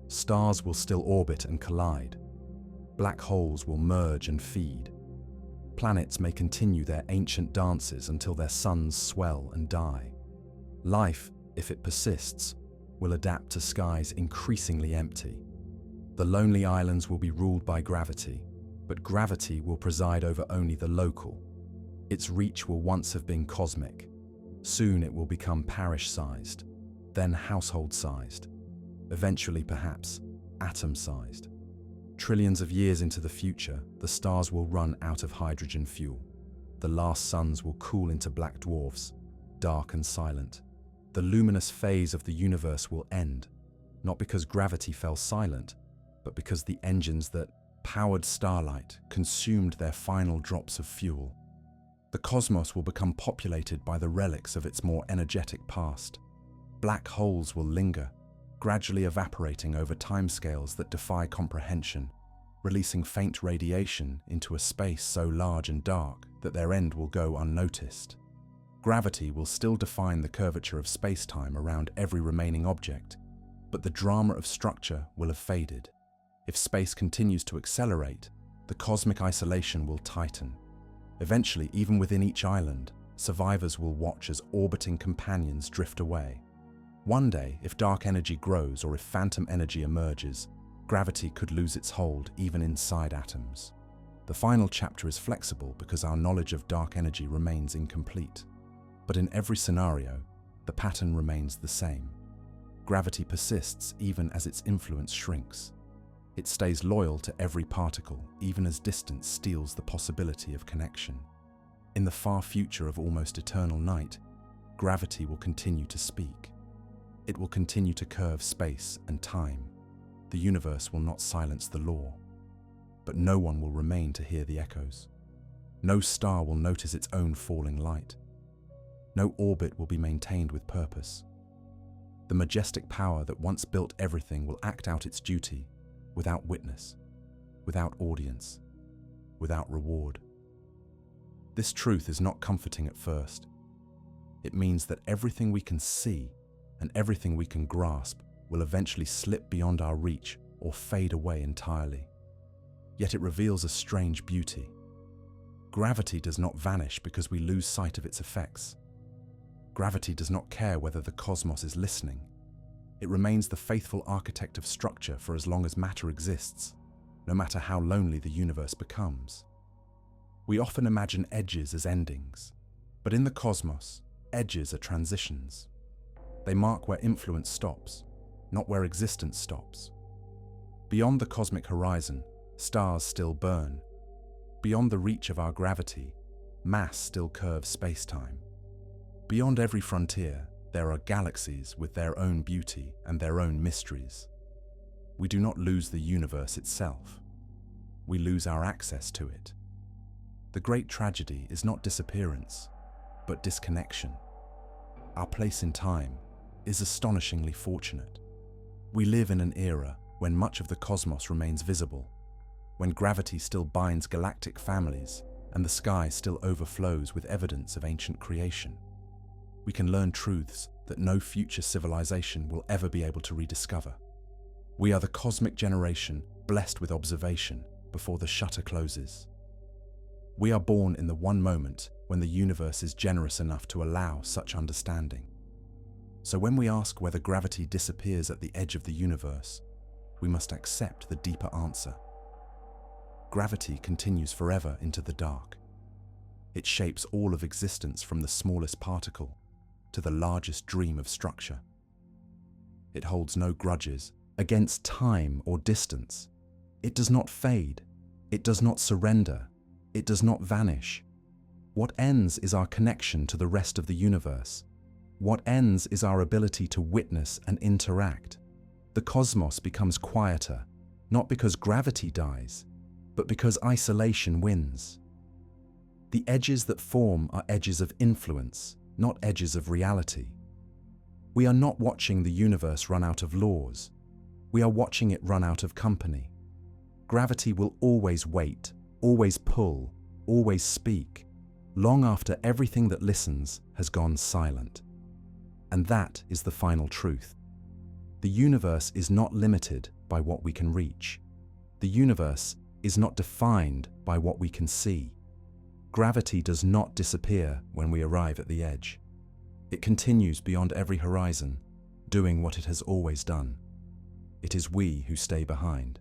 A: Stars will still orbit and collide. Black holes will merge and feed. Planets may continue their ancient dances until their suns swell and die. Life, if it persists, will adapt to skies increasingly empty. The lonely islands will be ruled by gravity, but gravity will preside over only the local. Its reach will once have been cosmic. Soon it will become parish-sized, then household-sized, eventually perhaps atom-sized. Trillions of years into the future, the stars will run out of hydrogen fuel. The last suns will cool into black dwarfs, dark and silent. The luminous phase of the universe will end, not because gravity fell silent, but because the engines that powered starlight consumed their final drops of fuel. The cosmos will become populated by the relics of its more energetic past. Black holes will linger, gradually evaporating over timescales that defy comprehension, releasing faint radiation into a space so large and dark that their end will go unnoticed. Gravity will still define the curvature of space-time around every remaining object, but the drama of structure will have faded. If space continues to accelerate, the cosmic isolation will tighten. Eventually, even within each island, survivors will watch as orbiting companions drift away. One day, if dark energy grows or if phantom energy emerges, gravity could lose its hold even inside atoms. The final chapter is flexible because our knowledge of dark energy remains incomplete. But in every scenario, the pattern remains the same. Gravity persists even as its influence shrinks. It stays loyal to every particle, even as distance steals the possibility of connection. In the far future of almost eternal night, gravity will continue to speak. It will continue to curve space and time. The universe will not silence the law. But no one will remain to hear the echoes. No star will notice its own falling light. No orbit will be maintained with purpose. The majestic power that once built everything will act out its duty, without witness, without audience, without reward. This truth is not comforting at first. It means that everything we can see and everything we can grasp will eventually slip beyond our reach or fade away entirely. Yet it reveals a strange beauty. Gravity does not vanish because we lose sight of its effects. Gravity does not care whether the cosmos is listening. It remains the faithful architect of structure for as long as matter exists, no matter how lonely the universe becomes. We often imagine edges as endings, but in the cosmos, edges are transitions. They mark where influence stops, not where existence stops. Beyond the cosmic horizon, stars still burn. Beyond the reach of our gravity, mass still curves space-time. Beyond every frontier, there are galaxies with their own beauty and their own mysteries. We do not lose the universe itself. We lose our access to it. The great tragedy is not disappearance, but disconnection. Our place in time is astonishingly fortunate. We live in an era when much of the cosmos remains visible, when gravity still binds galactic families and the sky still overflows with evidence of ancient creation. We can learn truths that no future civilization will ever be able to rediscover. We are the cosmic generation blessed with observation before the shutter closes. We are born in the one moment when the universe is generous enough to allow such understanding. So when we ask whether gravity disappears at the edge of the universe, we must accept the deeper answer. Gravity continues forever into the dark. It shapes all of existence from the smallest particle to the largest dream of structure. It holds no grudges against time or distance. It does not fade. It does not surrender. It does not vanish. What ends is our connection to the rest of the universe. What ends is our ability to witness and interact. The cosmos becomes quieter, not because gravity dies, but because isolation wins. The edges that form are edges of influence, not edges of reality. We are not watching the universe run out of laws. We are watching it run out of company. Gravity will always wait, always pull, always speak, long after everything that listens has gone silent. And that is the final truth. The universe is not limited by what we can reach. The universe is not defined by what we can see. Gravity does not disappear when we arrive at the edge. It continues beyond every horizon, doing what it has always done. It is we who stay behind.